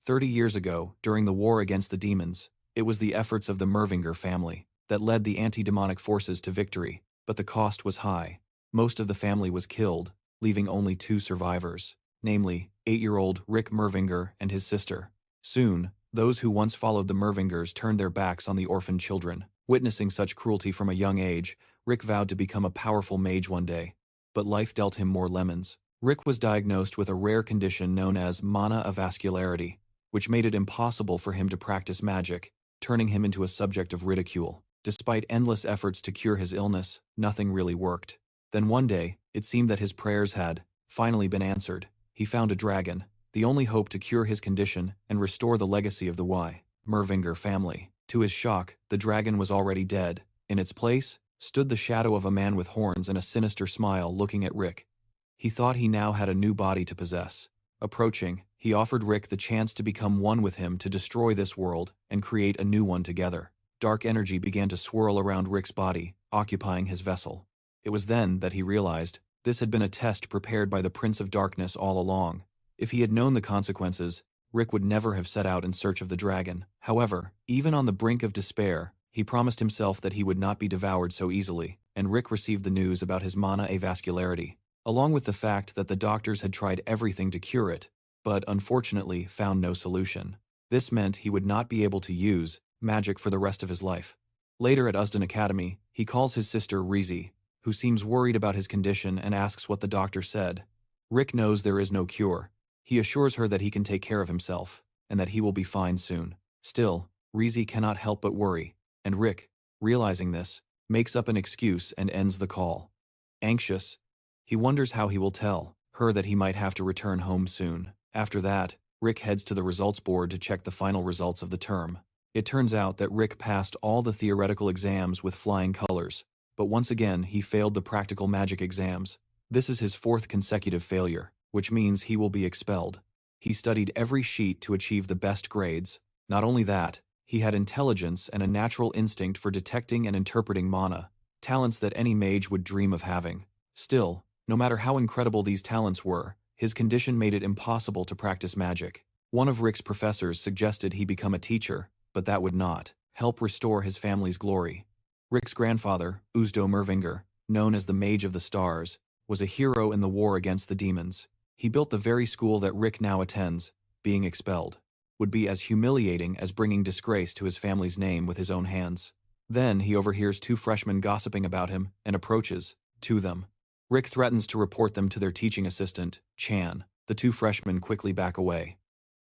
30 years ago, during the war against the demons, it was the efforts of the Mervinger family that led the anti-demonic forces to victory, but the cost was high. Most of the family was killed, leaving only 2 survivors, namely, 8-year-old Rick Mervinger and his sister. Soon, those who once followed the Mervingers turned their backs on the orphaned children. Witnessing such cruelty from a young age, Rick vowed to become a powerful mage one day, but life dealt him more lemons. Rick was diagnosed with a rare condition known as mana avascularity, which made it impossible for him to practice magic, turning him into a subject of ridicule. Despite endless efforts to cure his illness, nothing really worked. Then one day, it seemed that his prayers had finally been answered. He found a dragon, the only hope to cure his condition and restore the legacy of the Mervinger family. To his shock, the dragon was already dead. In its place, stood the shadow of a man with horns and a sinister smile looking at Rick. He thought he now had a new body to possess. Approaching, he offered Rick the chance to become one with him to destroy this world and create a new one together. Dark energy began to swirl around Rick's body, occupying his vessel. It was then that he realized this had been a test prepared by the Prince of Darkness all along. If he had known the consequences, Rick would never have set out in search of the dragon. However, even on the brink of despair, he promised himself that he would not be devoured so easily, and Rick received the news about his mana avascularity, along with the fact that the doctors had tried everything to cure it, but unfortunately found no solution. This meant he would not be able to use magic for the rest of his life. Later at Usden Academy, he calls his sister Rizi, who seems worried about his condition and asks what the doctor said. Rick knows there is no cure. He assures her that he can take care of himself, and that he will be fine soon. Still, Rizi cannot help but worry, and Rick, realizing this, makes up an excuse and ends the call. Anxious, he wonders how he will tell her that he might have to return home soon. After that, Rick heads to the results board to check the final results of the term. It turns out that Rick passed all the theoretical exams with flying colors, but once again he failed the practical magic exams. This is his 4th consecutive failure, which means he will be expelled. He studied every sheet to achieve the best grades. Not only that, he had intelligence and a natural instinct for detecting and interpreting mana, talents that any mage would dream of having. Still, no matter how incredible these talents were, his condition made it impossible to practice magic. One of Rick's professors suggested he become a teacher, but that would not help restore his family's glory. Rick's grandfather, Uzdo Mervinger, known as the Mage of the Stars, was a hero in the war against the demons. He built the very school that Rick now attends. Being expelled would be as humiliating as bringing disgrace to his family's name with his own hands. Then he overhears 2 freshmen gossiping about him and approaches to them. Rick threatens to report them to their teaching assistant, Chan. The 2 freshmen quickly back away.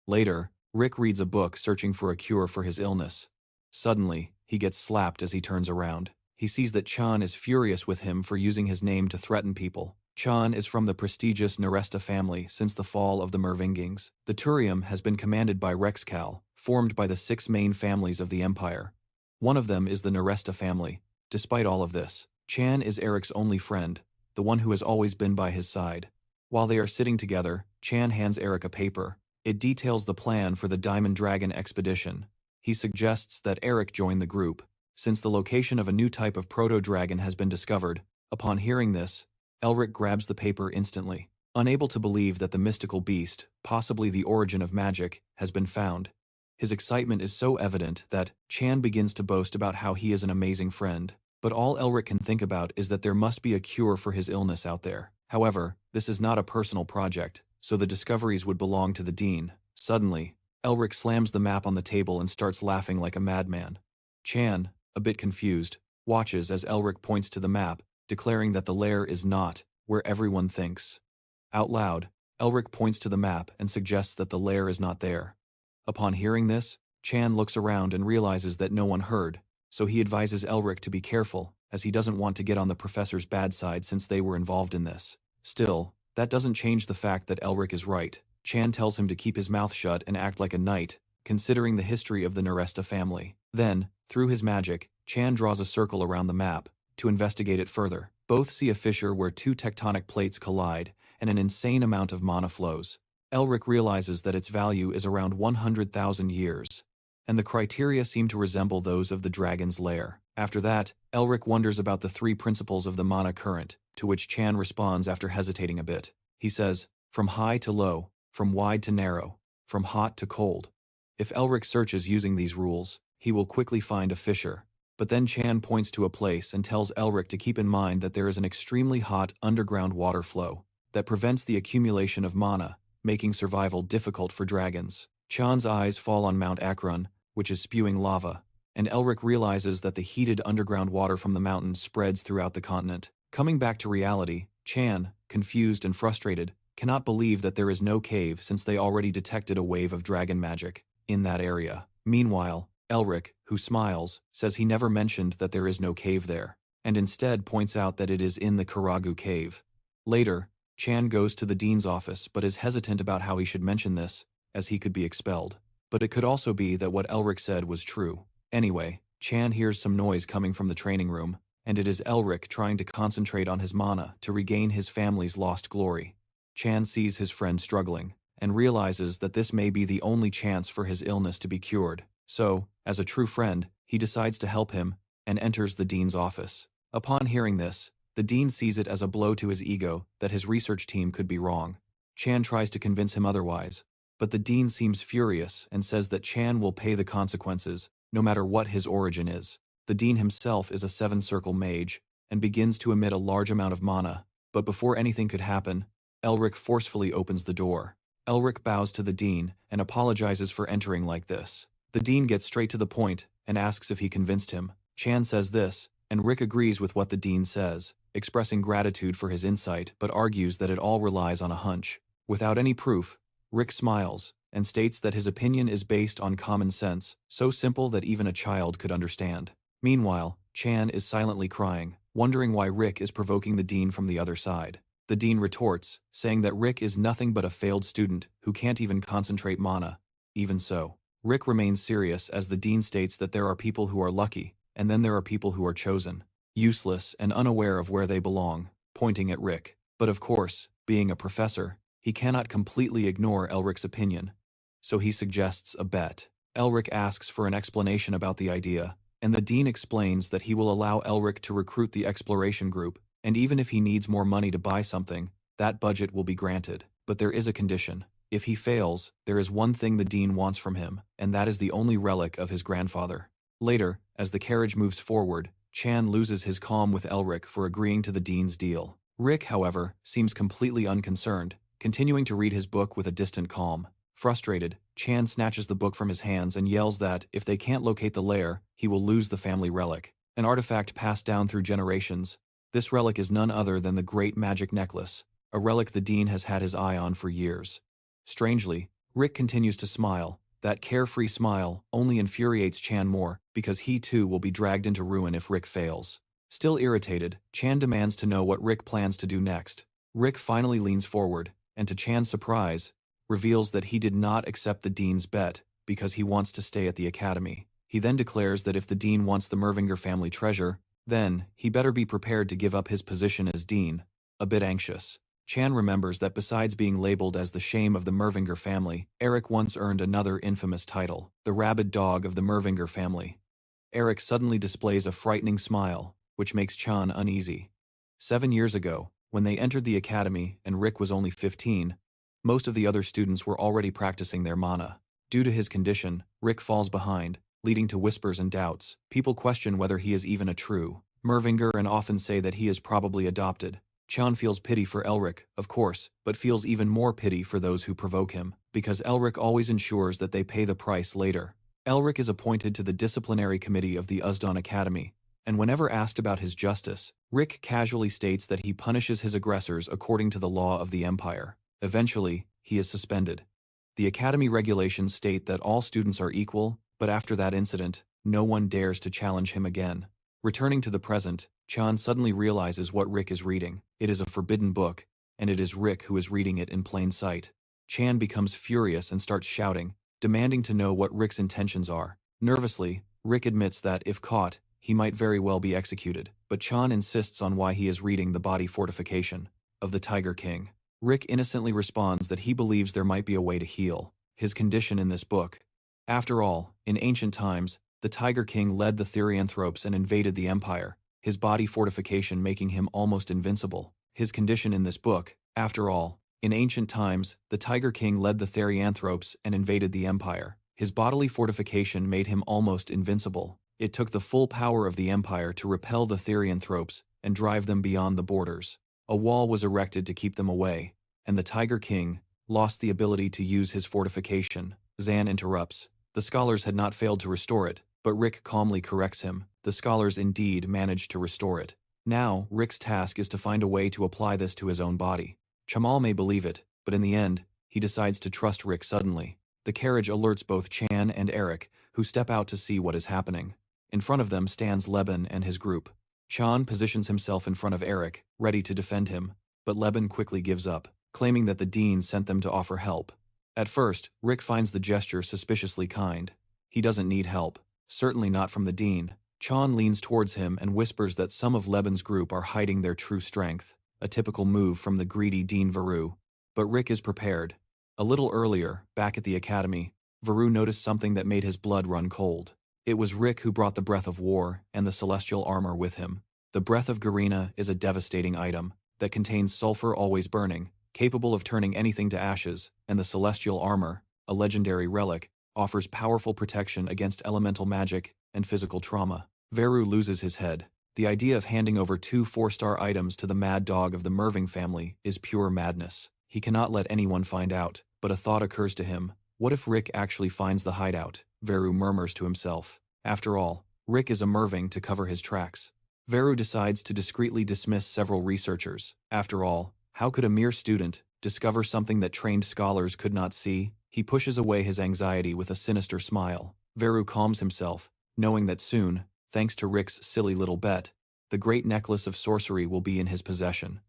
Later, Rick reads a book searching for a cure for his illness. Suddenly, he gets slapped as he turns around. He sees that Chan is furious with him for using his name to threaten people. Chan is from the prestigious Neresta family since the fall of the Mervingings. The Turium has been commanded by Rexcal, formed by the 6 main families of the Empire. One of them is the Neresta family. Despite all of this, Chan is Eric's only friend, the one who has always been by his side. While they are sitting together, Chan hands Eric a paper. It details the plan for the Diamond Dragon expedition. He suggests that Eric join the group, since the location of a new type of proto-dragon has been discovered. Upon hearing this, Elric grabs the paper instantly, unable to believe that the mystical beast, possibly the origin of magic, has been found. His excitement is so evident that Chan begins to boast about how he is an amazing friend, but all Elric can think about is that there must be a cure for his illness out there. However, this is not a personal project, so the discoveries would belong to the Dean. Suddenly, Elric slams the map on the table and starts laughing like a madman. Chan, a bit confused, watches as Elric points to the map, declaring that the lair is not where everyone thinks. Out loud, Elric points to the map and suggests that the lair is not there. Upon hearing this, Chan looks around and realizes that no one heard, so he advises Elric to be careful, as he doesn't want to get on the professor's bad side since they were involved in this. Still, that doesn't change the fact that Elric is right. Chan tells him to keep his mouth shut and act like a knight, considering the history of the Neresta family. Then, through his magic, Chan draws a circle around the map to investigate it further. Both see a fissure where 2 tectonic plates collide, and an insane amount of mana flows. Elric realizes that its value is around 100,000 years, and the criteria seem to resemble those of the dragon's lair. After that, Elric wonders about the 3 principles of the mana current, to which Chan responds after hesitating a bit. He says, from high to low, from wide to narrow, from hot to cold. If Elric searches using these rules, he will quickly find a fissure. But then Chan points to a place and tells Elric to keep in mind that there is an extremely hot underground water flow that prevents the accumulation of mana, making survival difficult for dragons. Chan's eyes fall on Mount Akron, which is spewing lava, and Elric realizes that the heated underground water from the mountain spreads throughout the continent. Coming back to reality, Chan, confused and frustrated, cannot believe that there is no cave since they already detected a wave of dragon magic in that area. Meanwhile, Elric, who smiles, says he never mentioned that there is no cave there, and instead points out that it is in the Karagu cave. Later, Chan goes to the dean's office but is hesitant about how he should mention this, as he could be expelled. But it could also be that what Elric said was true. Anyway, Chan hears some noise coming from the training room, and it is Elric trying to concentrate on his mana to regain his family's lost glory. Chan sees his friend struggling, and realizes that this may be the only chance for his illness to be cured. So, as a true friend, he decides to help him, and enters the dean's office. Upon hearing this, the dean sees it as a blow to his ego that his research team could be wrong. Chan tries to convince him otherwise, but the dean seems furious and says that Chan will pay the consequences, no matter what his origin is. The dean himself is a 7-circle mage, and begins to emit a large amount of mana, but before anything could happen, Elric forcefully opens the door. Elric bows to the dean and apologizes for entering like this. The dean gets straight to the point and asks if he convinced him. Chan says this, and Rick agrees with what the dean says, expressing gratitude for his insight but argues that it all relies on a hunch. Without any proof, Rick smiles and states that his opinion is based on common sense, so simple that even a child could understand. Meanwhile, Chan is silently crying, wondering why Rick is provoking the dean from the other side. The dean retorts, saying that Rick is nothing but a failed student who can't even concentrate mana. Even so, Rick remains serious as the dean states that there are people who are lucky, and then there are people who are chosen, useless and unaware of where they belong, pointing at Rick. But of course, being a professor, he cannot completely ignore Elric's opinion, so he suggests a bet. Elric asks for an explanation about the idea, and the dean explains that he will allow Elric to recruit the exploration group, and even if he needs more money to buy something, that budget will be granted. But there is a condition. If he fails, there is one thing the dean wants from him, and that is the only relic of his grandfather. Later, as the carriage moves forward, Chan loses his calm with Elric for agreeing to the dean's deal. Rick, however, seems completely unconcerned, continuing to read his book with a distant calm. Frustrated, Chan snatches the book from his hands and yells that, if they can't locate the lair, he will lose the family relic, an artifact passed down through generations. This relic is none other than the Great Magic Necklace, a relic the dean has had his eye on for years. Strangely, Rick continues to smile. That carefree smile only infuriates Chan more, because he too will be dragged into ruin if Rick fails. Still irritated, Chan demands to know what Rick plans to do next. Rick finally leans forward, and to Chan's surprise, reveals that he did not accept the dean's bet because he wants to stay at the academy. He then declares that if the dean wants the Mervinger family treasure, then he better be prepared to give up his position as dean. A bit anxious, Chan remembers that besides being labeled as the shame of the Mervinger family, Eric once earned another infamous title, the rabid dog of the Mervinger family. Eric suddenly displays a frightening smile, which makes Chan uneasy. 7 years ago, when they entered the academy and Rick was only 15, most of the other students were already practicing their mana. Due to his condition, Rick falls behind, leading to whispers and doubts. People question whether he is even a true Mervinger and often say that he is probably adopted. Chan feels pity for Elric, of course, but feels even more pity for those who provoke him, because Elric always ensures that they pay the price later. Elric is appointed to the disciplinary committee of the Uzdan Academy, and whenever asked about his justice, Rick casually states that he punishes his aggressors according to the law of the Empire. Eventually, he is suspended. The Academy regulations state that all students are equal, but after that incident, no one dares to challenge him again. Returning to the present, Chan suddenly realizes what Rick is reading. It is a forbidden book, and it is Rick who is reading it in plain sight. Chan becomes furious and starts shouting, demanding to know what Rick's intentions are. Nervously, Rick admits that, if caught, he might very well be executed, but Chan insists on why he is reading the body fortification of the Tiger King. Rick innocently responds that he believes there might be a way to heal his condition in this book. After all, in ancient times, the Tiger King led the Therianthropes and invaded the Empire, his body fortification making him almost invincible. His condition in this book, after all, in ancient times, the Tiger King led the Therianthropes and invaded the Empire, His bodily fortification made him almost invincible. It took the full power of the Empire to repel the Therianthropes and drive them beyond the borders. A wall was erected to keep them away, and the Tiger King lost the ability to use his fortification. Zan interrupts. The scholars had not failed to restore it, but Rick calmly corrects him. The scholars indeed managed to restore it. Now, Rick's task is to find a way to apply this to his own body. Chamal may believe it, but in the end, he decides to trust Rick suddenly. The carriage alerts both Chan and Eric, who step out to see what is happening. In front of them stands Leben and his group. Chan positions himself in front of Eric, ready to defend him, but Leben quickly gives up, claiming that the Dean sent them to offer help. At first, Rick finds the gesture suspiciously kind. He doesn't need help, certainly not from the Dean. Chan leans towards him and whispers that some of Leben's group are hiding their true strength, a typical move from the greedy Dean Varu. But Rick is prepared. A little earlier, back at the academy, Varu noticed something that made his blood run cold. It was Rick who brought the Breath of War and the celestial armor with him. The Breath of Garena is a devastating item that contains sulfur always burning, capable of turning anything to ashes, and the celestial armor, a legendary relic, offers powerful protection against elemental magic and physical trauma. Varu loses his head. The idea of handing over 2 4-star items to the mad dog of the Merving family is pure madness. He cannot let anyone find out, but a thought occurs to him. What if Rick actually finds the hideout? Varu murmurs to himself. After all, Rick is a Merving to cover his tracks. Varu decides to discreetly dismiss several researchers. After all, how could a mere student discover something that trained scholars could not see? He pushes away his anxiety with a sinister smile. Varu calms himself, knowing that soon, thanks to Rick's silly little bet, the great necklace of sorcery will be in his possession.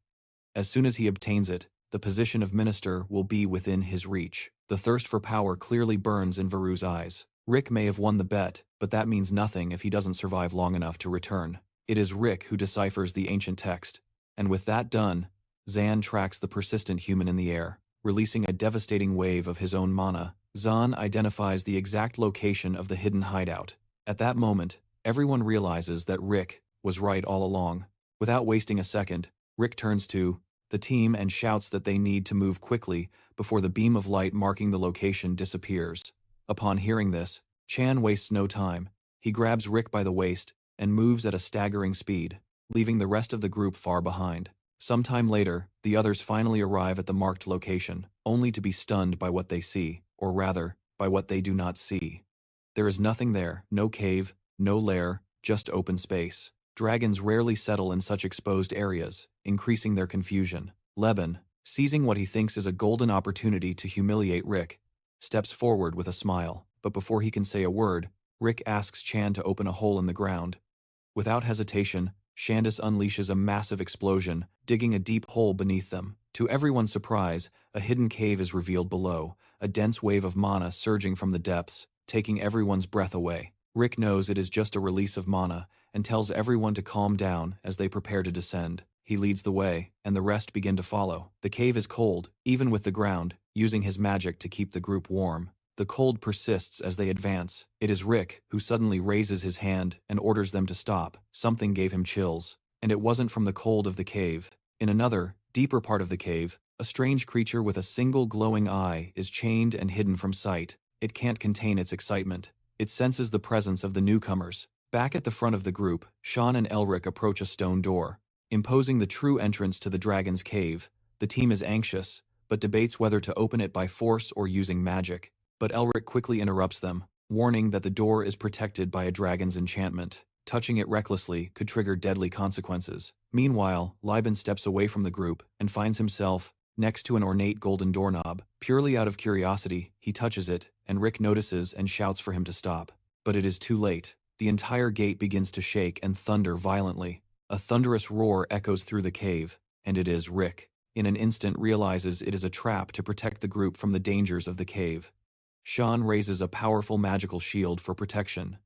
As soon as he obtains it, the position of minister will be within his reach. The thirst for power clearly burns in Varu's eyes. Rick may have won the bet, but that means nothing if he doesn't survive long enough to return. It is Rick who deciphers the ancient text, and with that done, Zan tracks the persistent human in the air, releasing a devastating wave of his own mana. Zan identifies the exact location of the hidden hideout. At that moment, everyone realizes that Rick was right all along. Without wasting a second, Rick turns to the team and shouts that they need to move quickly before the beam of light marking the location disappears. Upon hearing this, Chan wastes no time. He grabs Rick by the waist and moves at a staggering speed, leaving the rest of the group far behind. Sometime later, the others finally arrive at the marked location, only to be stunned by what they see, or rather, by what they do not see. There is nothing there, no cave, no lair, just open space. Dragons rarely settle in such exposed areas, increasing their confusion. Leben, seizing what he thinks is a golden opportunity to humiliate Rick, steps forward with a smile, but before he can say a word, Rick asks Chan to open a hole in the ground. Without hesitation, Shandis unleashes a massive explosion, digging a deep hole beneath them. To everyone's surprise, a hidden cave is revealed below, a dense wave of mana surging from the depths, taking everyone's breath away. Rick knows it is just a release of mana, and tells everyone to calm down as they prepare to descend. He leads the way, and the rest begin to follow. The cave is cold, even with the ground, using his magic to keep the group warm. The cold persists as they advance. It is Rick who suddenly raises his hand and orders them to stop. Something gave him chills, and it wasn't from the cold of the cave. In another, deeper part of the cave, a strange creature with a single glowing eye is chained and hidden from sight. It can't contain its excitement. It senses the presence of the newcomers. Back at the front of the group, Sean and Elric approach a stone door, imposing the true entrance to the dragon's cave. The team is anxious, but debates whether to open it by force or using magic. But Elric quickly interrupts them, warning that the door is protected by a dragon's enchantment. Touching it recklessly could trigger deadly consequences. Meanwhile, Liben steps away from the group and finds himself next to an ornate golden doorknob. Purely out of curiosity, he touches it, and Rick notices and shouts for him to stop. But it is too late. The entire gate begins to shake and thunder violently. A thunderous roar echoes through the cave, and it is Rick. In an instant realizes it is a trap to protect the group from the dangers of the cave. Sean raises a powerful magical shield for protection.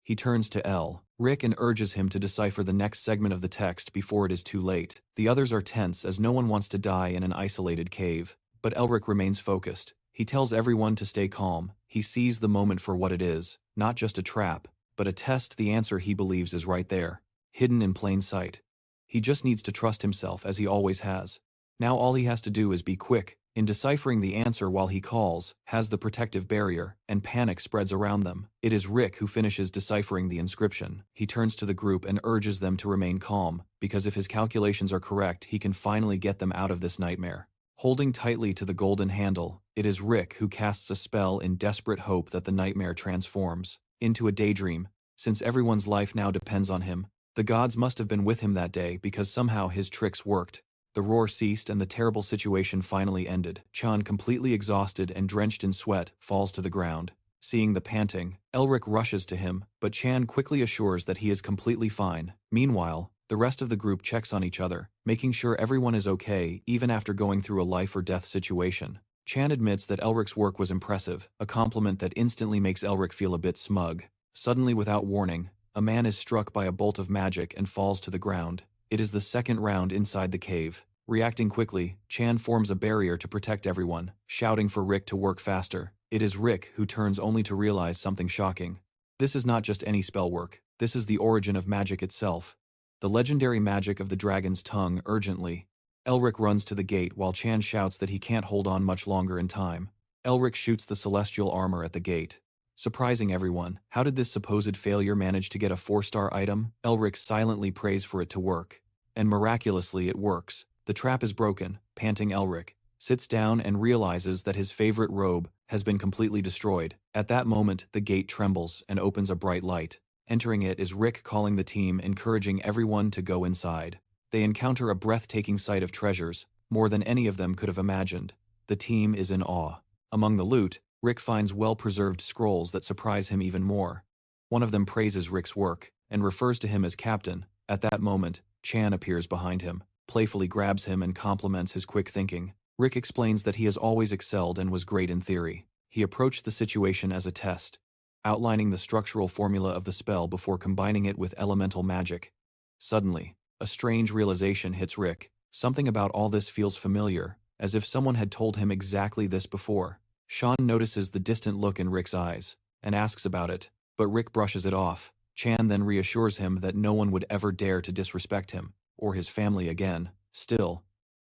He turns to Rick and urges him to decipher the next segment of the text before it is too late. The others are tense as no one wants to die in an isolated cave, but Elric remains focused. He tells everyone to stay calm. He sees the moment for what it is, not just a trap, but a test. The answer he believes is right there, hidden in plain sight. He just needs to trust himself as he always has. Now all he has to do is be quick in deciphering the answer while he calls, has the protective barrier, and panic spreads around them. It is Rick who finishes deciphering the inscription. He turns to the group and urges them to remain calm, because if his calculations are correct, he can finally get them out of this nightmare. Holding tightly to the golden handle, it is Rick who casts a spell in desperate hope that the nightmare transforms into a daydream. Since everyone's life now depends on him, the gods must have been with him that day because somehow his tricks worked. The roar ceased and the terrible situation finally ended. Chan, completely exhausted and drenched in sweat, falls to the ground. Seeing the panting, Elric rushes to him, but Chan quickly assures that he is completely fine. Meanwhile, the rest of the group checks on each other, making sure everyone is okay even after going through a life or death situation. Chan admits that Elric's work was impressive, a compliment that instantly makes Elric feel a bit smug. Suddenly, without warning, a man is struck by a bolt of magic and falls to the ground. It is the second round inside the cave. Reacting quickly, Chan forms a barrier to protect everyone, shouting for Rick to work faster. It is Rick who turns only to realize something shocking. This is not just any spell work, this is the origin of magic itself. The legendary magic of the dragon's tongue. Urgently, Elric runs to the gate while Chan shouts that he can't hold on much longer in time. Elric shoots the celestial armor at the gate, surprising everyone. How did this supposed failure manage to get a 4-star item? Elric silently prays for it to work. And miraculously it works. The trap is broken. Panting, Elric sits down and realizes that his favorite robe has been completely destroyed. At that moment, the gate trembles and opens a bright light. Entering it is Rick calling the team, encouraging everyone to go inside. They encounter a breathtaking sight of treasures, more than any of them could have imagined. The team is in awe. Among the loot, Rick finds well-preserved scrolls that surprise him even more. One of them praises Rick's work and refers to him as captain. At that moment, Chan appears behind him, playfully grabs him and compliments his quick thinking. Rick explains that he has always excelled and was great in theory. He approached the situation as a test, outlining the structural formula of the spell before combining it with elemental magic. Suddenly, a strange realization hits Rick. Something about all this feels familiar, as if someone had told him exactly this before. Sean notices the distant look in Rick's eyes and asks about it, but Rick brushes it off. Chan then reassures him that no one would ever dare to disrespect him or his family again. Still,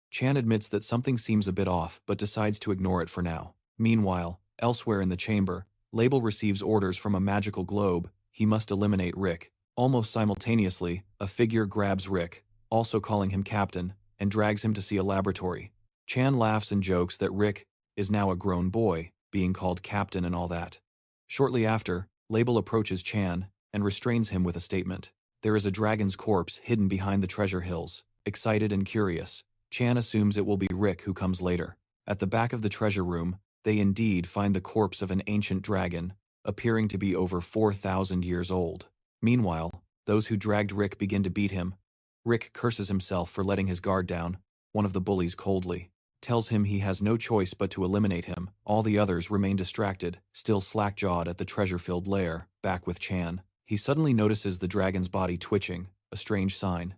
Chan admits that something seems a bit off but decides to ignore it for now. Meanwhile, elsewhere in the chamber, Label receives orders from a magical globe. He must eliminate Rick. Almost simultaneously, a figure grabs Rick, also calling him captain, and drags him to see a laboratory. Chan laughs and jokes that Rick is now a grown boy, being called captain and all that. Shortly after, Label approaches Chan and restrains him with a statement. There is a dragon's corpse hidden behind the treasure hills. Excited and curious, Chan assumes it will be Rick who comes later. At the back of the treasure room, they indeed find the corpse of an ancient dragon, appearing to be over 4,000 years old. Meanwhile, those who dragged Rick begin to beat him. Rick curses himself for letting his guard down. One of the bullies coldly tells him he has no choice but to eliminate him. All the others remain distracted, still slack-jawed at the treasure-filled lair. Back with Chan, he suddenly notices the dragon's body twitching, a strange sign.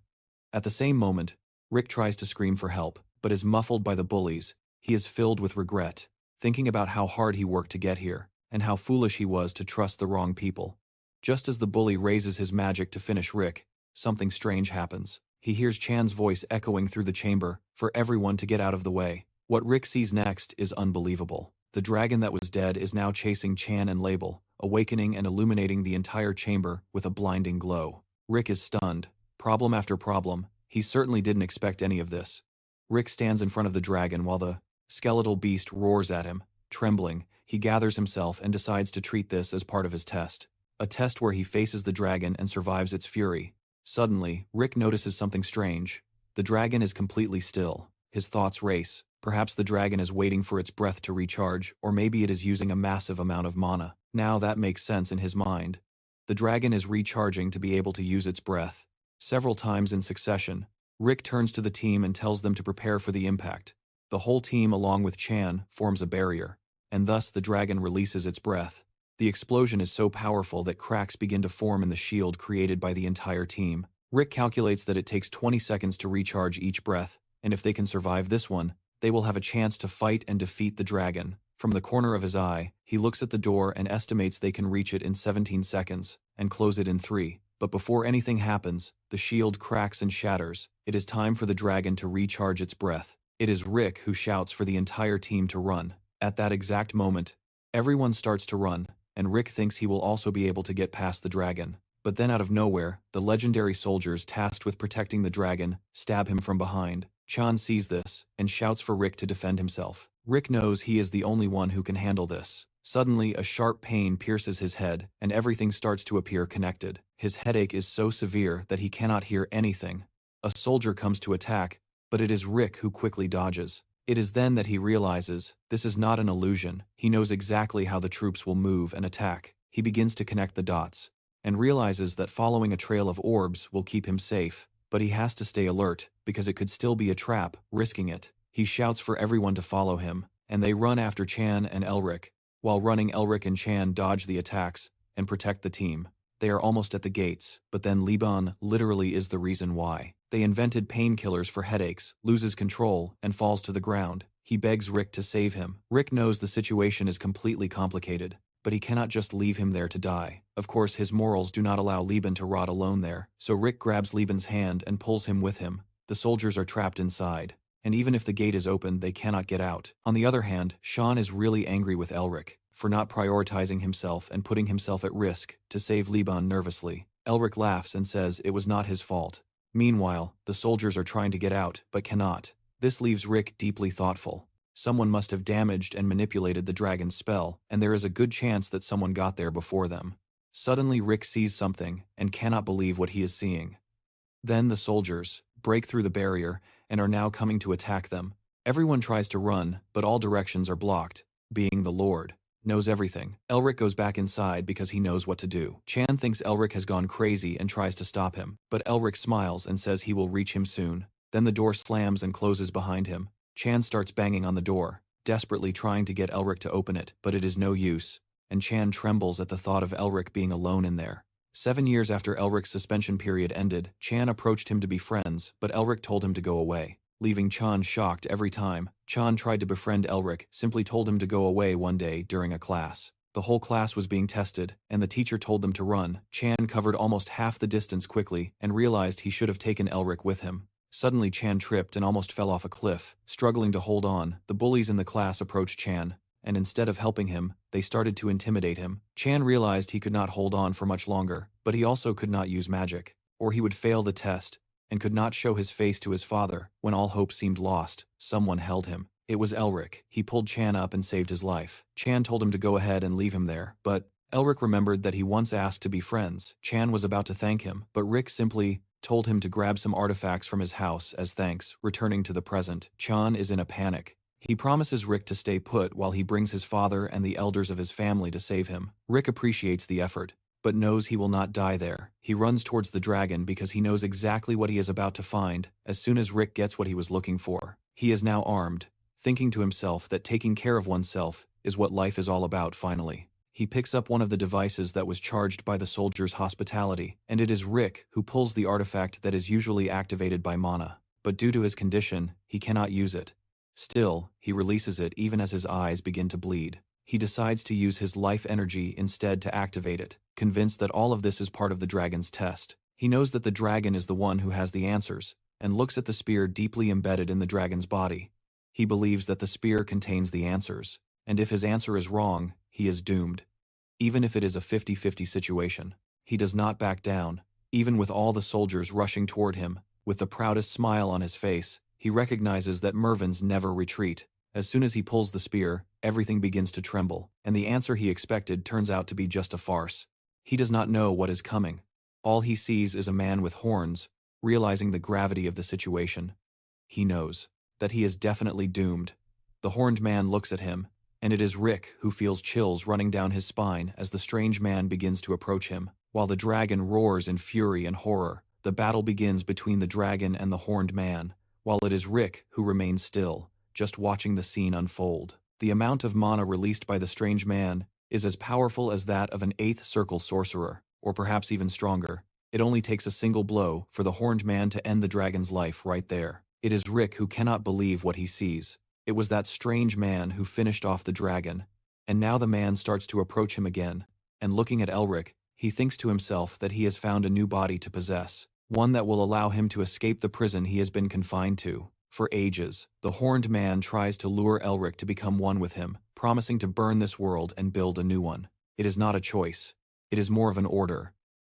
At the same moment, Rick tries to scream for help, but is muffled by the bullies. He is filled with regret, thinking about how hard he worked to get here, and how foolish he was to trust the wrong people. Just as the bully raises his magic to finish Rick, something strange happens. He hears Chan's voice echoing through the chamber for everyone to get out of the way. What Rick sees next is unbelievable. The dragon that was dead is now chasing Chan and Label, awakening and illuminating the entire chamber with a blinding glow. Rick is stunned. Problem after problem, he certainly didn't expect any of this. Rick stands in front of the dragon while the skeletal beast roars at him. Trembling, he gathers himself and decides to treat this as part of his test. A test where he faces the dragon and survives its fury. Suddenly, Rick notices something strange. The dragon is completely still. His thoughts race. Perhaps the dragon is waiting for its breath to recharge, or maybe it is using a massive amount of mana. Now that makes sense in his mind. The dragon is recharging to be able to use its breath. Several times in succession, Rick turns to the team and tells them to prepare for the impact. The whole team, along with Chan, forms a barrier, and thus the dragon releases its breath. The explosion is so powerful that cracks begin to form in the shield created by the entire team. Rick calculates that it takes 20 seconds to recharge each breath, and if they can survive this one, they will have a chance to fight and defeat the dragon. From the corner of his eye, he looks at the door and estimates they can reach it in 17 seconds, and close it in 3. But before anything happens, the shield cracks and shatters. It is time for the dragon to recharge its breath. It is Rick who shouts for the entire team to run. At that exact moment, everyone starts to run, and Rick thinks he will also be able to get past the dragon. But then out of nowhere, the legendary soldiers tasked with protecting the dragon stab him from behind. Chan sees this and shouts for Rick to defend himself. Rick knows he is the only one who can handle this. Suddenly, a sharp pain pierces his head, and everything starts to appear connected. His headache is so severe that he cannot hear anything. A soldier comes to attack, but it is Rick who quickly dodges. It is then that he realizes this is not an illusion. He knows exactly how the troops will move and attack. He begins to connect the dots, and realizes that following a trail of orbs will keep him safe, but he has to stay alert, because it could still be a trap, risking it. He shouts for everyone to follow him, and they run after Chan and Elric. While running, Elric and Chan dodge the attacks and protect the team. They are almost at the gates, but then Liban literally is the reason why. They invented painkillers for headaches, loses control, and falls to the ground. He begs Rick to save him. Rick knows the situation is completely complicated, but he cannot just leave him there to die. Of course, his morals do not allow Liban to rot alone there, so Rick grabs Liban's hand and pulls him with him. The soldiers are trapped inside, and even if the gate is open, they cannot get out. On the other hand, Sean is really angry with Elric for not prioritizing himself and putting himself at risk to save Liban nervously. Elric laughs and says it was not his fault. Meanwhile, the soldiers are trying to get out, but cannot. This leaves Rick deeply thoughtful. Someone must have damaged and manipulated the dragon's spell, and there is a good chance that someone got there before them. Suddenly, Rick sees something and cannot believe what he is seeing. Then the soldiers break through the barrier and are now coming to attack them. Everyone tries to run, but all directions are blocked. Being the Lord knows everything. Elric goes back inside because he knows what to do. Chan thinks Elric has gone crazy and tries to stop him, but Elric smiles and says he will reach him soon. Then the door slams and closes behind him. Chan starts banging on the door, desperately trying to get Elric to open it, but it is no use, and Chan trembles at the thought of Elric being alone in there. 7 years after Elric's suspension period ended, Chan approached him to be friends, but Elric told him to go away, leaving Chan shocked every time. Chan tried to befriend Elric, simply told him to go away one day during a class. The whole class was being tested, and the teacher told them to run. Chan covered almost half the distance quickly and realized he should have taken Elric with him. Suddenly Chan tripped and almost fell off a cliff. Struggling to hold on, the bullies in the class approached Chan, and instead of helping him, they started to intimidate him. Chan realized he could not hold on for much longer, but he also could not use magic, or he would fail the test, and could not show his face to his father. When all hope seemed lost, someone held him. It was Elric. He pulled Chan up and saved his life. Chan told him to go ahead and leave him there, but Elric remembered that he once asked to be friends. Chan was about to thank him, but Rick simply told him to grab some artifacts from his house as thanks, returning to the present. Chan is in a panic. He promises Rick to stay put while he brings his father and the elders of his family to save him. Rick appreciates the effort, but knows he will not die there. He runs towards the dragon because he knows exactly what he is about to find as soon as Rick gets what he was looking for. He is now armed, thinking to himself that taking care of oneself is what life is all about finally. He picks up one of the devices that was charged by the soldier's hospitality, and it is Rick who pulls the artifact that is usually activated by mana. But due to his condition, he cannot use it. Still, he releases it even as his eyes begin to bleed. He decides to use his life energy instead to activate it, convinced that all of this is part of the dragon's test. He knows that the dragon is the one who has the answers, and looks at the spear deeply embedded in the dragon's body. He believes that the spear contains the answers, and if his answer is wrong, he is doomed. Even if it is a 50-50 situation, he does not back down. Even with all the soldiers rushing toward him, with the proudest smile on his face, he recognizes that Mervins never retreat. As soon as he pulls the spear, everything begins to tremble, and the answer he expected turns out to be just a farce. He does not know what is coming. All he sees is a man with horns. Realizing the gravity of the situation, he knows that he is definitely doomed. The horned man looks at him, and it is Rick who feels chills running down his spine as the strange man begins to approach him. While the dragon roars in fury and horror, the battle begins between the dragon and the horned man, while it is Rick who remains still, just watching the scene unfold. The amount of mana released by the strange man is as powerful as that of an 8th circle sorcerer, or perhaps even stronger. It only takes a single blow for the horned man to end the dragon's life right there. It is Rick who cannot believe what he sees. It was that strange man who finished off the dragon, and now the man starts to approach him again, and looking at Elric, he thinks to himself that he has found a new body to possess, one that will allow him to escape the prison he has been confined to. For ages, the Horned Man tries to lure Elric to become one with him, promising to burn this world and build a new one. It is not a choice. It is more of an order.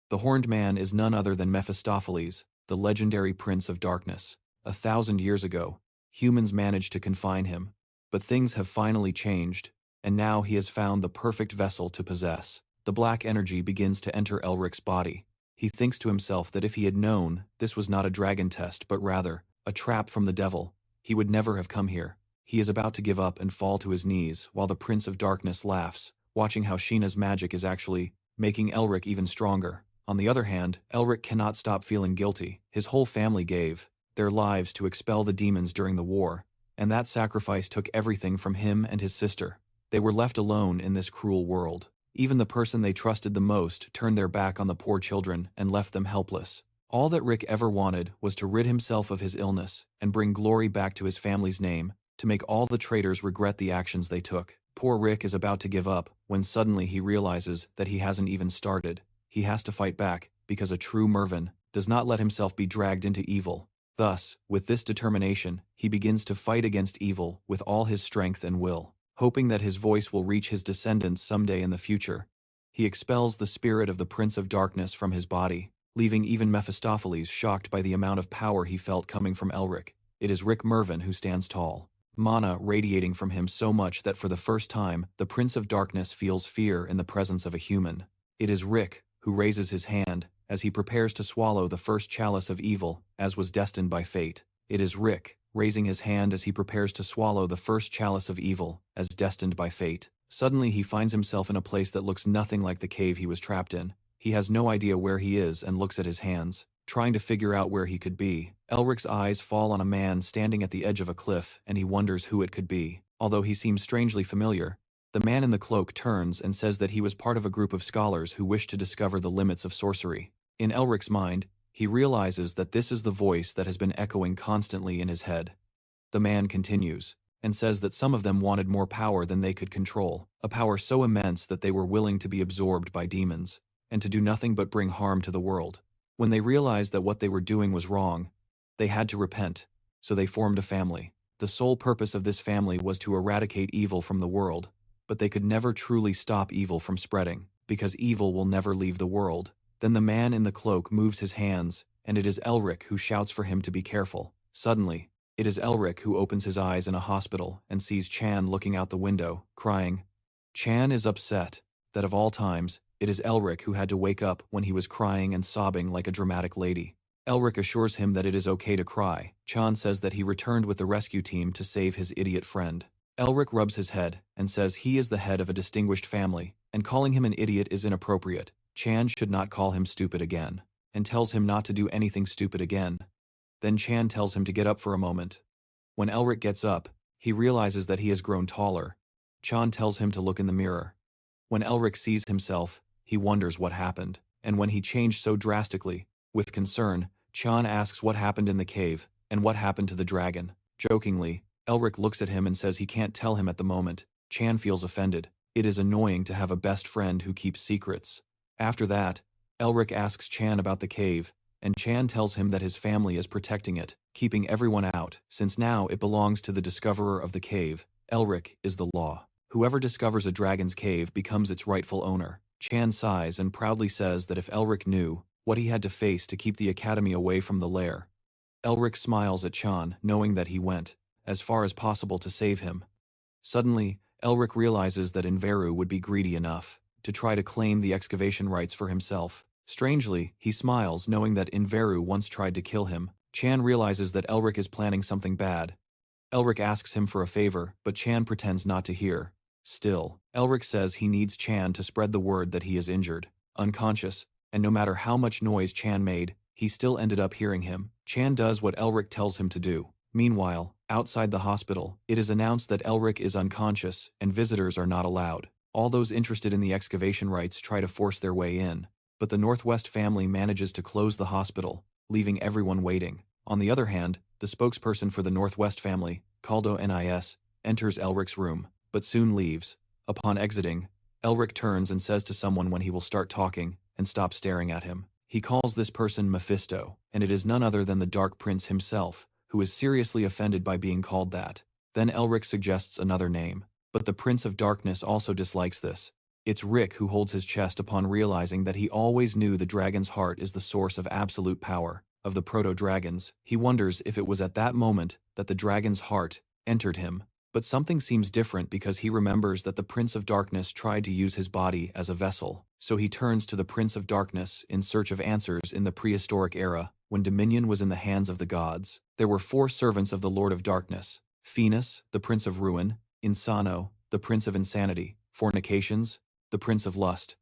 The Horned Man is none other than Mephistopheles, the legendary Prince of Darkness. 1,000 years ago, humans managed to confine him, but things have finally changed, and now he has found the perfect vessel to possess. The black energy begins to enter Elric's body. He thinks to himself that if he had known this was not a dragon test but rather a trap from the devil, he would never have come here. He is about to give up and fall to his knees while the Prince of Darkness laughs, watching how Sheena's magic is actually making Elric even stronger. On the other hand, Elric cannot stop feeling guilty. His whole family gave their lives to expel the demons during the war, and that sacrifice took everything from him and his sister. They were left alone in this cruel world. Even the person they trusted the most turned their back on the poor children and left them helpless. All that Rick ever wanted was to rid himself of his illness and bring glory back to his family's name, to make all the traitors regret the actions they took. Poor Rick is about to give up when suddenly he realizes that he hasn't even started. He has to fight back, because a true Mervin does not let himself be dragged into evil. Thus, with this determination, he begins to fight against evil with all his strength and will, hoping that his voice will reach his descendants someday in the future. He expels the spirit of the Prince of Darkness from his body, leaving even Mephistopheles shocked by the amount of power he felt coming from Elric. It is Rick Mervin who stands tall, mana radiating from him so much that for the first time, the Prince of Darkness feels fear in the presence of a human. It is Rick who raises his hand as he prepares to swallow the first chalice of evil, as was destined by fate. It is Rick raising his hand as he prepares to swallow the first chalice of evil, as destined by fate. Suddenly he finds himself in a place that looks nothing like the cave he was trapped in. He has no idea where he is and looks at his hands, trying to figure out where he could be. Elric's eyes fall on a man standing at the edge of a cliff, and he wonders who it could be. Although he seems strangely familiar, the man in the cloak turns and says that he was part of a group of scholars who wished to discover the limits of sorcery. In Elric's mind, he realizes that this is the voice that has been echoing constantly in his head. The man continues, and says that some of them wanted more power than they could control, a power so immense that they were willing to be absorbed by demons, and to do nothing but bring harm to the world. When they realized that what they were doing was wrong, they had to repent, so they formed a family. The sole purpose of this family was to eradicate evil from the world, but they could never truly stop evil from spreading, because evil will never leave the world. Then the man in the cloak moves his hands, and it is Elric who shouts for him to be careful. Suddenly, it is Elric who opens his eyes in a hospital and sees Chan looking out the window, crying. Chan is upset that of all times, it is Elric who had to wake up when he was crying and sobbing like a dramatic lady. Elric assures him that it is okay to cry. Chan says that he returned with the rescue team to save his idiot friend. Elric rubs his head and says he is the head of a distinguished family, and calling him an idiot is inappropriate. Chan should not call him stupid again, and tells him not to do anything stupid again. Then Chan tells him to get up for a moment. When Elric gets up, he realizes that he has grown taller. Chan tells him to look in the mirror. When Elric sees himself, he wonders what happened, and when he changed so drastically. With concern, Chan asks what happened in the cave, and what happened to the dragon. Jokingly, Elric looks at him and says he can't tell him at the moment. Chan feels offended. It is annoying to have a best friend who keeps secrets. After that, Elric asks Chan about the cave, and Chan tells him that his family is protecting it, keeping everyone out, since now it belongs to the discoverer of the cave. Elric is the law. Whoever discovers a dragon's cave becomes its rightful owner. Chan sighs and proudly says that if Elric knew what he had to face to keep the academy away from the lair. Elric smiles at Chan, knowing that he went as far as possible to save him. Suddenly, Elric realizes that Inveru would be greedy enough to try to claim the excavation rights for himself. Strangely, he smiles knowing that Inveru once tried to kill him. Chan realizes that Elric is planning something bad. Elric asks him for a favor, but Chan pretends not to hear. Still, Elric says he needs Chan to spread the word that he is injured, unconscious, and no matter how much noise Chan made, he still ended up hearing him. Chan does what Elric tells him to do. Meanwhile, outside the hospital, it is announced that Elric is unconscious and visitors are not allowed. All those interested in the excavation rights try to force their way in, but the Northwest family manages to close the hospital, leaving everyone waiting. On the other hand, the spokesperson for the Northwest family, Caldo Nis, enters Elric's room, but soon leaves. Upon exiting, Elric turns and says to someone when he will start talking, and stops staring at him. He calls this person Mephisto, and it is none other than the Dark Prince himself, who who is seriously offended by being called that. Then Elric suggests another name, but the Prince of Darkness also dislikes this. It's Rick who holds his chest upon realizing that he always knew the dragon's heart is the source of absolute power. Of the proto-dragons, he wonders if it was at that moment that the dragon's heart entered him. But something seems different because he remembers that the Prince of Darkness tried to use his body as a vessel. So he turns to the Prince of Darkness in search of answers in the prehistoric era, when dominion was in the hands of the gods. There were 4 servants of the Lord of Darkness: Phoenix, the Prince of Ruin; Insano, the Prince of Insanity; Fornications, the Prince of Lust;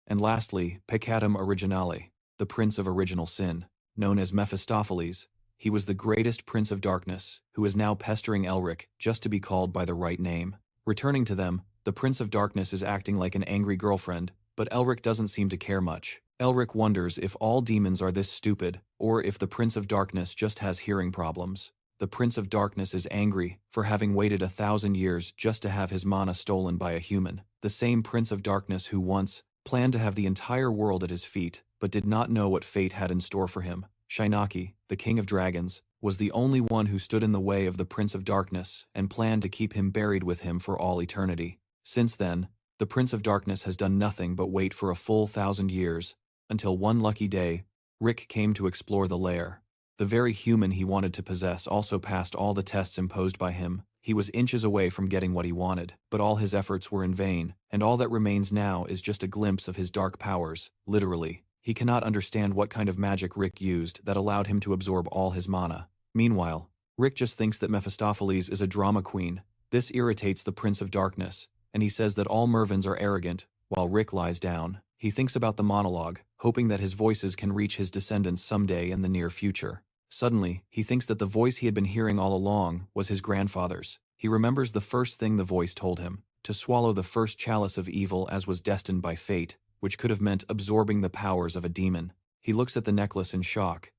and lastly, Peccatum Originale, the Prince of Original Sin. Known as Mephistopheles, he was the greatest Prince of Darkness, who is now pestering Elric just to be called by the right name. Returning to them, the Prince of Darkness is acting like an angry girlfriend, but Elric doesn't seem to care much. Elric wonders if all demons are this stupid, or if the Prince of Darkness just has hearing problems. The Prince of Darkness is angry for having waited 1,000 years just to have his mana stolen by a human. The same Prince of Darkness who once planned to have the entire world at his feet, but did not know what fate had in store for him. Shinaki, the King of Dragons, was the only one who stood in the way of the Prince of Darkness and planned to keep him buried with him for all eternity. Since then, the Prince of Darkness has done nothing but wait for a full 1,000 years, until one lucky day, Rick came to explore the lair. The very human he wanted to possess also passed all the tests imposed by him. He was inches away from getting what he wanted, but all his efforts were in vain, and all that remains now is just a glimpse of his dark powers, literally. He cannot understand what kind of magic Rick used that allowed him to absorb all his mana. Meanwhile, Rick just thinks that Mephistopheles is a drama queen. This irritates the Prince of Darkness, and he says that all Mervins are arrogant, while Rick lies down. He thinks about the monologue, hoping that his voices can reach his descendants someday in the near future. Suddenly, he thinks that the voice he had been hearing all along was his grandfather's. He remembers the first thing the voice told him: to swallow the first chalice of evil as was destined by fate, which could have meant absorbing the powers of a demon. He looks at the necklace in shock.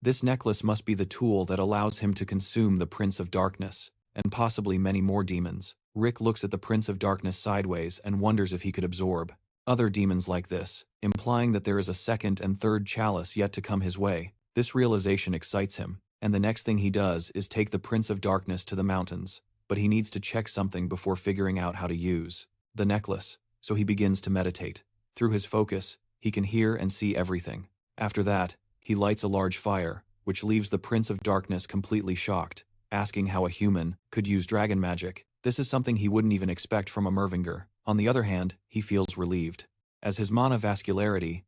This necklace must be the tool that allows him to consume the Prince of Darkness, and possibly many more demons. Rick looks at the Prince of Darkness sideways and wonders if he could absorb other demons like this, implying that there is a second and third chalice yet to come his way. This realization excites him, and the next thing he does is take the Prince of Darkness to the mountains, but he needs to check something before figuring out how to use the necklace, so he begins to meditate. Through his focus, he can hear and see everything. After that, he lights a large fire, which leaves the Prince of Darkness completely shocked, asking how a human could use dragon magic. This is something he wouldn't even expect from a Mervinger. On the other hand, he feels relieved, as his mana vascularity,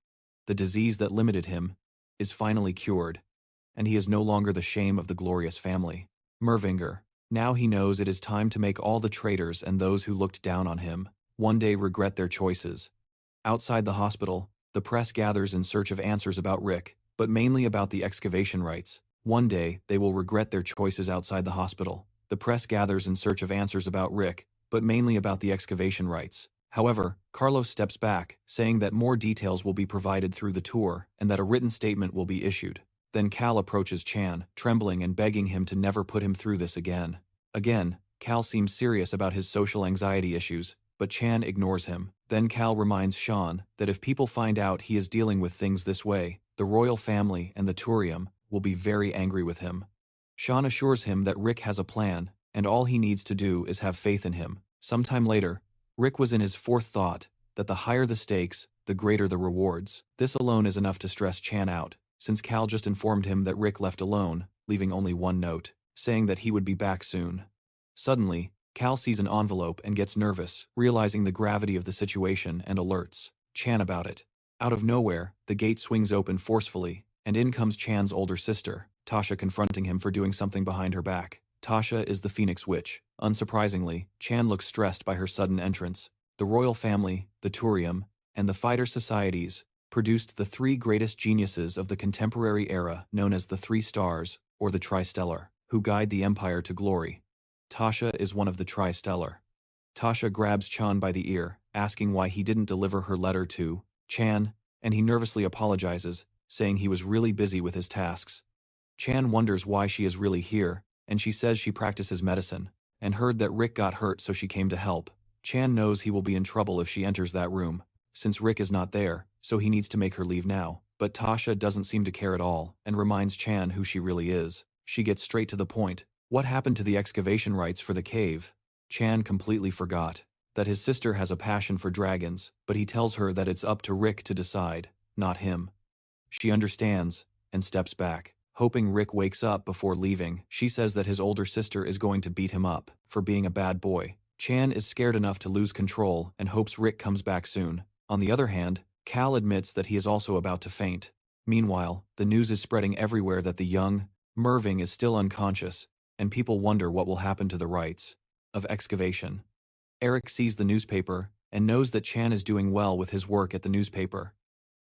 the disease that limited him, is finally cured, and he is no longer the shame of the glorious family. Mervinger. Now he knows it is time to make all the traitors and those who looked down on him one day regret their choices. Outside the hospital, the press gathers in search of answers about Rick, but mainly about the excavation rites. One day, they will regret their choices outside the hospital. The press gathers in search of answers about Rick, but mainly about the excavation rites. However, Carlos steps back, saying that more details will be provided through the tour and that a written statement will be issued. Then Cal approaches Chan, trembling and begging him to never put him through this again. Again, Cal seems serious about his social anxiety issues, but Chan ignores him. Then Cal reminds Sean that if people find out he is dealing with things this way, the royal family and the Turium will be very angry with him. Sean assures him that Rick has a plan, and all he needs to do is have faith in him. Sometime later, Rick was in his fourth thought, that the higher the stakes, the greater the rewards. This alone is enough to stress Chan out, since Cal just informed him that Rick left alone, leaving only one note, saying that he would be back soon. Suddenly, Cal sees an envelope and gets nervous, realizing the gravity of the situation, and alerts Chan about it. Out of nowhere, the gate swings open forcefully, and in comes Chan's older sister, Tasha, confronting him for doing something behind her back. Tasha is the Phoenix Witch. Unsurprisingly, Chan looks stressed by her sudden entrance. The royal family, the Turium, and the fighter societies produced the 3 greatest geniuses of the contemporary era, known as the 3 Stars, or the Tristellar, who guide the Empire to glory. Tasha is one of the Tristellar. Tasha grabs Chan by the ear, asking why he didn't deliver her letter to Chan, and he nervously apologizes, saying he was really busy with his tasks. Chan wonders why she is really here, and she says she practices medicine, and heard that Rick got hurt so she came to help. Chan knows he will be in trouble if she enters that room, since Rick is not there, so he needs to make her leave now. But Tasha doesn't seem to care at all, and reminds Chan who she really is. She gets straight to the point. What happened to the excavation rights for the cave? Chan completely forgot that his sister has a passion for dragons, but he tells her that it's up to Rick to decide, not him. She understands and steps back, hoping Rick wakes up before leaving. She says that his older sister is going to beat him up for being a bad boy. Chan is scared enough to lose control and hopes Rick comes back soon. On the other hand, Cal admits that he is also about to faint. Meanwhile, the news is spreading everywhere that the young Merving is still unconscious, and people wonder what will happen to the rights of excavation. Eric sees the newspaper and knows that Chan is doing well with his work at the newspaper.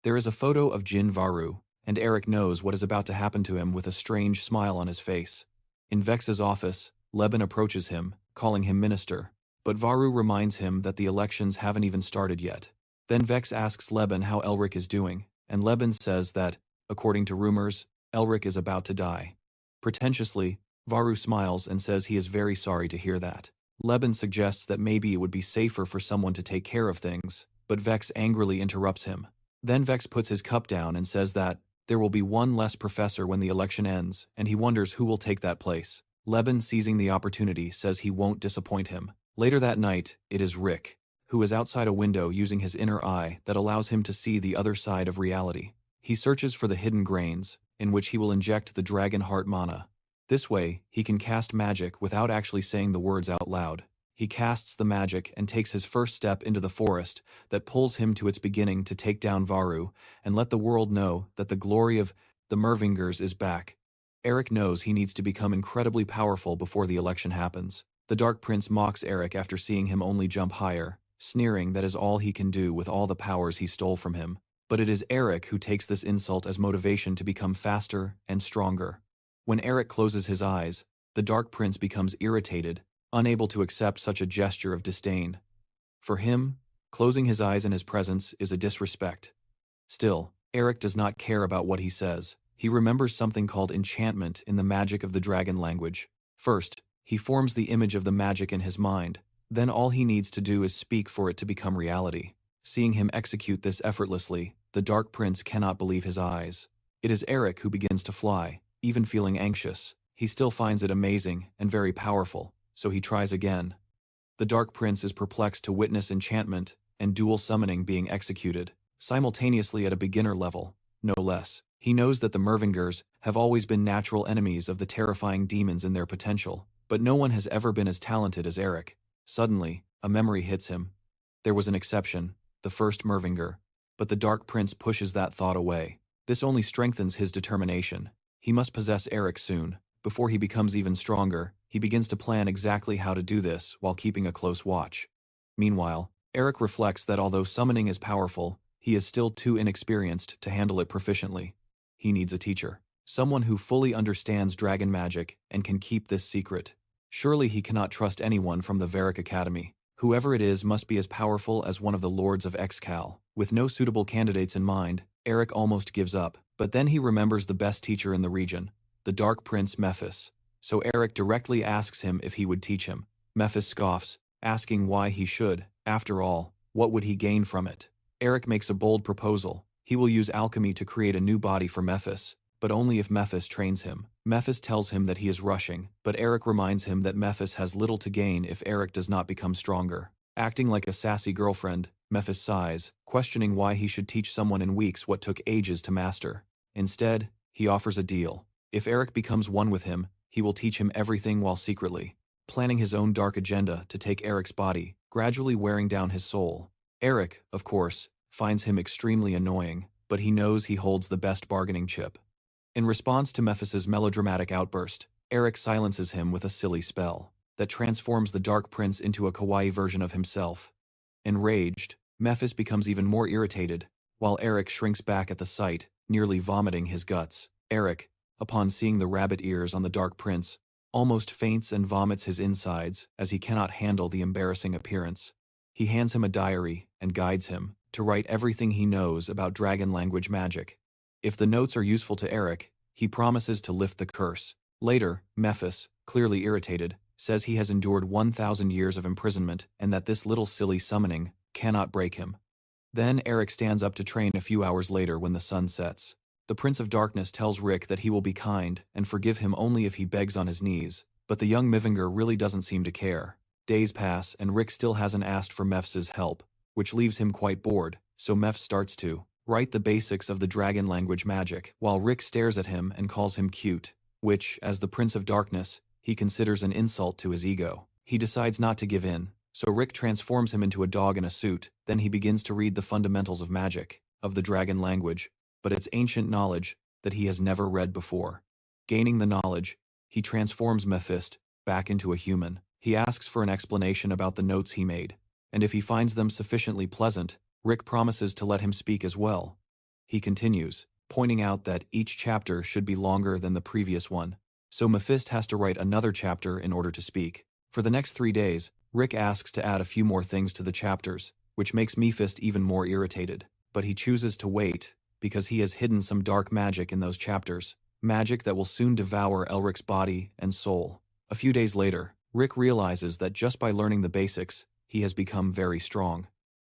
There is a photo of Jin Varu, and Eric knows what is about to happen to him with a strange smile on his face. In Vex's office, Leben approaches him, calling him minister, but Varu reminds him that the elections haven't even started yet. Then Vex asks Leben how Elric is doing, and Leben says that, according to rumors, Elric is about to die. Pretentiously, Varu smiles and says he is very sorry to hear that. Leben suggests that maybe it would be safer for someone to take care of things, but Vex angrily interrupts him. Then Vex puts his cup down and says that there will be one less professor when the election ends, and he wonders who will take that place. Leben, seizing the opportunity, says he won't disappoint him. Later that night, it is Rick, who is outside a window using his inner eye that allows him to see the other side of reality. He searches for the hidden grains, in which he will inject the dragon heart mana. This way, he can cast magic without actually saying the words out loud. He casts the magic and takes his first step into the forest that pulls him to its beginning to take down Varu and let the world know that the glory of the Mervingers is back. Eric knows he needs to become incredibly powerful before the election happens. The Dark Prince mocks Eric after seeing him only jump higher, sneering that is all he can do with all the powers he stole from him. But it is Eric who takes this insult as motivation to become faster and stronger. When Eric closes his eyes, the Dark Prince becomes irritated, unable to accept such a gesture of disdain. For him, closing his eyes in his presence is a disrespect. Still, Eric does not care about what he says. He remembers something called enchantment in the magic of the dragon language. First, he forms the image of the magic in his mind. Then all he needs to do is speak for it to become reality. Seeing him execute this effortlessly, the Dark Prince cannot believe his eyes. It is Eric who begins to fly, even feeling anxious. He still finds it amazing and very powerful, so he tries again. The Dark Prince is perplexed to witness enchantment and dual summoning being executed, simultaneously at a beginner level, no less. He knows that the Mervingers have always been natural enemies of the terrifying demons in their potential, but no one has ever been as talented as Eric. Suddenly, a memory hits him. There was an exception, the first Mervinger, but the Dark Prince pushes that thought away. This only strengthens his determination. He must possess Eric soon. Before he becomes even stronger, he begins to plan exactly how to do this while keeping a close watch. Meanwhile, Eric reflects that although summoning is powerful, he is still too inexperienced to handle it proficiently. He needs a teacher, someone who fully understands dragon magic and can keep this secret. Surely he cannot trust anyone from the Varric Academy. Whoever it is must be as powerful as one of the lords of Excal. With no suitable candidates in mind, Eric almost gives up, but then he remembers the best teacher in the region, the Dark Prince Mephisto. So Eric directly asks him if he would teach him. Mephisto scoffs, asking why he should. After all, what would he gain from it? Eric makes a bold proposal. He will use alchemy to create a new body for Mephisto, but only if Mephisto trains him. Mephisto tells him that he is rushing, but Eric reminds him that Mephisto has little to gain if Eric does not become stronger. Acting like a sassy girlfriend, Mephisto sighs, questioning why he should teach someone in weeks what took ages to master. Instead, he offers a deal. If Eric becomes one with him, he will teach him everything while secretly planning his own dark agenda to take Eric's body, gradually wearing down his soul. Eric, of course, finds him extremely annoying, but he knows he holds the best bargaining chip. In response to Mephisto's melodramatic outburst, Eric silences him with a silly spell that transforms the Dark Prince into a kawaii version of himself. Enraged, Mephisto becomes even more irritated, while Eric shrinks back at the sight, nearly vomiting his guts. Eric, upon seeing the rabbit ears on the Dark Prince, almost faints and vomits his insides as he cannot handle the embarrassing appearance. He hands him a diary and guides him to write everything he knows about dragon language magic. If the notes are useful to Eric, he promises to lift the curse. Later, Mephisto, clearly irritated, says he has endured 1,000 years of imprisonment and that this little silly summoning cannot break him. Then Eric stands up to train a few hours later when the sun sets. The Prince of Darkness tells Rick that he will be kind and forgive him only if he begs on his knees, but the young Mervinger really doesn't seem to care. Days pass and Rick still hasn't asked for Meph's help, which leaves him quite bored, so Meph starts to write the basics of the dragon language magic, while Rick stares at him and calls him cute, which, as the Prince of Darkness, he considers an insult to his ego. He decides not to give in, so Rick transforms him into a dog in a suit, then he begins to read the fundamentals of magic, of the dragon language, but it's ancient knowledge that he has never read before. Gaining the knowledge, he transforms Mephisto back into a human. He asks for an explanation about the notes he made, and if he finds them sufficiently pleasant, Rick promises to let him speak as well. He continues, pointing out that each chapter should be longer than the previous one, so Mephisto has to write another chapter in order to speak. For the next 3 days, Rick asks to add a few more things to the chapters, which makes Mephisto even more irritated, but he chooses to wait because he has hidden some dark magic in those chapters, magic that will soon devour Elric's body and soul. A few days later, Rick realizes that just by learning the basics, he has become very strong.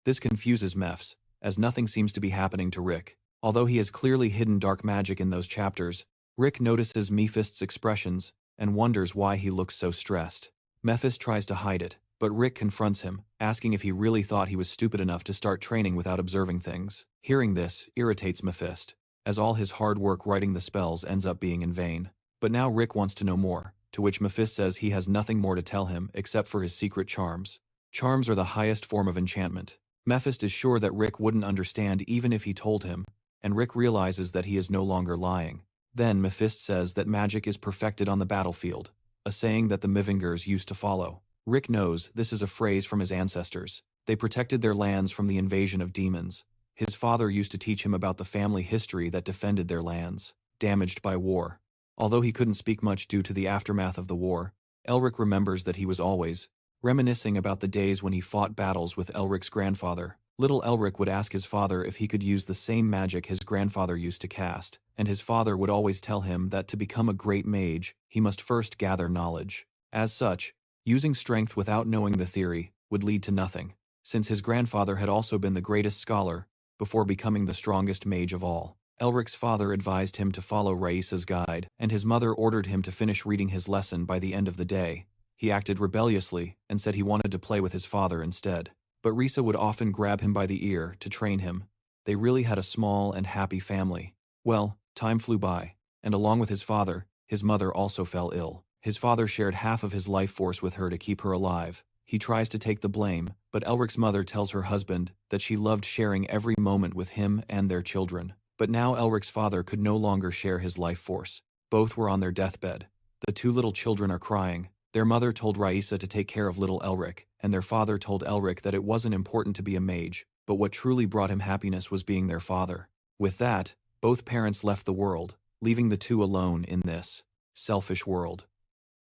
This confuses Mephs, as nothing seems to be happening to Rick. Although he has clearly hidden dark magic in those chapters, Rick notices Mephisto's expressions and wonders why he looks so stressed. Mephisto tries to hide it, but Rick confronts him, asking if he really thought he was stupid enough to start training without observing things. Hearing this irritates Mephisto, as all his hard work writing the spells ends up being in vain. But now Rick wants to know more, to which Mephisto says he has nothing more to tell him except for his secret charms. Charms are the highest form of enchantment. Mephisto is sure that Rick wouldn't understand even if he told him, and Rick realizes that he is no longer lying. Then Mephisto says that magic is perfected on the battlefield, a saying that the Mervingers used to follow. Rick knows this is a phrase from his ancestors. They protected their lands from the invasion of demons. His father used to teach him about the family history that defended their lands, damaged by war. Although he couldn't speak much due to the aftermath of the war, Elric remembers that he was always reminiscing about the days when he fought battles with Elric's grandfather. Little Elric would ask his father if he could use the same magic his grandfather used to cast, and his father would always tell him that to become a great mage, he must first gather knowledge. As such, using strength without knowing the theory would lead to nothing, since his grandfather had also been the greatest scholar before becoming the strongest mage of all. Elric's father advised him to follow Raisa's guide, and his mother ordered him to finish reading his lesson by the end of the day. He acted rebelliously and said he wanted to play with his father instead. But Risa would often grab him by the ear to train him. They really had a small and happy family. Well, time flew by, and along with his father, his mother also fell ill. His father shared half of his life force with her to keep her alive. He tries to take the blame, but Elric's mother tells her husband that she loved sharing every moment with him and their children. But now Elric's father could no longer share his life force. Both were on their deathbed. The two little children are crying. Their mother told Raisa to take care of little Elric, and their father told Elric that it wasn't important to be a mage, but what truly brought him happiness was being their father. With that, both parents left the world, leaving the two alone in this selfish world.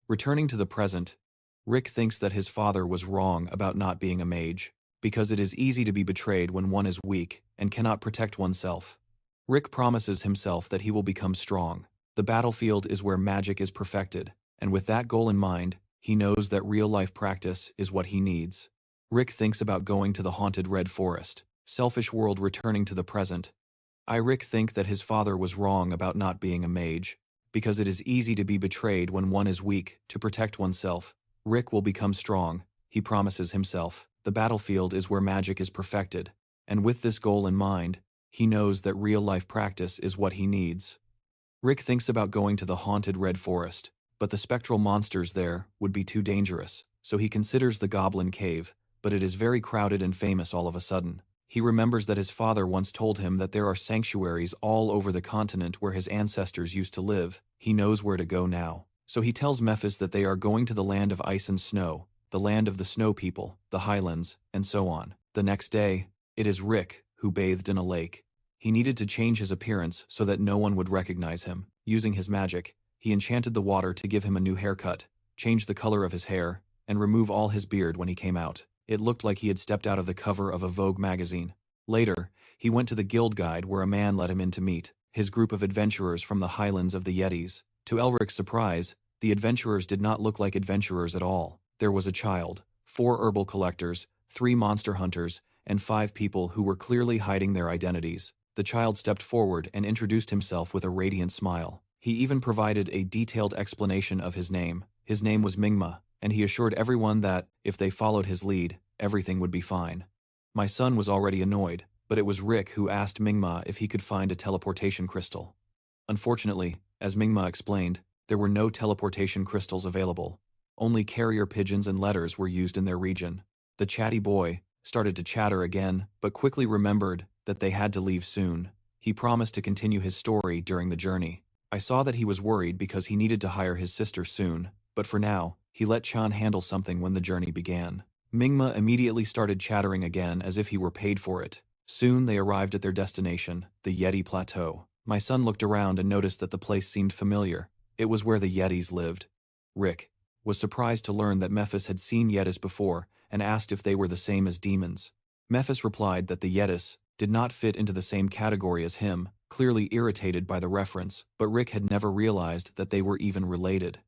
Returning to the present, Rick thinks that his father was wrong about not being a mage, because it is easy to be betrayed when one is weak and cannot protect oneself. Rick promises himself that he will become strong. The battlefield is where magic is perfected, and with that goal in mind, he knows that real-life practice is what he needs. Rick thinks about going to the haunted Red Forest, selfish world returning to the present. Rick think that his father was wrong about not being a mage, because it is easy to be betrayed when one is weak to protect oneself. Rick will become strong, he promises himself. The battlefield is where magic is perfected, and with this goal in mind, he knows that real-life practice is what he needs. Rick thinks about going to the haunted Red Forest, but the spectral monsters there would be too dangerous, so he considers the Goblin Cave, but it is very crowded and famous all of a sudden. He remembers that his father once told him that there are sanctuaries all over the continent where his ancestors used to live. He knows where to go now. So he tells Mephis that they are going to the land of ice and snow, the land of the snow people, the highlands, and so on. The next day, it is Rick who bathed in a lake. He needed to change his appearance so that no one would recognize him. Using his magic, he enchanted the water to give him a new haircut, change the color of his hair, and remove all his beard when he came out. It looked like he had stepped out of the cover of a Vogue magazine. Later, he went to the guild guide where a man let him in to meet his group of adventurers from the highlands of the Yetis. To Elric's surprise, the adventurers did not look like adventurers at all. There was a child, 4 herbal collectors, 3 monster hunters, and 5 people who were clearly hiding their identities. The child stepped forward and introduced himself with a radiant smile. He even provided a detailed explanation of his name. His name was Mingma, and he assured everyone that, if they followed his lead, everything would be fine. My son was already annoyed, but it was Rick who asked Mingma if he could find a teleportation crystal. Unfortunately, as Mingma explained, there were no teleportation crystals available. Only carrier pigeons and letters were used in their region. The chatty boy started to chatter again, but quickly remembered that they had to leave soon. He promised to continue his story during the journey. I saw that he was worried because he needed to hire his sister soon, but for now, he let Chan handle something when the journey began. Mingma immediately started chattering again as if he were paid for it. Soon they arrived at their destination, the Yeti Plateau. My son looked around and noticed that the place seemed familiar. It was where the Yetis lived. Rick was surprised to learn that Mephis had seen Yetis before and asked if they were the same as demons. Mephis replied that the Yetis did not fit into the same category as him, clearly irritated by the reference, but Rick had never realized that they were even related.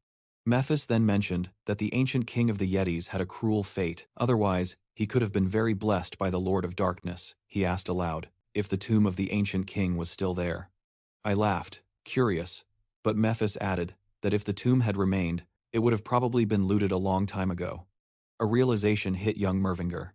Mephis then mentioned that the ancient king of the Yetis had a cruel fate, otherwise he could have been very blessed by the Lord of Darkness. He asked aloud if the tomb of the ancient king was still there. I laughed, curious, but Mephis added that if the tomb had remained, it would have probably been looted a long time ago. A realization hit young Mervinger.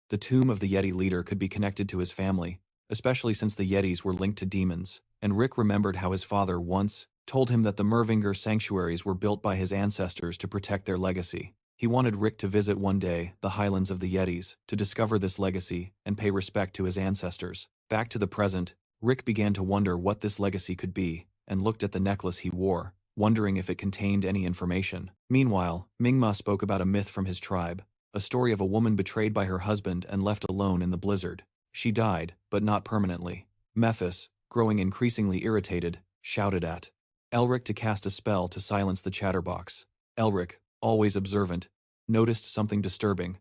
The tomb of the Yeti leader could be connected to his family, especially since the Yetis were linked to demons, and Rick remembered how his father once told him that the Mervinger sanctuaries were built by his ancestors to protect their legacy. He wanted Rick to visit one day the highlands of the Yetis to discover this legacy and pay respect to his ancestors. Back to the present, Rick began to wonder what this legacy could be, and looked at the necklace he wore, wondering if it contained any information. Meanwhile, Mingma spoke about a myth from his tribe, a story of a woman betrayed by her husband and left alone in the blizzard. She died, but not permanently. Mephis, growing increasingly irritated, shouted at Elric to cast a spell to silence the chatterbox. Elric, always observant, noticed something disturbing.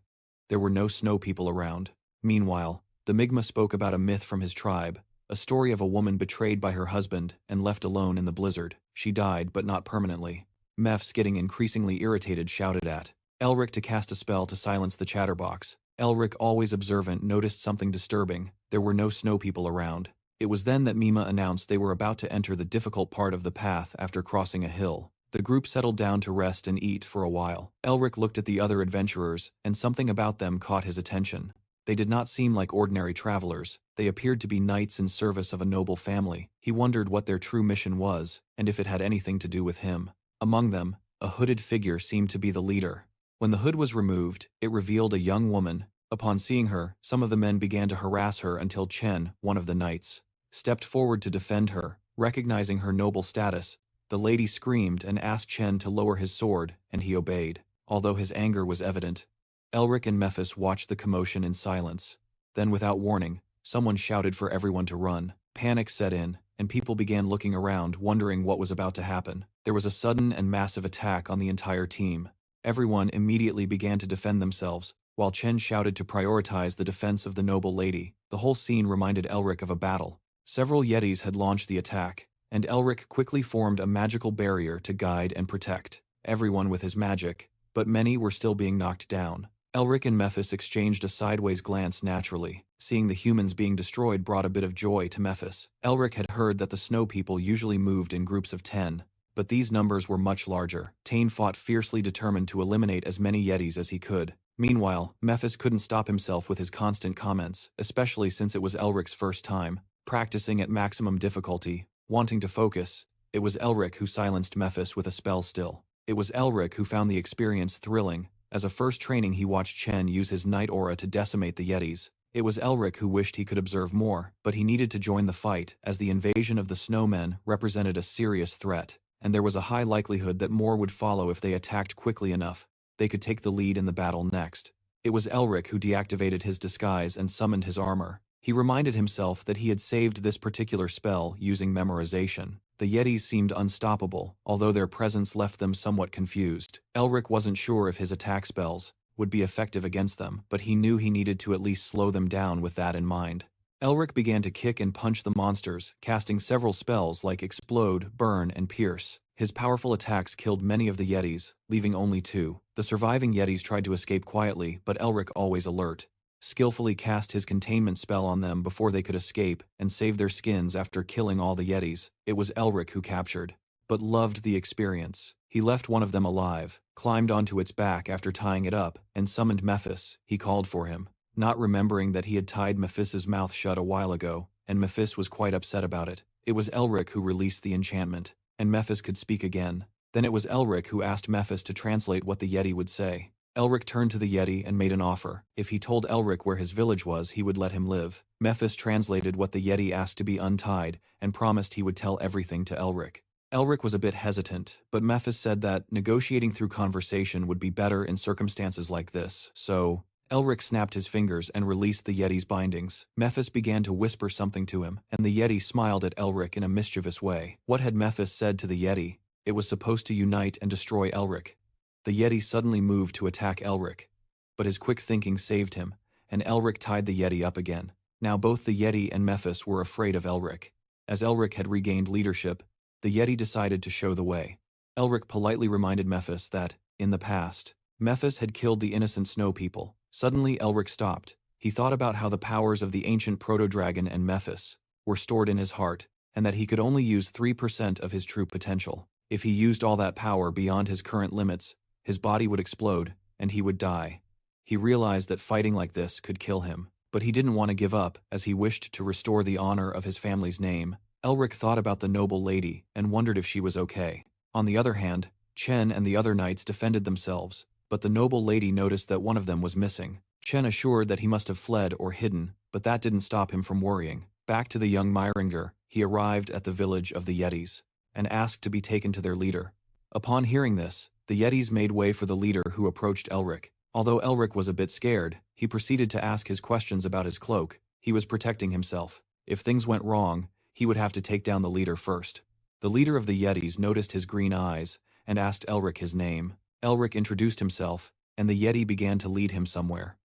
There were no snow people around. Meanwhile, the Migma spoke about a myth from his tribe, a story of a woman betrayed by her husband and left alone in the blizzard. She died, but not permanently. Mephs, getting increasingly irritated, shouted at Elric to cast a spell to silence the chatterbox. Elric, always observant, noticed something disturbing. There were no snow people around. It was then that Mima announced they were about to enter the difficult part of the path after crossing a hill. The group settled down to rest and eat for a while. Elric looked at the other adventurers, and something about them caught his attention. They did not seem like ordinary travelers. They appeared to be knights in service of a noble family. He wondered what their true mission was, and if it had anything to do with him. Among them, a hooded figure seemed to be the leader. When the hood was removed, it revealed a young woman. Upon seeing her, some of the men began to harass her until Chen, one of the knights, stepped forward to defend her. Recognizing her noble status, the lady screamed and asked Chen to lower his sword, and he obeyed. Although his anger was evident, Elric and Mephis watched the commotion in silence. Then, without warning, someone shouted for everyone to run. Panic set in, and people began looking around, wondering what was about to happen. There was a sudden and massive attack on the entire team. Everyone immediately began to defend themselves, while Chen shouted to prioritize the defense of the noble lady. The whole scene reminded Elric of a battle. Several Yetis had launched the attack, and Elric quickly formed a magical barrier to guide and protect everyone with his magic, but many were still being knocked down. Elric and Mephis exchanged a sideways glance naturally. Seeing the humans being destroyed brought a bit of joy to Mephis. Elric had heard that the snow people usually moved in groups of 10, but these numbers were much larger. Tane fought fiercely, determined to eliminate as many Yetis as he could. Meanwhile, Mephis couldn't stop himself with his constant comments, especially since it was Elric's first time practicing at maximum difficulty. Wanting to focus, it was Elric who silenced Mephis with a spell still. It was Elric who found the experience thrilling. As a first training, he watched Chen use his night aura to decimate the Yetis. It was Elric who wished he could observe more, but he needed to join the fight, as the invasion of the snowmen represented a serious threat, and there was a high likelihood that more would follow if they attacked quickly enough. They could take the lead in the battle next. It was Elric who deactivated his disguise and summoned his armor. He reminded himself that he had saved this particular spell using memorization. The Yetis seemed unstoppable, although their presence left them somewhat confused. Elric wasn't sure if his attack spells would be effective against them, but he knew he needed to at least slow them down with that in mind. Elric began to kick and punch the monsters, casting several spells like Explode, Burn, and Pierce. His powerful attacks killed many of the Yetis, leaving only 2. The surviving Yetis tried to escape quietly, but Elric, always alert, skillfully cast his containment spell on them before they could escape and save their skins after killing all the Yetis. It was Elric who captured, but loved the experience. He left one of them alive, climbed onto its back after tying it up, and summoned Mephis. He called for him, not remembering that he had tied Mephis's mouth shut a while ago, and Mephis was quite upset about it. It was Elric who released the enchantment, and Mephis could speak again. Then it was Elric who asked Mephis to translate what the Yeti would say. Elric turned to the Yeti and made an offer. If he told Elric where his village was, he would let him live. Mephis translated what the Yeti asked to be untied and promised he would tell everything to Elric. Elric was a bit hesitant, but Mephis said that negotiating through conversation would be better in circumstances like this, so Elric snapped his fingers and released the Yeti's bindings. Mephis began to whisper something to him, and the Yeti smiled at Elric in a mischievous way. What had Mephis said to the Yeti? It was supposed to unite and destroy Elric. The Yeti suddenly moved to attack Elric, but his quick thinking saved him, and Elric tied the Yeti up again. Now both the Yeti and Mephis were afraid of Elric. As Elric had regained leadership, the Yeti decided to show the way. Elric politely reminded Mephis that, in the past, Mephis had killed the innocent snow people. Suddenly Elric stopped. He thought about how the powers of the ancient proto-dragon and Mephis were stored in his heart, and that he could only use 3% of his true potential. If he used all that power beyond his current limits, his body would explode, and he would die. He realized that fighting like this could kill him, but he didn't want to give up, as he wished to restore the honor of his family's name. Elric thought about the noble lady and wondered if she was okay. On the other hand, Chen and the other knights defended themselves, but the noble lady noticed that one of them was missing. Chen assured that he must have fled or hidden, but that didn't stop him from worrying. Back to the young Mervinger, he arrived at the village of the Yetis and asked to be taken to their leader. Upon hearing this, the Yetis made way for the leader, who approached Elric. Although Elric was a bit scared, he proceeded to ask his questions about his cloak. He was protecting himself. If things went wrong, he would have to take down the leader first. The leader of the Yetis noticed his green eyes and asked Elric his name. Elric introduced himself, and the Yeti began to lead him somewhere.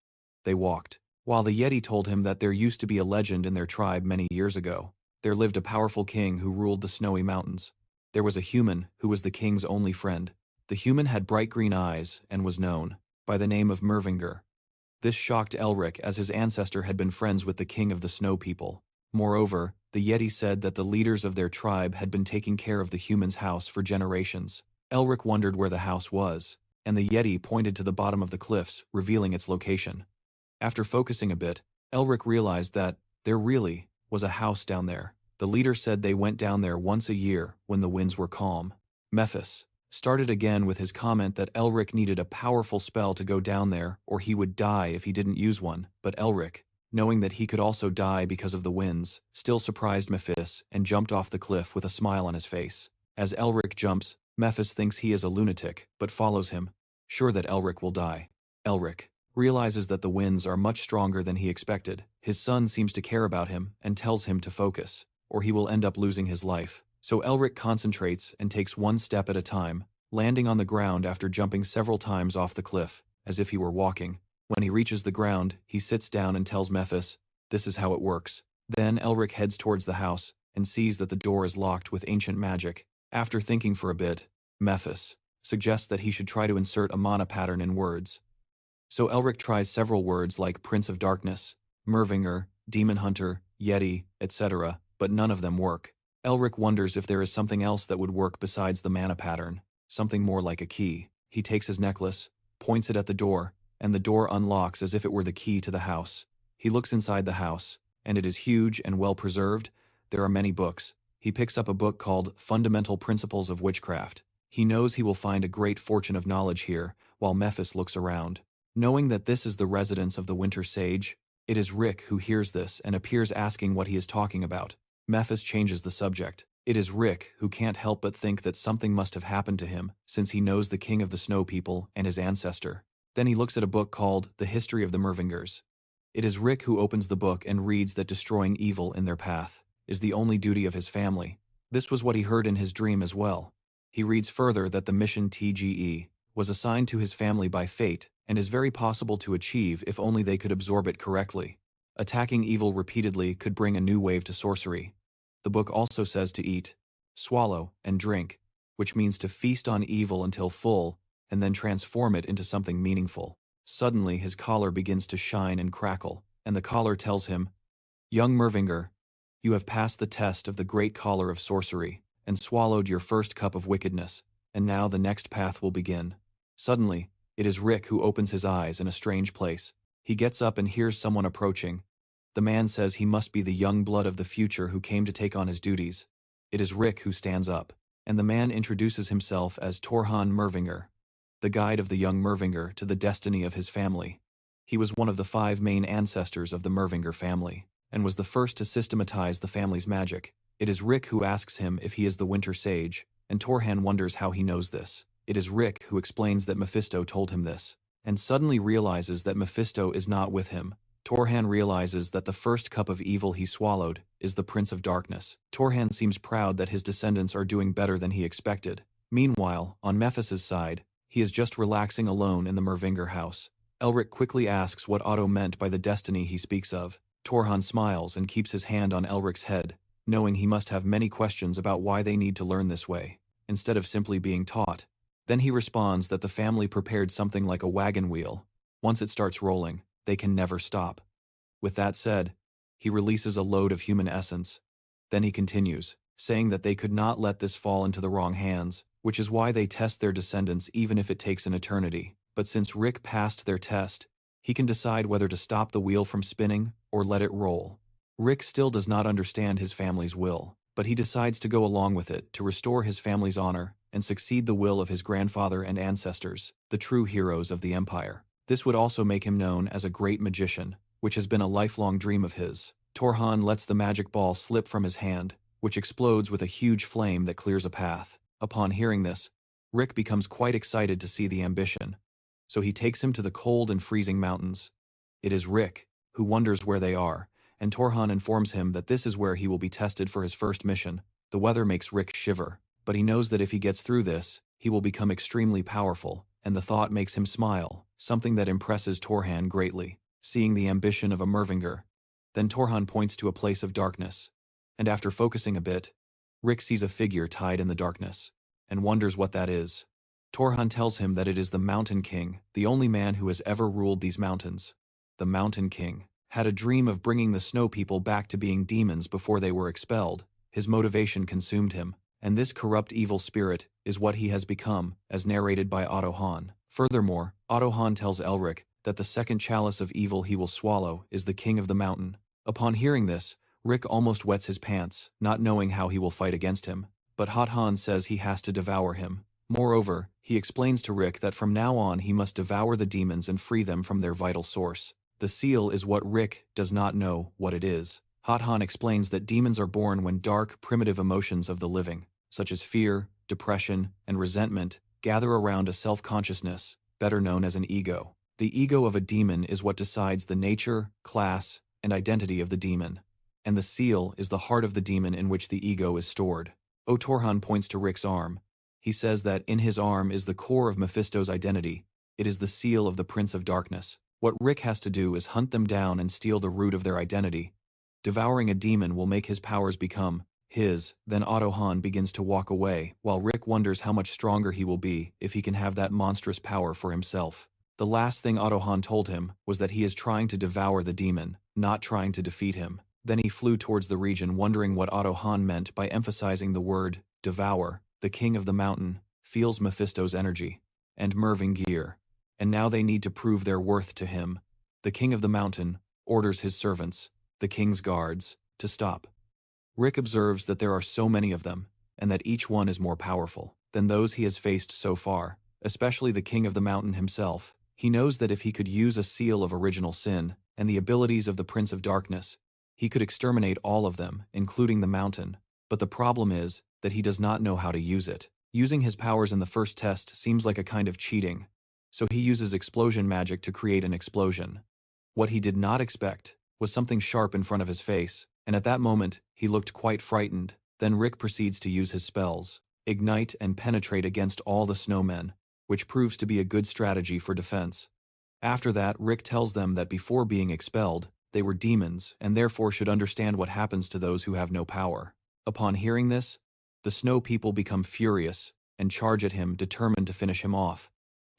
They walked, while the Yeti told him that there used to be a legend in their tribe many years ago. There lived a powerful king who ruled the snowy mountains. There was a human who was the king's only friend. The human had bright green eyes and was known by the name of Mervinger. This shocked Elric, as his ancestor had been friends with the king of the snow people. Moreover, the Yeti said that the leaders of their tribe had been taking care of the human's house for generations. Elric wondered where the house was, and the Yeti pointed to the bottom of the cliffs, revealing its location. After focusing a bit, Elric realized that there really was a house down there. The leader said they went down there once a year when the winds were calm. Mephis started again with his comment that Elric needed a powerful spell to go down there, or he would die if he didn't use one, but Elric, knowing that he could also die because of the winds, still surprised Mephis and jumped off the cliff with a smile on his face. As Elric jumps, Mephis thinks he is a lunatic, but follows him, sure that Elric will die. Elric realizes that the winds are much stronger than he expected. His son seems to care about him and tells him to focus, or he will end up losing his life. So Elric concentrates and takes one step at a time, landing on the ground after jumping several times off the cliff, as if he were walking. When he reaches the ground, he sits down and tells Mephis, "This is how it works." Then Elric heads towards the house and sees that the door is locked with ancient magic. After thinking for a bit, Mephis suggests that he should try to insert a mana pattern in words. So Elric tries several words like Prince of Darkness, Mervinger, Demon Hunter, Yeti, etc., but none of them work. Elric wonders if there is something else that would work besides the mana pattern, something more like a key. He takes his necklace, points it at the door, and the door unlocks as if it were the key to the house. He looks inside the house, and it is huge and well preserved. There are many books. He picks up a book called Fundamental Principles of Witchcraft. He knows he will find a great fortune of knowledge here, while Mephis looks around. Knowing that this is the residence of the Winter Sage, it is Rick who hears this and appears asking what he is talking about. Mephis changes the subject. It is Rick who can't help but think that something must have happened to him, since he knows the king of the snow people and his ancestor. Then he looks at a book called The History of the Mervingers. It is Rick who opens the book and reads that destroying evil in their path is the only duty of his family. This was what he heard in his dream as well. He reads further that the mission TGE was assigned to his family by fate and is very possible to achieve if only they could absorb it correctly. Attacking evil repeatedly could bring a new wave to sorcery. The book also says to eat, swallow, and drink, which means to feast on evil until full and then transform it into something meaningful. Suddenly his collar begins to shine and crackle, and the collar tells him, "Young Mervinger, you have passed the test of the great collar of sorcery, and swallowed your first cup of wickedness, and now the next path will begin." Suddenly, it is Rick who opens his eyes in a strange place. He gets up and hears someone approaching. The man says he must be the young blood of the future who came to take on his duties. It is Rick who stands up, and the man introduces himself as Torhan Mervinger, the guide of the young Mervinger to the destiny of his family. He was one of the 5 main ancestors of the Mervinger family, and was the first to systematize the family's magic. It is Rick who asks him if he is the Winter Sage, and Torhan wonders how he knows this. It is Rick who explains that Mephisto told him this, and suddenly realizes that Mephisto is not with him. Torhan realizes that the first cup of evil he swallowed is the Prince of Darkness. Torhan seems proud that his descendants are doing better than he expected. Meanwhile, on Mephis's side, he is just relaxing alone in the Mervinger house. Elric quickly asks what Otto meant by the destiny he speaks of. Torhan smiles and keeps his hand on Elric's head, knowing he must have many questions about why they need to learn this way, instead of simply being taught. Then he responds that the family prepared something like a wagon wheel. Once it starts rolling, they can never stop. With that said, he releases a load of human essence. Then he continues, saying that they could not let this fall into the wrong hands, which is why they test their descendants even if it takes an eternity. But since Rick passed their test, he can decide whether to stop the wheel from spinning or let it roll. Rick still does not understand his family's will, but he decides to go along with it to restore his family's honor and succeed the will of his grandfather and ancestors, the true heroes of the Empire. This would also make him known as a great magician, which has been a lifelong dream of his. Torhan lets the magic ball slip from his hand, which explodes with a huge flame that clears a path. Upon hearing this, Rick becomes quite excited to see the ambition, so he takes him to the cold and freezing mountains. It is Rick who wonders where they are, and Torhan informs him that this is where he will be tested for his first mission. The weather makes Rick shiver, but he knows that if he gets through this, he will become extremely powerful, and the thought makes him smile, something that impresses Torhan greatly, seeing the ambition of a Mervinger. Then Torhan points to a place of darkness, and after focusing a bit, Rick sees a figure tied in the darkness, and wonders what that is. Torhan tells him that it is the Mountain King, the only man who has ever ruled these mountains. The Mountain King had a dream of bringing the Snow People back to being demons before they were expelled. His motivation consumed him, and this corrupt evil spirit is what he has become, as narrated by Otto Hahn. Furthermore, Otto Hahn tells Elric that the second chalice of evil he will swallow is the King of the Mountain. Upon hearing this, Rick almost wets his pants, not knowing how he will fight against him, but Hot Han says he has to devour him. Moreover, he explains to Rick that from now on he must devour the demons and free them from their vital source. The seal is what Rick does not know what it is. Hot Han explains that demons are born when dark, primitive emotions of the living, such as fear, depression, and resentment, gather around a self-consciousness, better known as an ego. The ego of a demon is what decides the nature, class, and identity of the demon, and the seal is the heart of the demon in which the ego is stored. Torhan points to Rick's arm. He says that in his arm is the core of Mephisto's identity. It is the seal of the Prince of Darkness. What Rick has to do is hunt them down and steal the root of their identity. Devouring a demon will make his powers become his. Then Otto Hahn begins to walk away, while Rick wonders how much stronger he will be if he can have that monstrous power for himself. The last thing Otto Hahn told him was that he is trying to devour the demon, not trying to defeat him. Then he flew towards the region, wondering what Otto Hahn meant by emphasizing the word devour. The King of the Mountain feels Mephisto's energy, and Mervinger, and now they need to prove their worth to him. The King of the Mountain orders his servants, the King's guards, to stop. Rick observes that there are so many of them, and that each one is more powerful than those he has faced so far, especially the King of the Mountain himself. He knows that if he could use a seal of original sin and the abilities of the Prince of Darkness, he could exterminate all of them, including the mountain. But the problem is that he does not know how to use it. Using his powers in the first test seems like a kind of cheating, so he uses explosion magic to create an explosion. What he did not expect was something sharp in front of his face, and at that moment, he looked quite frightened. Then Rick proceeds to use his spells, ignite and penetrate against all the snowmen, which proves to be a good strategy for defense. After that, Rick tells them that before being expelled, they were demons and therefore should understand what happens to those who have no power. Upon hearing this, the Snow People become furious and charge at him, determined to finish him off.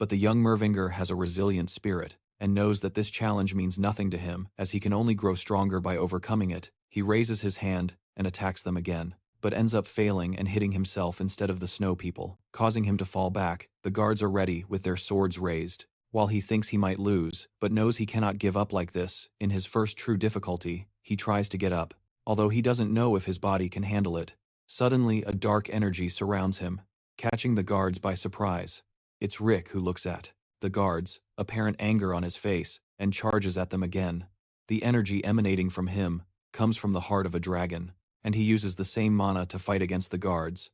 But the young Mervinger has a resilient spirit, and knows that this challenge means nothing to him, as he can only grow stronger by overcoming it. He raises his hand and attacks them again, but ends up failing and hitting himself instead of the snow people, causing him to fall back. The guards are ready with their swords raised. While he thinks he might lose, but knows he cannot give up like this, in his first true difficulty, he tries to get up, although he doesn't know if his body can handle it. Suddenly, a dark energy surrounds him, catching the guards by surprise. It's Rick who looks at the guards, apparent anger on his face, and charges at them again. The energy emanating from him comes from the heart of a dragon, and he uses the same mana to fight against the guards.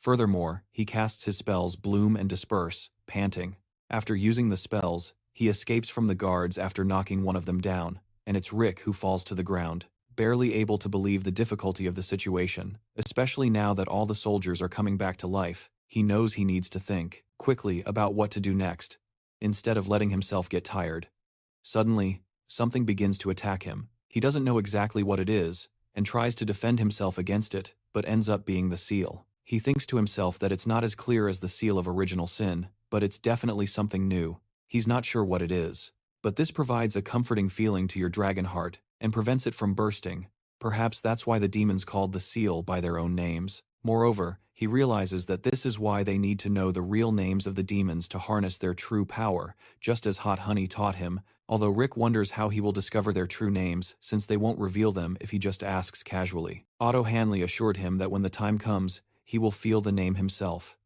Furthermore, he casts his spells Bloom and Disperse, panting. After using the spells, he escapes from the guards after knocking one of them down, and it's Rick who falls to the ground, barely able to believe the difficulty of the situation, especially now that all the soldiers are coming back to life. He knows he needs to think quickly about what to do next, instead of letting himself get tired. Suddenly, something begins to attack him. He doesn't know exactly what it is, and tries to defend himself against it, but ends up being the seal. He thinks to himself that it's not as clear as the seal of original sin, but it's definitely something new. He's not sure what it is. But this provides a comforting feeling to your dragon heart, and prevents it from bursting. Perhaps that's why the demons called the seal by their own names. Moreover, he realizes that this is why they need to know the real names of the demons to harness their true power, just as Hot Honey taught him, although Rick wonders how he will discover their true names, since they won't reveal them if he just asks casually. Otto Hanley assured him that when the time comes, he will feel the name himself.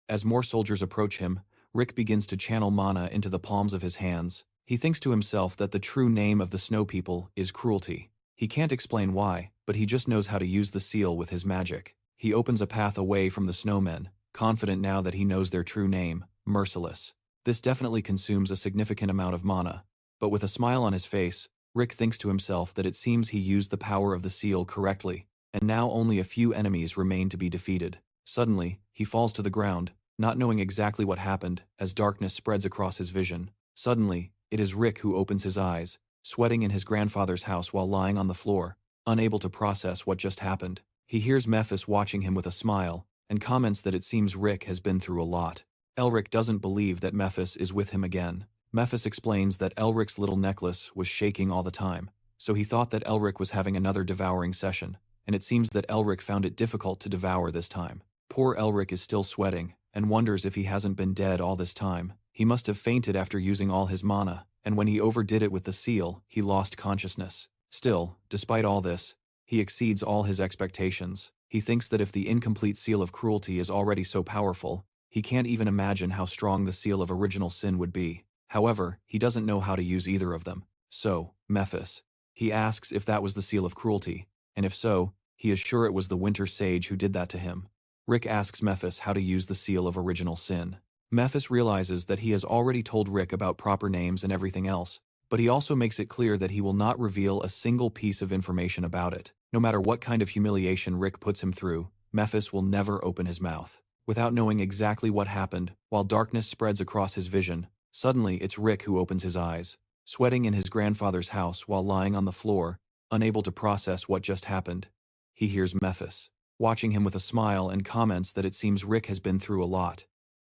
As more soldiers approach him, Rick begins to channel mana into the palms of his hands. He thinks to himself that the true name of the Snow People is Cruelty. He can't explain why, but he just knows how to use the seal with his magic. He opens a path away from the snowmen, confident now that he knows their true name, Merciless. This definitely consumes a significant amount of mana, but with a smile on his face, Rick thinks to himself that it seems he used the power of the seal correctly, and now only a few enemies remain to be defeated. Suddenly, he falls to the ground, not knowing exactly what happened, as darkness spreads across his vision. Suddenly, it is Rick who opens his eyes, sweating in his grandfather's house while lying on the floor, unable to process what just happened. He hears Mephis watching him with a smile, and comments that it seems Rick has been through a lot. Elric doesn't believe that Mephis is with him again. Mephis explains that Elric's little necklace was shaking all the time, so he thought that Elric was having another devouring session, and it seems that Elric found it difficult to devour this time. Poor Elric is still sweating, and wonders if he hasn't been dead all this time. He must have fainted after using all his mana, and when he overdid it with the seal, he lost consciousness. Still, despite all this, he exceeds all his expectations. He thinks that if the incomplete Seal of Cruelty is already so powerful, he can't even imagine how strong the Seal of Original Sin would be. However, he doesn't know how to use either of them. So, Mephis. He asks if that was the Seal of Cruelty, and if so, he is sure it was the Winter Sage who did that to him. Rick asks Mephis how to use the Seal of Original Sin. Mephis realizes that he has already told Rick about proper names and everything else, but he also makes it clear that he will not reveal a single piece of information about it. No matter what kind of humiliation Rick puts him through, Mephis will never open his mouth. Without knowing exactly what happened, while darkness spreads across his vision, suddenly it's Rick who opens his eyes, sweating in his grandfather's house while lying on the floor, unable to process what just happened. He hears Mephis watching him with a smile and comments that it seems Rick has been through a lot.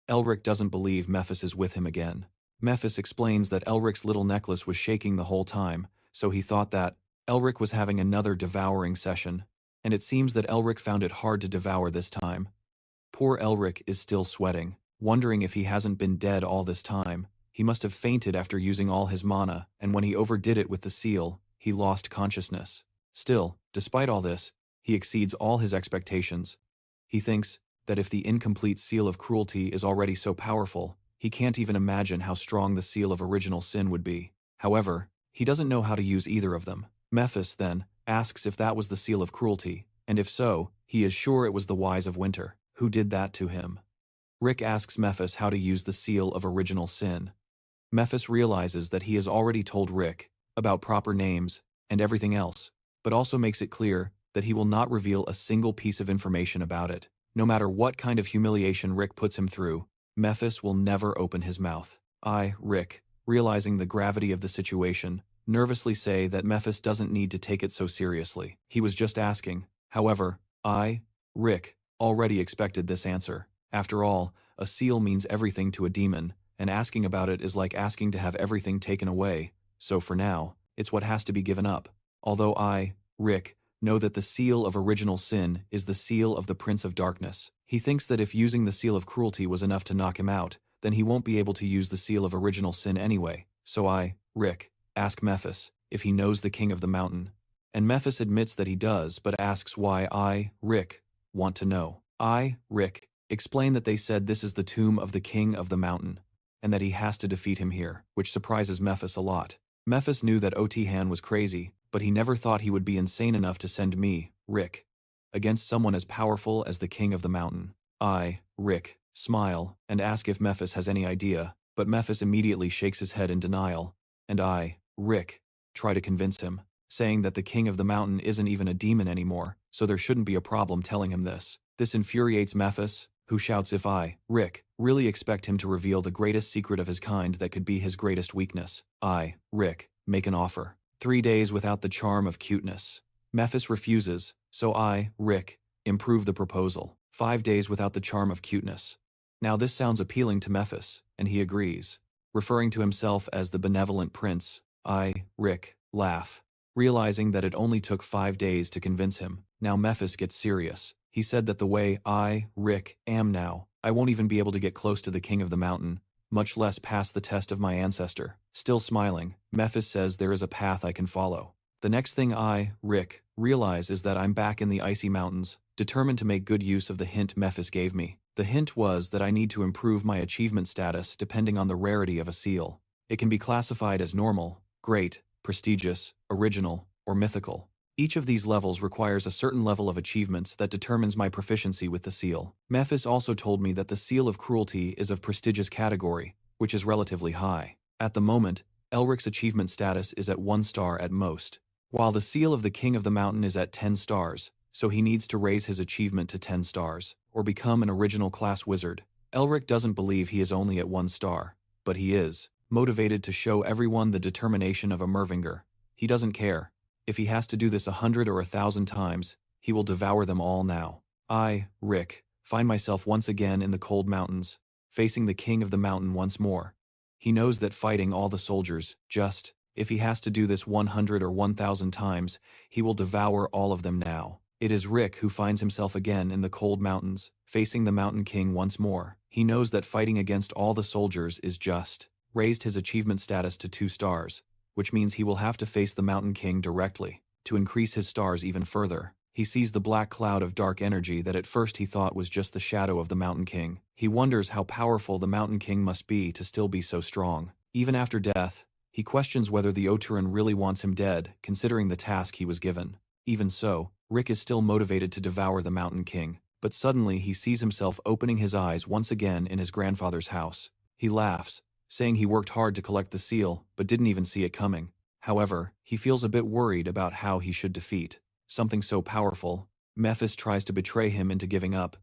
Elric doesn't believe Mephis is with him again. Mephis explains that Elric's little necklace was shaking the whole time, so he thought that Elric was having another devouring session, and it seems that Elric found it hard to devour this time. Poor Elric is still sweating, wondering if he hasn't been dead all this time. He must have fainted after using all his mana, and when he overdid it with the seal, he lost consciousness. Still, despite all this, he exceeds all his expectations. He thinks that if the incomplete Seal of Cruelty is already so powerful, he can't even imagine how strong the Seal of Original Sin would be. However, he doesn't know how to use either of them. Mephis, then, asks if that was the Seal of Cruelty, and if so, he is sure it was the Wise of Winter, who did that to him. Rick asks Mephis how to use the Seal of Original Sin. Mephis realizes that he has already told Rick about proper names and everything else, but also makes it clear that he will not reveal a single piece of information about it. No matter what kind of humiliation Rick puts him through, Mephis will never open his mouth. Rick, realizing the gravity of the situation, nervously say that Mephis doesn't need to take it so seriously. He was just asking. However, Rick, already expected this answer. After all, a seal means everything to a demon, and asking about it is like asking to have everything taken away, so for now, it's what has to be given up. Although I, Rick, know that the seal of original sin is the seal of the Prince of Darkness. He thinks that if using the Seal of Cruelty was enough to knock him out, then he won't be able to use the seal of original sin anyway, so I, Rick, ask Mephis if he knows the King of the Mountain. And Mephis admits that he does but asks why I, Rick, want to know. I, Rick, explain that they said this is the tomb of the King of the Mountain, and that he has to defeat him here, which surprises Mephis a lot. Mephis knew that Otihan was crazy, but he never thought he would be insane enough to send me, Rick, against someone as powerful as the King of the Mountain. I, Rick, smile and ask if Mephis has any idea, but Mephis immediately shakes his head in denial, and I, Rick, try to convince him, saying that the King of the Mountain isn't even a demon anymore, so there shouldn't be a problem telling him this. This infuriates Mephis, who shouts if I, Rick, really expect him to reveal the greatest secret of his kind that could be his greatest weakness. I, Rick, make an offer. 3 days without the charm of cuteness. Mephis refuses, so I, Rick, improve the proposal. 5 days without the charm of cuteness. Now this sounds appealing to Mephis, and he agrees. Referring to himself as the benevolent prince, I, Rick, laugh, realizing that it only took 5 days to convince him. Now Mephis gets serious. He said that the way I, Rick, am now, I won't even be able to get close to the King of the Mountain, much less pass the test of my ancestor. Still smiling, Mephis says there is a path I can follow. The next thing I, Rick, realize is that I'm back in the icy mountains, determined to make good use of the hint Mephis gave me. The hint was that I need to improve my achievement status depending on the rarity of a seal. It can be classified as normal, great, prestigious, original, or mythical. Each of these levels requires a certain level of achievements that determines my proficiency with the seal. Mephis also told me that the Seal of Cruelty is of prestigious category, which is relatively high. At the moment, Elric's achievement status is at 1 star at most, while the Seal of the King of the Mountain is at 10 stars, so he needs to raise his achievement to 10 stars, or become an original class wizard. Elric doesn't believe he is only at 1 star, but he is motivated to show everyone the determination of a Mervinger. He doesn't care. If he has to do this 100 or 1,000 times, he will devour them all now. I, Rick, find myself once again in the cold mountains, facing the King of the Mountain once more. He knows that fighting all the soldiers, if he has to do this 100 or 1,000 times, he will devour all of them now. It is Rick who finds himself again in the cold mountains, facing the Mountain King once more. He knows that fighting against all the soldiers is raised his achievement status to 2 stars, which means he will have to face the Mountain King directly. To increase his stars even further, he sees the black cloud of dark energy that at first he thought was just the shadow of the Mountain King. He wonders how powerful the Mountain King must be to still be so strong. Even after death, he questions whether the Oturan really wants him dead, considering the task he was given. Even so, Rick is still motivated to devour the Mountain King, but suddenly he sees himself opening his eyes once again in his grandfather's house. He laughs, saying he worked hard to collect the seal, but didn't even see it coming. However, he feels a bit worried about how he should defeat something so powerful. Mephis tries to betray him into giving up,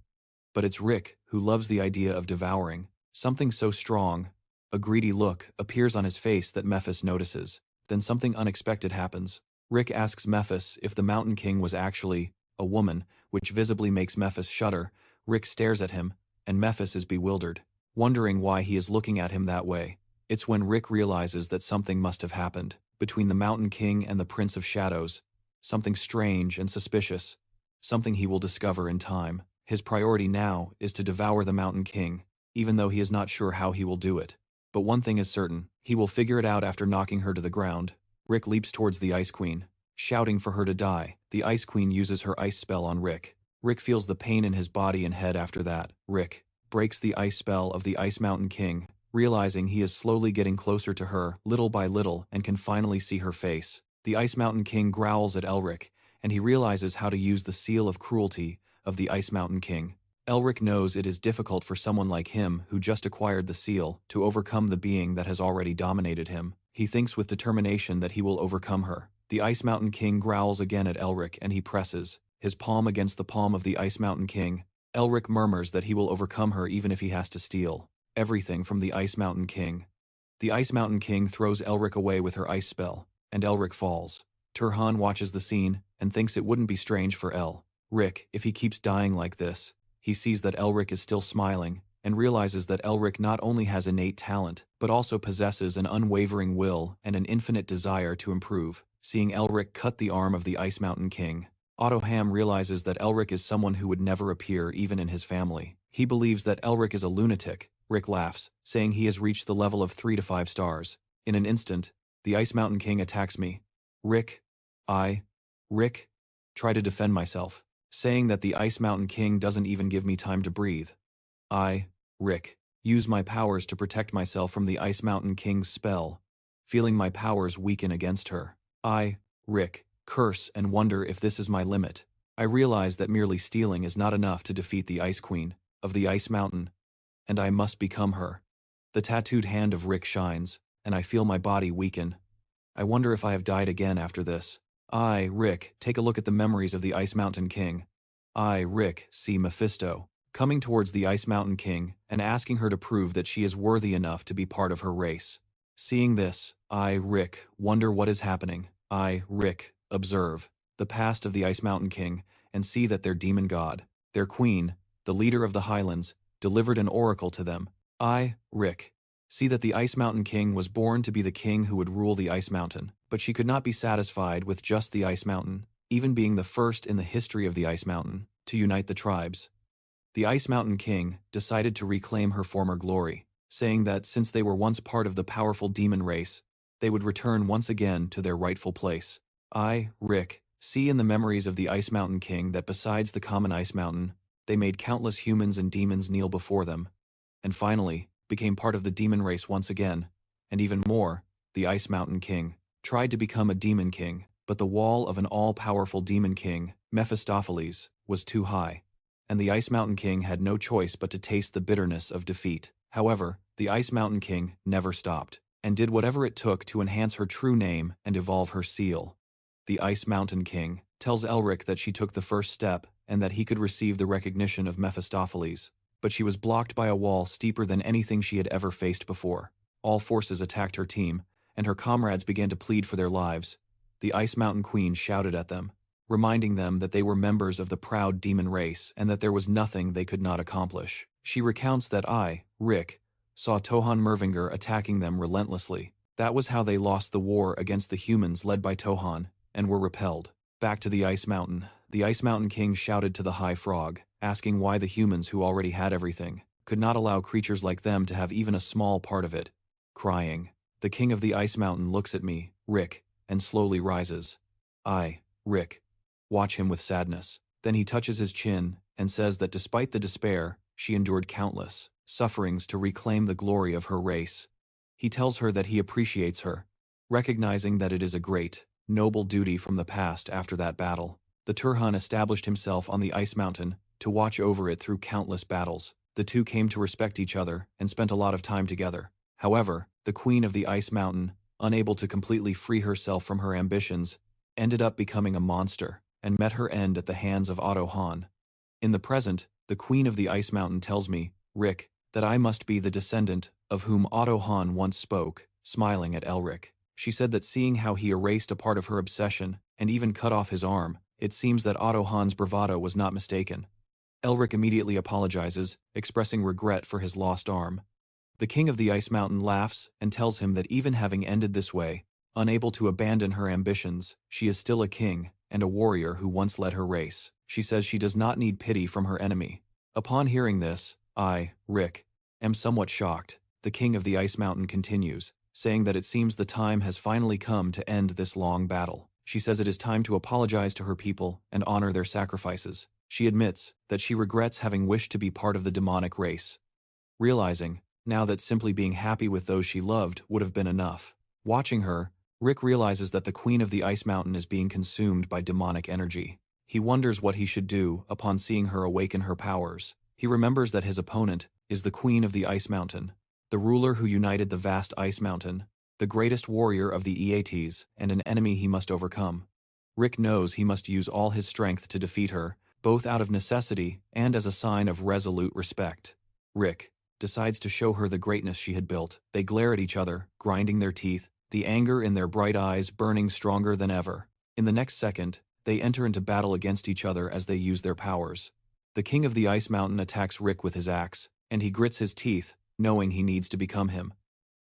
but it's Rick who loves the idea of devouring something so strong. A greedy look appears on his face that Mephis notices. Then something unexpected happens. Rick asks Mephis if the Mountain King was actually a woman, which visibly makes Mephis shudder. Rick stares at him, and Mephis is bewildered, wondering why he is looking at him that way. It's when Rick realizes that something must have happened between the Mountain King and the Prince of Shadows. Something strange and suspicious. Something he will discover in time. His priority now is to devour the Mountain King, even though he is not sure how he will do it. But one thing is certain, he will figure it out after knocking her to the ground. Rick leaps towards the Ice Queen, shouting for her to die. The Ice Queen uses her ice spell on Rick. Rick feels the pain in his body and head after that. Rick breaks the ice spell of the Ice Mountain King, realizing he is slowly getting closer to her, little by little, and can finally see her face. The Ice Mountain King growls at Elric, and he realizes how to use the Seal of Cruelty of the Ice Mountain King. Elric knows it is difficult for someone like him, who just acquired the seal, to overcome the being that has already dominated him. He thinks with determination that he will overcome her. The Ice Mountain King growls again at Elric, and he presses his palm against the palm of the Ice Mountain King. Elric murmurs that he will overcome her even if he has to steal everything from the Ice Mountain King. The Ice Mountain King throws Elric away with her ice spell, and Elric falls. Turhan watches the scene and thinks it wouldn't be strange for Rick if he keeps dying like this. He sees that Elric is still smiling, and realizes that Elric not only has innate talent, but also possesses an unwavering will and an infinite desire to improve. Seeing Elric cut the arm of the Ice Mountain King, Ottoham realizes that Elric is someone who would never appear even in his family. He believes that Elric is a lunatic. Rick laughs, saying he has reached the level of 3 to 5 stars. In an instant, the Ice Mountain King attacks me. Rick, try to defend myself, saying that the Ice Mountain King doesn't even give me time to breathe. Rick, use my powers to protect myself from the Ice Mountain King's spell, feeling my powers weaken against her. Rick, curse and wonder if this is my limit. I realize that merely stealing is not enough to defeat the Ice Queen of the Ice Mountain, and I must become her. The tattooed hand of Rick shines, and I feel my body weaken. I wonder if I have died again after this. Rick, take a look at the memories of the Ice Mountain King. Rick, see Mephisto, coming towards the Ice Mountain King and asking her to prove that she is worthy enough to be part of her race. Seeing this, Rick, wonder what is happening. Rick, observe the past of the Ice Mountain King and see that their demon god, their queen, the leader of the Highlands, delivered an oracle to them. Rick, see that the Ice Mountain King was born to be the king who would rule the Ice Mountain, but she could not be satisfied with just the Ice Mountain, even being the first in the history of the Ice Mountain to unite the tribes. The Ice Mountain King decided to reclaim her former glory, saying that since they were once part of the powerful demon race, they would return once again to their rightful place. Rick, see in the memories of the Ice Mountain King that besides the common Ice Mountain, they made countless humans and demons kneel before them, and finally became part of the demon race once again. And even more, the Ice Mountain King tried to become a demon king, but the wall of an all-powerful demon king, Mephistopheles, was too high, and the Ice Mountain King had no choice but to taste the bitterness of defeat. However, the Ice Mountain King never stopped, and did whatever it took to enhance her true name and evolve her seal. The Ice Mountain King tells Elric that she took the first step and that he could receive the recognition of Mephistopheles, but she was blocked by a wall steeper than anything she had ever faced before. All forces attacked her team, and her comrades began to plead for their lives. The Ice Mountain Queen shouted at them, reminding them that they were members of the proud demon race and that there was nothing they could not accomplish. She recounts that Rick, saw Tohan Mervinger attacking them relentlessly. That was how they lost the war against the humans led by Tohan, and were repelled. Back to the Ice Mountain, the Ice Mountain King shouted to the High Frog, asking why the humans who already had everything could not allow creatures like them to have even a small part of it. Crying, the King of the Ice Mountain looks at me, Rick, and slowly rises. Rick, watch him with sadness. Then he touches his chin and says that despite the despair, she endured countless sufferings to reclaim the glory of her race. He tells her that he appreciates her, recognizing that it is a great, noble duty from the past after that battle. The Turhan established himself on the Ice Mountain to watch over it through countless battles. The two came to respect each other and spent a lot of time together. However, the Queen of the Ice Mountain, unable to completely free herself from her ambitions, ended up becoming a monster and met her end at the hands of Ottohan. In the present, the Queen of the Ice Mountain tells me, Rick, that I must be the descendant of whom Ottohan once spoke, smiling at Elric. She said that seeing how he erased a part of her obsession and even cut off his arm, it seems that Ottohan's bravado was not mistaken. Elric immediately apologizes, expressing regret for his lost arm. The King of the Ice Mountain laughs and tells him that even having ended this way, unable to abandon her ambitions, she is still a king and a warrior who once led her race. She says she does not need pity from her enemy. Upon hearing this, I, Rick, am somewhat shocked. The King of the Ice Mountain continues, saying that it seems the time has finally come to end this long battle. She says it is time to apologize to her people and honor their sacrifices. She admits that she regrets having wished to be part of the demonic race, realizing now that simply being happy with those she loved would have been enough. Watching her, Rick realizes that the Queen of the Ice Mountain is being consumed by demonic energy. He wonders what he should do upon seeing her awaken her powers. He remembers that his opponent is the Queen of the Ice Mountain, the ruler who united the vast Ice Mountain, the greatest warrior of the Eates, and an enemy he must overcome. Rick knows he must use all his strength to defeat her, both out of necessity and as a sign of resolute respect. Rick decides to show her the greatness she had built. They glare at each other, grinding their teeth, the anger in their bright eyes burning stronger than ever. In the next second, they enter into battle against each other as they use their powers. The King of the Ice Mountain attacks Rick with his axe, and he grits his teeth, knowing he needs to become him.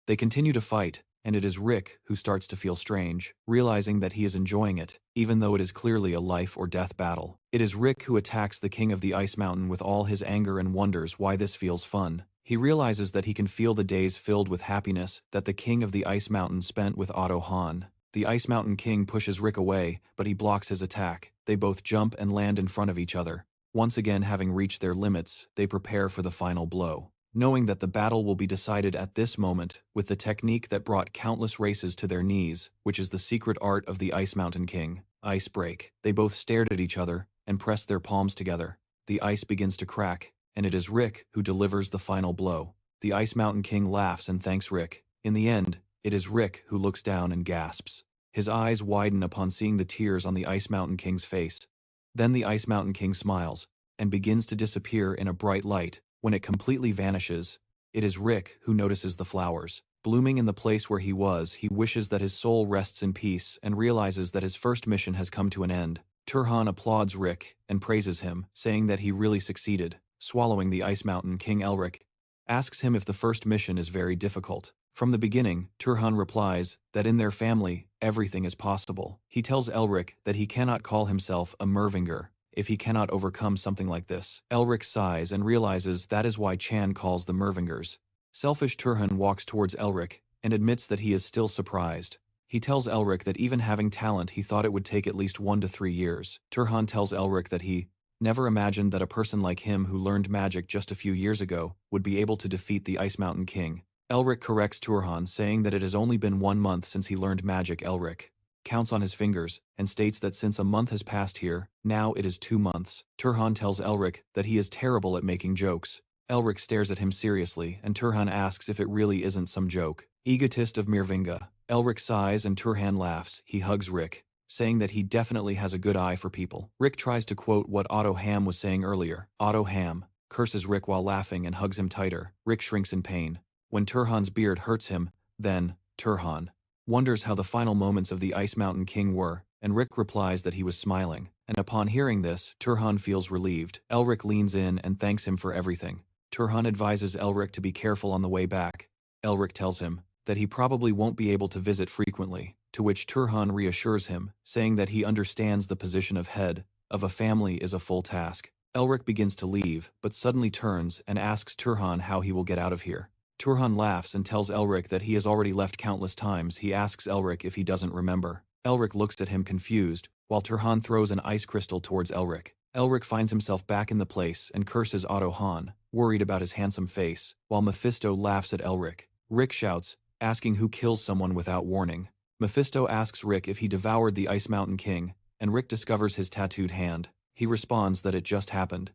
They continue to fight, and it is Rick who starts to feel strange, realizing that he is enjoying it, even though it is clearly a life or death battle. It is Rick who attacks the king of the Ice Mountain with all his anger and wonders why this feels fun. He realizes that he can feel the days filled with happiness that the king of the Ice Mountain spent with Otto Hahn. The Ice Mountain King pushes Rick away, but he blocks his attack. They both jump and land in front of each other. Once again having reached their limits, they prepare for the final blow. Knowing that the battle will be decided at this moment with the technique that brought countless races to their knees, which is the secret art of the Ice Mountain King, ice break. They both stared at each other and pressed their palms together. The ice begins to crack, and it is Rick who delivers the final blow. The Ice Mountain King laughs and thanks Rick. In the end, it is Rick who looks down and gasps. His eyes widen upon seeing the tears on the Ice Mountain King's face. Then the Ice Mountain King smiles and begins to disappear in a bright light. When it completely vanishes, it is Rick who notices the flowers. Blooming in the place where he was, he wishes that his soul rests in peace and realizes that his first mission has come to an end. Turhan applauds Rick and praises him, saying that he really succeeded. Swallowing the Ice Mountain King Elric asks him if the first mission is very difficult. From the beginning, Turhan replies that in their family, everything is possible. He tells Elric that he cannot call himself a Mervinger if he cannot overcome something like this. Elric sighs and realizes that is why Chan calls the Mervingers. Selfish Turhan walks towards Elric and admits that he is still surprised. He tells Elric that even having talent he thought it would take at least 1 to 3 years. Turhan tells Elric that he never imagined that a person like him who learned magic just a few years ago would be able to defeat the Ice Mountain King. Elric corrects Turhan, saying that it has only been 1 month since he learned magic. Elric counts on his fingers and states that since a month has passed here, now it is 2 months. Turhan tells Elric that he is terrible at making jokes. Elric stares at him seriously, and Turhan asks if it really isn't some joke. Egotist of Mervinga. Elric sighs and Turhan laughs. He hugs Rick, saying that he definitely has a good eye for people. Rick tries to quote what Otto Ham was saying earlier. Otto Ham curses Rick while laughing and hugs him tighter. Rick shrinks in pain. When Turhan's beard hurts him, then Turhan wonders how the final moments of the Ice Mountain King were, and Rick replies that he was smiling. And upon hearing this, Turhan feels relieved. Elric leans in and thanks him for everything. Turhan advises Elric to be careful on the way back. Elric tells him that he probably won't be able to visit frequently, to which Turhan reassures him, saying that he understands the position of head of a family is a full task. Elric begins to leave, but suddenly turns and asks Turhan how he will get out of here. Turhan laughs and tells Elric that he has already left countless times. He asks Elric if he doesn't remember. Elric looks at him confused, while Turhan throws an ice crystal towards Elric. Elric finds himself back in the place and curses Otto Hahn, worried about his handsome face, while Mephisto laughs at Elric. Rick shouts, asking who kills someone without warning. Mephisto asks Rick if he devoured the Ice Mountain King, and Rick discovers his tattooed hand. He responds that it just happened.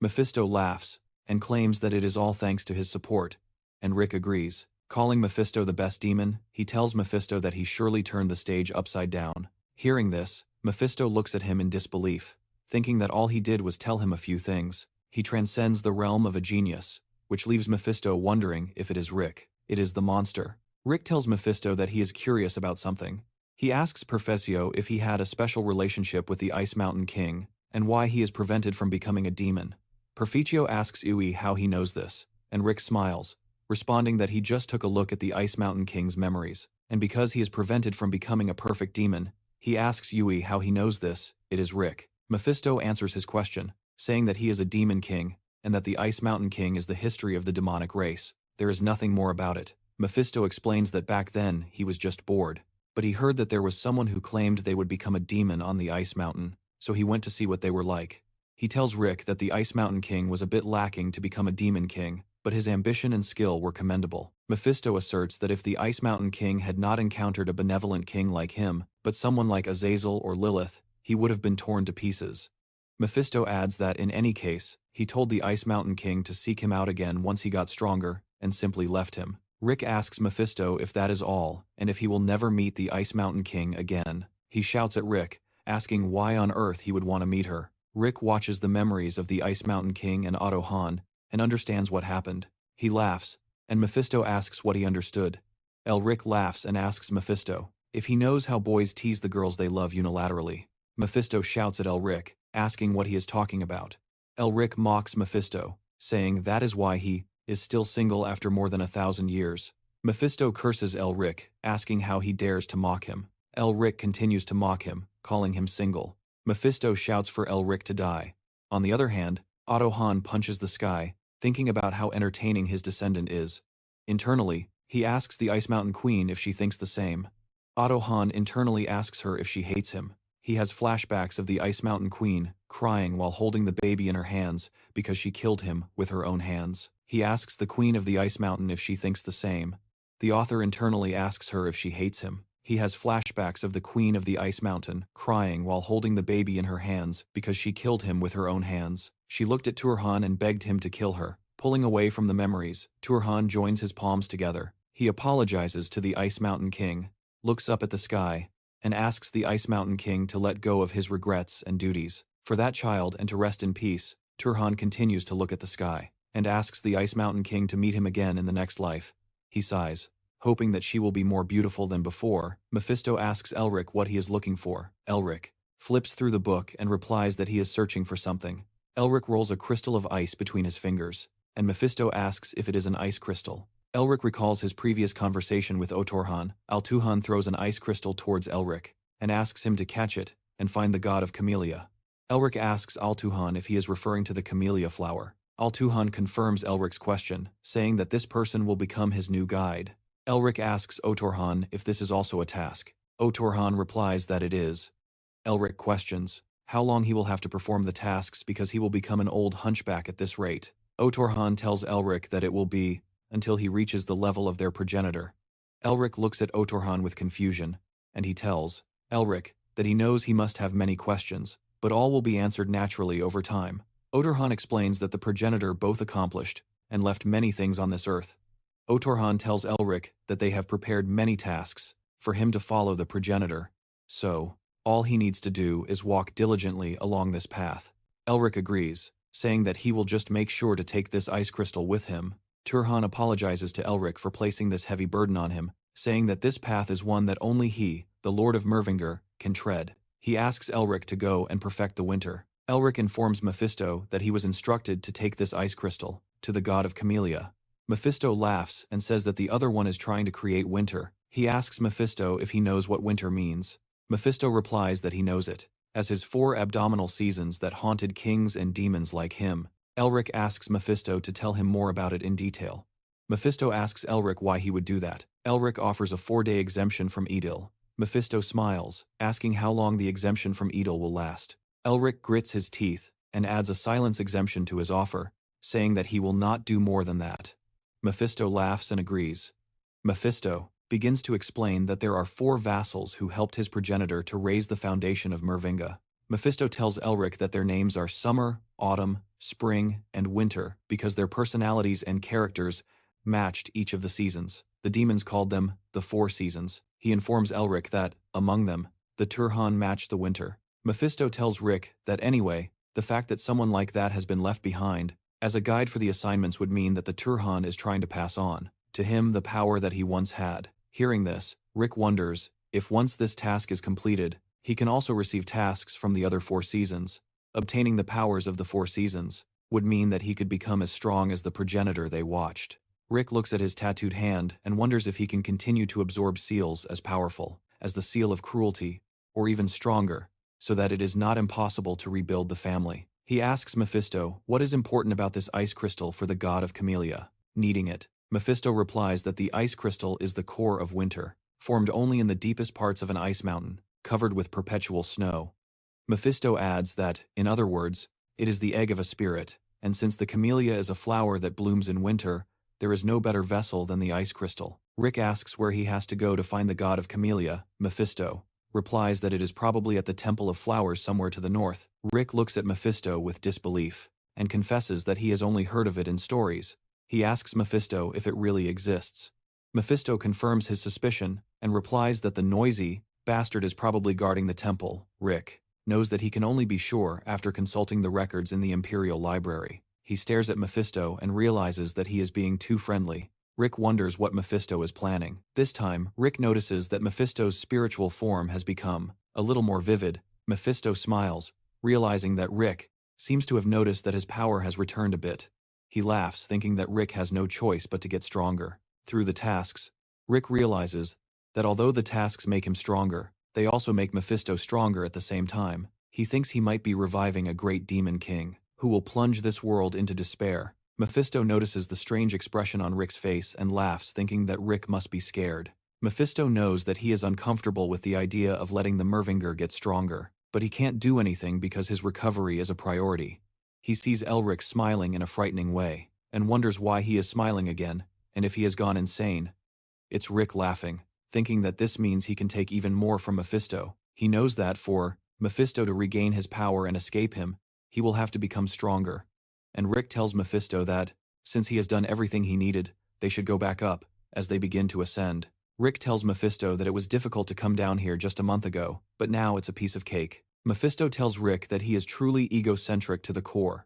Mephisto laughs and claims that it is all thanks to his support, and Rick agrees. Calling Mephisto the best demon, he tells Mephisto that he surely turned the stage upside down. Hearing this, Mephisto looks at him in disbelief, thinking that all he did was tell him a few things. He transcends the realm of a genius, which leaves Mephisto wondering if it is Rick. It is the monster. Rick tells Mephisto that he is curious about something. He asks Perfesio if he had a special relationship with the Ice Mountain King, and why he is prevented from becoming a demon. Perfeccio asks Uwe how he knows this, and Rick smiles, responding that he just took a look at the Ice Mountain King's memories, and because he is prevented from becoming a perfect demon, he asks Yui how he knows this. It is Rick. Mephisto answers his question, saying that he is a demon king, and that the Ice Mountain King is the history of the demonic race. There is nothing more about it. Mephisto explains that back then he was just bored, but he heard that there was someone who claimed they would become a demon on the Ice Mountain, so he went to see what they were like. He tells Rick that the Ice Mountain King was a bit lacking to become a demon king, but his ambition and skill were commendable. Mephisto asserts that if the Ice Mountain King had not encountered a benevolent king like him, but someone like Azazel or Lilith, he would have been torn to pieces. Mephisto adds that in any case, he told the Ice Mountain King to seek him out again once he got stronger, and simply left him. Rick asks Mephisto if that is all, and if he will never meet the Ice Mountain King again. He shouts at Rick, asking why on earth he would want to meet her. Rick watches the memories of the Ice Mountain King and Otto Hahn, and understands what happened. He laughs, and Mephisto asks what he understood. Rick laughs and asks Mephisto if he knows how boys tease the girls they love unilaterally. Mephisto shouts at Rick, asking what he is talking about. Rick mocks Mephisto, saying that is why he is still single after more than 1,000 years. Mephisto curses Elric, asking how he dares to mock him. Elric continues to mock him, calling him single. Mephisto shouts for Elric to die. On the other hand, Otto Hahn punches the sky, thinking about how entertaining his descendant is. Internally, he asks the Ice Mountain Queen if she thinks the same. Otto Hahn internally asks her if she hates him. He has flashbacks of the Ice Mountain Queen crying while holding the baby in her hands because she killed him with her own hands. He asks the Queen of the Ice Mountain if she thinks the same. The author internally asks her if she hates him. He has flashbacks of the Queen of the Ice Mountain crying while holding the baby in her hands because she killed him with her own hands. She looked at Turhan and begged him to kill her. Pulling away from the memories, Turhan joins his palms together. He apologizes to the Ice Mountain King, looks up at the sky, and asks the Ice Mountain King to let go of his regrets and duties. For that child and to rest in peace, Turhan continues to look at the sky, and asks the Ice Mountain King to meet him again in the next life. He sighs, hoping that she will be more beautiful than before. Mephisto asks Elric what he is looking for. Elric flips through the book and replies that he is searching for something. Elric rolls a crystal of ice between his fingers, and Mephisto asks if it is an ice crystal. Elric recalls his previous conversation with Otorhan. Altuhan throws an ice crystal towards Elric, and asks him to catch it and find the god of camellia. Elric asks Altuhan if he is referring to the camellia flower. Altuhan confirms Elric's question, saying that this person will become his new guide. Elric asks Otorhan if this is also a task. Otorhan replies that it is. Elric questions how long he will have to perform the tasks because he will become an old hunchback at this rate. Otorhan tells Elric that it will be until he reaches the level of their progenitor. Elric looks at Otorhan with confusion, and he tells Elric that he knows he must have many questions, but all will be answered naturally over time. Otorhan explains that the progenitor both accomplished and left many things on this earth. Otorhan tells Elric that they have prepared many tasks for him to follow the progenitor, so all he needs to do is walk diligently along this path. Elric agrees, saying that he will just make sure to take this ice crystal with him. Turhan apologizes to Elric for placing this heavy burden on him, saying that this path is one that only he, the Lord of Mervinger, can tread. He asks Elric to go and perfect the winter. Elric informs Mephisto that he was instructed to take this ice crystal to the god of camellia. Mephisto laughs and says that the other one is trying to create winter. He asks Mephisto if he knows what winter means. Mephisto replies that he knows it, as his 4 abdominal seasons that haunted kings and demons like him. Elric asks Mephisto to tell him more about it in detail. Mephisto asks Elric why he would do that. Elric offers a 4-day exemption from Edil. Mephisto smiles, asking how long the exemption from Edil will last. Elric grits his teeth and adds a silence exemption to his offer, saying that he will not do more than that. Mephisto laughs and agrees. Mephisto begins to explain that there are 4 vassals who helped his progenitor to raise the foundation of Mervinga. Mephisto tells Elric that their names are Summer, Autumn, Spring, and Winter because their personalities and characters matched each of the seasons. The demons called them the 4 seasons. He informs Elric that, among them, the Turhan matched the winter. Mephisto tells Rick that anyway, the fact that someone like that has been left behind as a guide for the assignments would mean that the Turhan is trying to pass on to him the power that he once had. Hearing this, Rick wonders if once this task is completed, he can also receive tasks from the other 4 seasons. Obtaining the powers of the 4 seasons would mean that he could become as strong as the progenitor they watched. Rick looks at his tattooed hand and wonders if he can continue to absorb seals as powerful as the Seal of Cruelty, or even stronger, so that it is not impossible to rebuild the family. He asks Mephisto what is important about this ice crystal for the god of camellia. Needing it, Mephisto replies that the ice crystal is the core of winter, formed only in the deepest parts of an ice mountain, covered with perpetual snow. Mephisto adds that, in other words, it is the egg of a spirit, and since the camellia is a flower that blooms in winter, there is no better vessel than the ice crystal. Rick asks where he has to go to find the god of camellia. Mephisto replies that it is probably at the Temple of Flowers somewhere to the north. Rick looks at Mephisto with disbelief, and confesses that he has only heard of it in stories. He asks Mephisto if it really exists. Mephisto confirms his suspicion, and replies that the noisy bastard is probably guarding the temple. Rick knows that he can only be sure after consulting the records in the Imperial Library. He stares at Mephisto and realizes that he is being too friendly. Rick wonders what Mephisto is planning. This time, Rick notices that Mephisto's spiritual form has become a little more vivid. Mephisto smiles, realizing that Rick seems to have noticed that his power has returned a bit. He laughs, thinking that Rick has no choice but to get stronger. Through the tasks, Rick realizes that although the tasks make him stronger, they also make Mephisto stronger at the same time. He thinks he might be reviving a great demon king, who will plunge this world into despair. Mephisto notices the strange expression on Rick's face and laughs, thinking that Rick must be scared. Mephisto knows that he is uncomfortable with the idea of letting the Mervinger get stronger, but he can't do anything because his recovery is a priority. He sees Elric smiling in a frightening way, and wonders why he is smiling again, and if he has gone insane. It's Rick laughing, thinking that this means he can take even more from Mephisto. He knows that for Mephisto to regain his power and escape him, he will have to become stronger. And Rick tells Mephisto that, since he has done everything he needed, they should go back up, as they begin to ascend. Rick tells Mephisto that it was difficult to come down here just a month ago, but now it's a piece of cake. Mephisto tells Rick that he is truly egocentric to the core.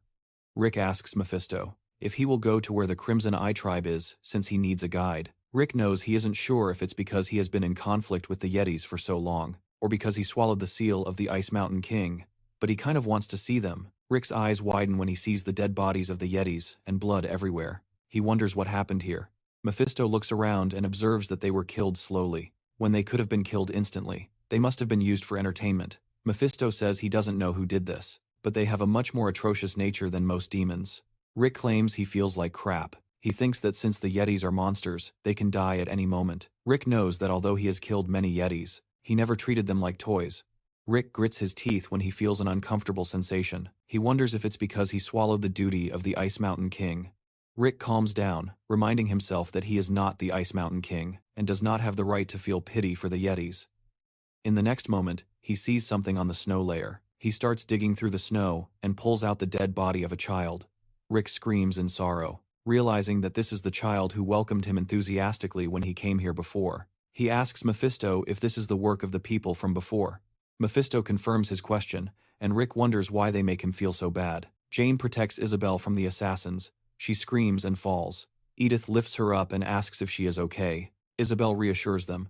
Rick asks Mephisto if he will go to where the Crimson Eye tribe is, since he needs a guide. Rick knows he isn't sure if it's because he has been in conflict with the Yetis for so long, or because he swallowed the seal of the Ice Mountain King, but he kind of wants to see them. Rick's eyes widen when he sees the dead bodies of the Yetis and blood everywhere. He wonders what happened here. Mephisto looks around and observes that they were killed slowly, when they could have been killed instantly. They must have been used for entertainment. Mephisto says he doesn't know who did this, but they have a much more atrocious nature than most demons. Rick claims he feels like crap. He thinks that since the Yetis are monsters, they can die at any moment. Rick knows that although he has killed many Yetis, he never treated them like toys. Rick grits his teeth when he feels an uncomfortable sensation. He wonders if it's because he swallowed the duty of the Ice Mountain King. Rick calms down, reminding himself that he is not the Ice Mountain King, and does not have the right to feel pity for the Yetis. In the next moment, he sees something on the snow layer. He starts digging through the snow, and pulls out the dead body of a child. Rick screams in sorrow, realizing that this is the child who welcomed him enthusiastically when he came here before. He asks Mephisto if this is the work of the people from before. Mephisto confirms his question, and Rick wonders why they make him feel so bad. Jane protects Isabel from the assassins. She screams and falls. Edith lifts her up and asks if she is okay. Isabel reassures them,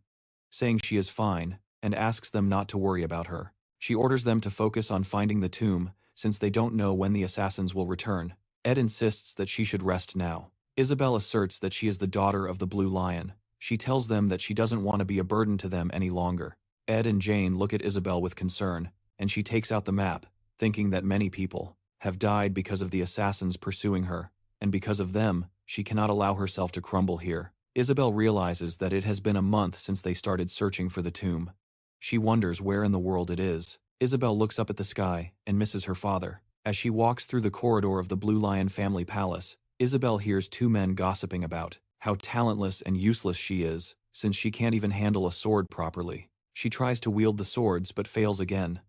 saying she is fine, and asks them not to worry about her. She orders them to focus on finding the tomb, since they don't know when the assassins will return. Ed insists that she should rest now. Isabel asserts that she is the daughter of the Blue Lion. She tells them that she doesn't want to be a burden to them any longer. Ed and Jane look at Isabel with concern, and she takes out the map, thinking that many people have died because of the assassins pursuing her, and because of them, she cannot allow herself to crumble here. Isabel realizes that it has been a month since they started searching for the tomb. She wonders where in the world it is. Isabel looks up at the sky and misses her father. As she walks through the corridor of the Blue Lion family palace, Isabel hears two men gossiping about how talentless and useless she is, since she can't even handle a sword properly. She tries to wield the swords but fails again.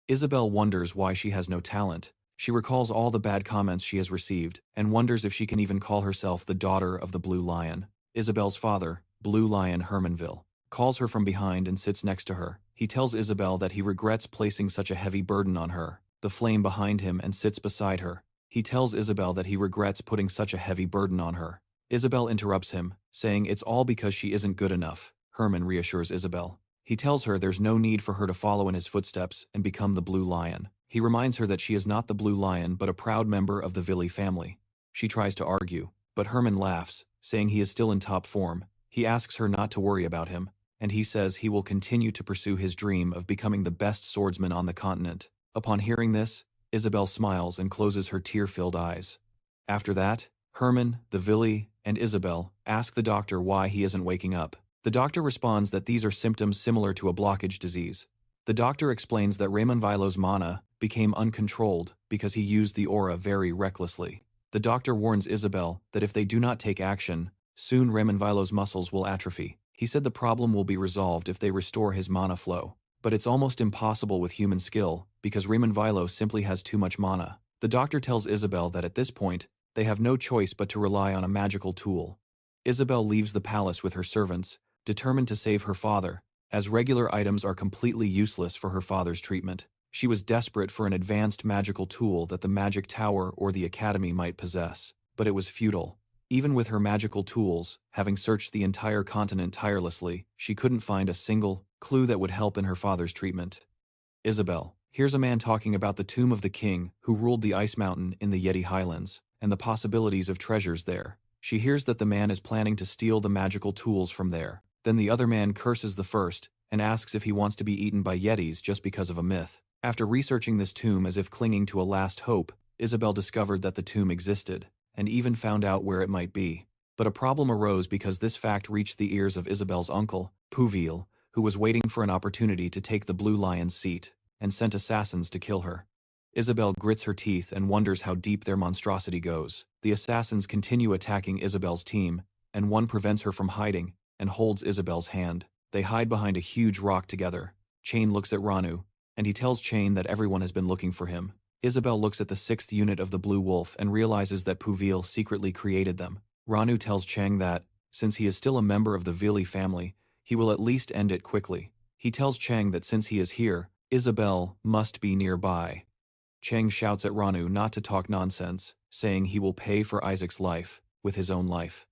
Isabel wonders why she has no talent. She recalls all the bad comments she has received, and wonders if she can even call herself the daughter of the Blue Lion. Isabel's father, Blue Lion Hermanville, calls her from behind and sits next to her. He tells Isabel that he regrets placing such a heavy burden on her. The flame behind him and sits beside her. He tells Isabel that he regrets putting such a heavy burden on her. Isabel interrupts him, saying it's all because she isn't good enough. Herman reassures Isabel. He tells her there's no need for her to follow in his footsteps and become the Blue Lion. He reminds her that she is not the Blue Lion but a proud member of the Villi family. She tries to argue, but Herman laughs, saying he is still in top form. He asks her not to worry about him, and he says he will continue to pursue his dream of becoming the best swordsman on the continent. Upon hearing this, Isabel smiles and closes her tear-filled eyes. After that, Herman, the Villi, and Isabel ask the doctor why he isn't waking up. The doctor responds that these are symptoms similar to a blockage disease. The doctor explains that Ramonvilo's mana became uncontrolled because he used the aura very recklessly. The doctor warns Isabel that if they do not take action, soon Ramonvilo's muscles will atrophy. He said the problem will be resolved if they restore his mana flow. But it's almost impossible with human skill, because Ramonvilo simply has too much mana. The doctor tells Isabel that at this point, they have no choice but to rely on a magical tool. Isabel leaves the palace with her servants, determined to save her father, as regular items are completely useless for her father's treatment. She was desperate for an advanced magical tool that the magic tower or the academy might possess, but it was futile. Even with her magical tools, having searched the entire continent tirelessly, she couldn't find a single clue that would help in her father's treatment. Isabel hears a man talking about the tomb of the king who ruled the Ice Mountain in the Yeti Highlands, and the possibilities of treasures there. She hears that the man is planning to steal the magical tools from there. Then the other man curses the first and asks if he wants to be eaten by yetis just because of a myth. After researching this tomb as if clinging to a last hope, Isabel discovered that the tomb existed, and even found out where it might be. But a problem arose because this fact reached the ears of Isabel's uncle, Puvil, who was waiting for an opportunity to take the Blue Lion's seat, and sent assassins to kill her. Isabel grits her teeth and wonders how deep their monstrosity goes. The assassins continue attacking Isabel's team, and one prevents her from hiding and holds Isabel's hand. They hide behind a huge rock together. Chain looks at Ranu, and he tells Chain that everyone has been looking for him. Isabel looks at the 6th unit of the Blue Wolf and realizes that Puvil secretly created them. Ranu tells Chang that, since he is still a member of the Vili family, he will at least end it quickly. He tells Chang that since he is here, Isabel must be nearby. Chang shouts at Ranu not to talk nonsense, saying he will pay for Isaac's life with his own life.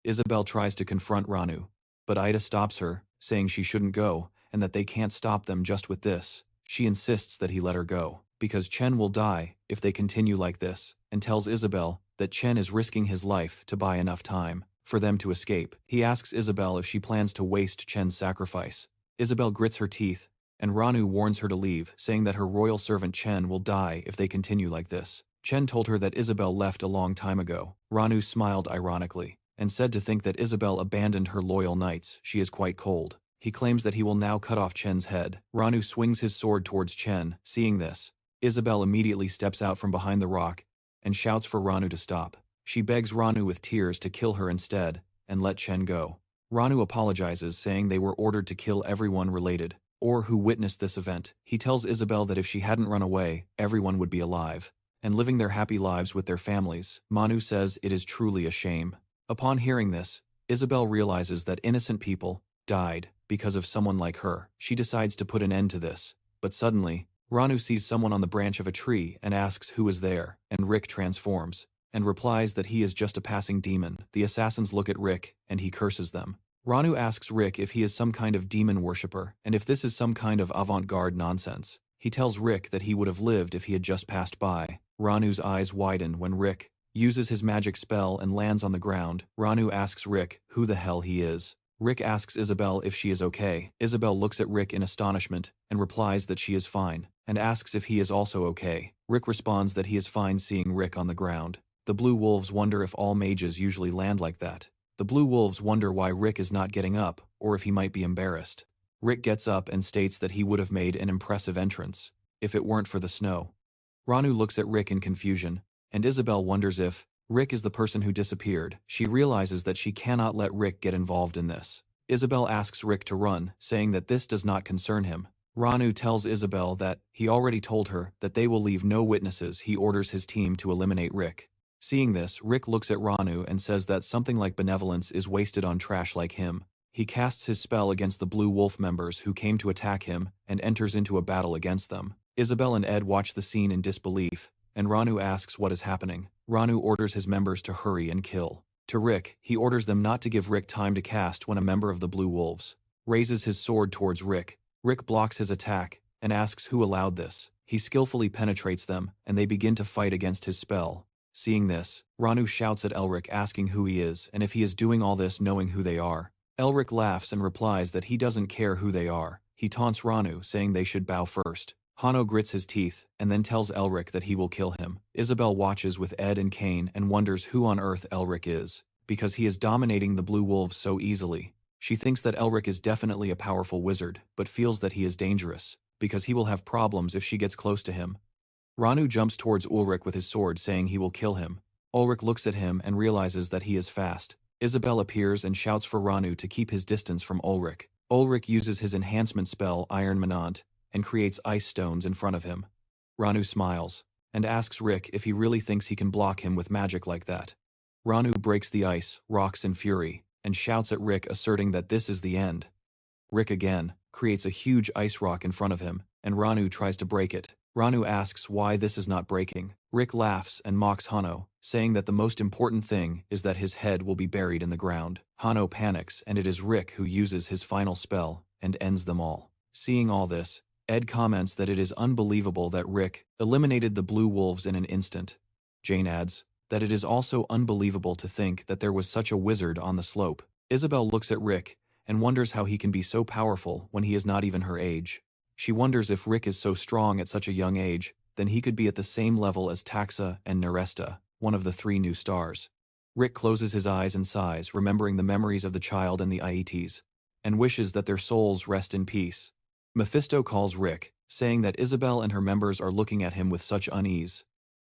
Isabel tries to confront Ranu, but Ida stops her, saying she shouldn't go, and that they can't stop them just with this. She insists that he let her go, because Chen will die if they continue like this, and tells Isabel that Chen is risking his life to buy enough time for them to escape. He asks Isabel if she plans to waste Chen's sacrifice. Isabel grits her teeth, and Ranu warns her to leave, saying that her royal servant Chen will die if they continue like this. Chen told her that Isabel left a long time ago. Ranu smiled ironically, and said to think that Isabel abandoned her loyal knights. She is quite cold. He claims that he will now cut off Chen's head. Ranu swings his sword towards Chen. Seeing this, Isabel immediately steps out from behind the rock and shouts for Ranu to stop. She begs Ranu with tears to kill her instead and let Chen go. Ranu apologizes, saying they were ordered to kill everyone related or who witnessed this event. He tells Isabel that if she hadn't run away, everyone would be alive and living their happy lives with their families. Manu says it is truly a shame. Upon hearing this, Isabel realizes that innocent people died because of someone like her. She decides to put an end to this, but suddenly, Ranu sees someone on the branch of a tree and asks who is there, and Rick transforms and replies that he is just a passing demon. The assassins look at Rick, and he curses them. Ranu asks Rick if he is some kind of demon worshipper, and if this is some kind of avant-garde nonsense. He tells Rick that he would have lived if he had just passed by. Ranu's eyes widen when Rick uses his magic spell and lands on the ground. Ranu asks Rick who the hell he is. Rick asks Isabel if she is okay. Isabel looks at Rick in astonishment and replies that she is fine, and asks if he is also okay. Rick responds that he is fine seeing Rick on the ground. The Blue Wolves wonder if all mages usually land like that. The Blue Wolves wonder why Rick is not getting up, or if he might be embarrassed. Rick gets up and states that he would have made an impressive entrance if it weren't for the snow. Ranu looks at Rick in confusion, and Isabel wonders if Rick is the person who disappeared. She realizes that she cannot let Rick get involved in this. Isabel asks Rick to run, saying that this does not concern him. Ranu tells Isabel that he already told her that they will leave no witnesses. He orders his team to eliminate Rick. Seeing this, Rick looks at Ranu and says that something like benevolence is wasted on trash like him. He casts his spell against the Blue Wolf members who came to attack him and enters into a battle against them. Isabel and Ed watch the scene in disbelief, and Ranu asks what is happening. Ranu orders his members to hurry and kill. To Rick, he orders them not to give Rick time to cast when a member of the Blue Wolves raises his sword towards Rick. Rick blocks his attack and asks who allowed this. He skillfully penetrates them, and they begin to fight against his spell. Seeing this, Ranu shouts at Elric asking who he is and if he is doing all this knowing who they are. Elric laughs and replies that he doesn't care who they are. He taunts Ranu, saying they should bow first. Hanno grits his teeth and then tells Elric that he will kill him. Isabel watches with Ed and Kane and wonders who on earth Elric is, because he is dominating the Blue Wolves so easily. She thinks that Elric is definitely a powerful wizard, but feels that he is dangerous, because he will have problems if she gets close to him. Ranu jumps towards Ulrich with his sword, saying he will kill him. Ulrich looks at him and realizes that he is fast. Isabel appears and shouts for Ranu to keep his distance from Ulrich. Ulrich uses his enhancement spell Iron Manant and creates ice stones in front of him. Ranu smiles and asks Rick if he really thinks he can block him with magic like that. Ranu breaks the ice, rocks in fury, and shouts at Rick, asserting that this is the end. Rick again creates a huge ice rock in front of him, and Ranu tries to break it. Ranu asks why this is not breaking. Rick laughs and mocks Hanno, saying that the most important thing is that his head will be buried in the ground. Hanno panics, and it is Rick who uses his final spell and ends them all. Seeing all this, Ed comments that it is unbelievable that Rick eliminated the Blue Wolves in an instant. Jane adds that it is also unbelievable to think that there was such a wizard on the slope. Isabel looks at Rick and wonders how he can be so powerful when he is not even her age. She wonders if Rick is so strong at such a young age, then he could be at the same level as Taxa and Neresta, one of the 3 new stars. Rick closes his eyes and sighs, remembering the memories of the child and the Aetes, and wishes that their souls rest in peace. Mephisto calls Rick, saying that Isabel and her members are looking at him with such unease.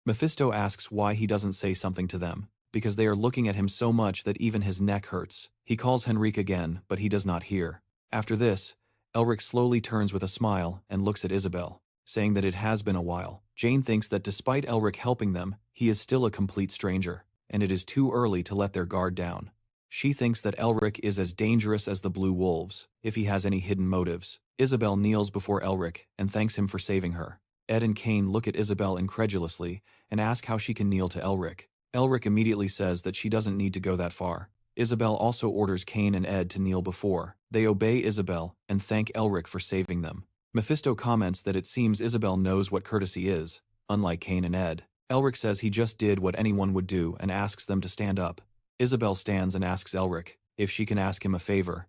Mephisto asks why he doesn't say something to them, because they are looking at him so much that even his neck hurts. He calls Henrique again, but he does not hear. After this, Elric slowly turns with a smile and looks at Isabel, saying that it has been a while. Jane thinks that despite Elric helping them, he is still a complete stranger, and it is too early to let their guard down. She thinks that Elric is as dangerous as the Blue Wolves, if he has any hidden motives. Isabel kneels before Elric and thanks him for saving her. Ed and Kane look at Isabel incredulously and ask how she can kneel to Elric. Elric immediately says that she doesn't need to go that far. Isabel also orders Kane and Ed to kneel before. They obey Isabel and thank Elric for saving them. Mephisto comments that it seems Isabel knows what courtesy is, unlike Kane and Ed. Elric says he just did what anyone would do and asks them to stand up. Isabel stands and asks Elric if she can ask him a favor,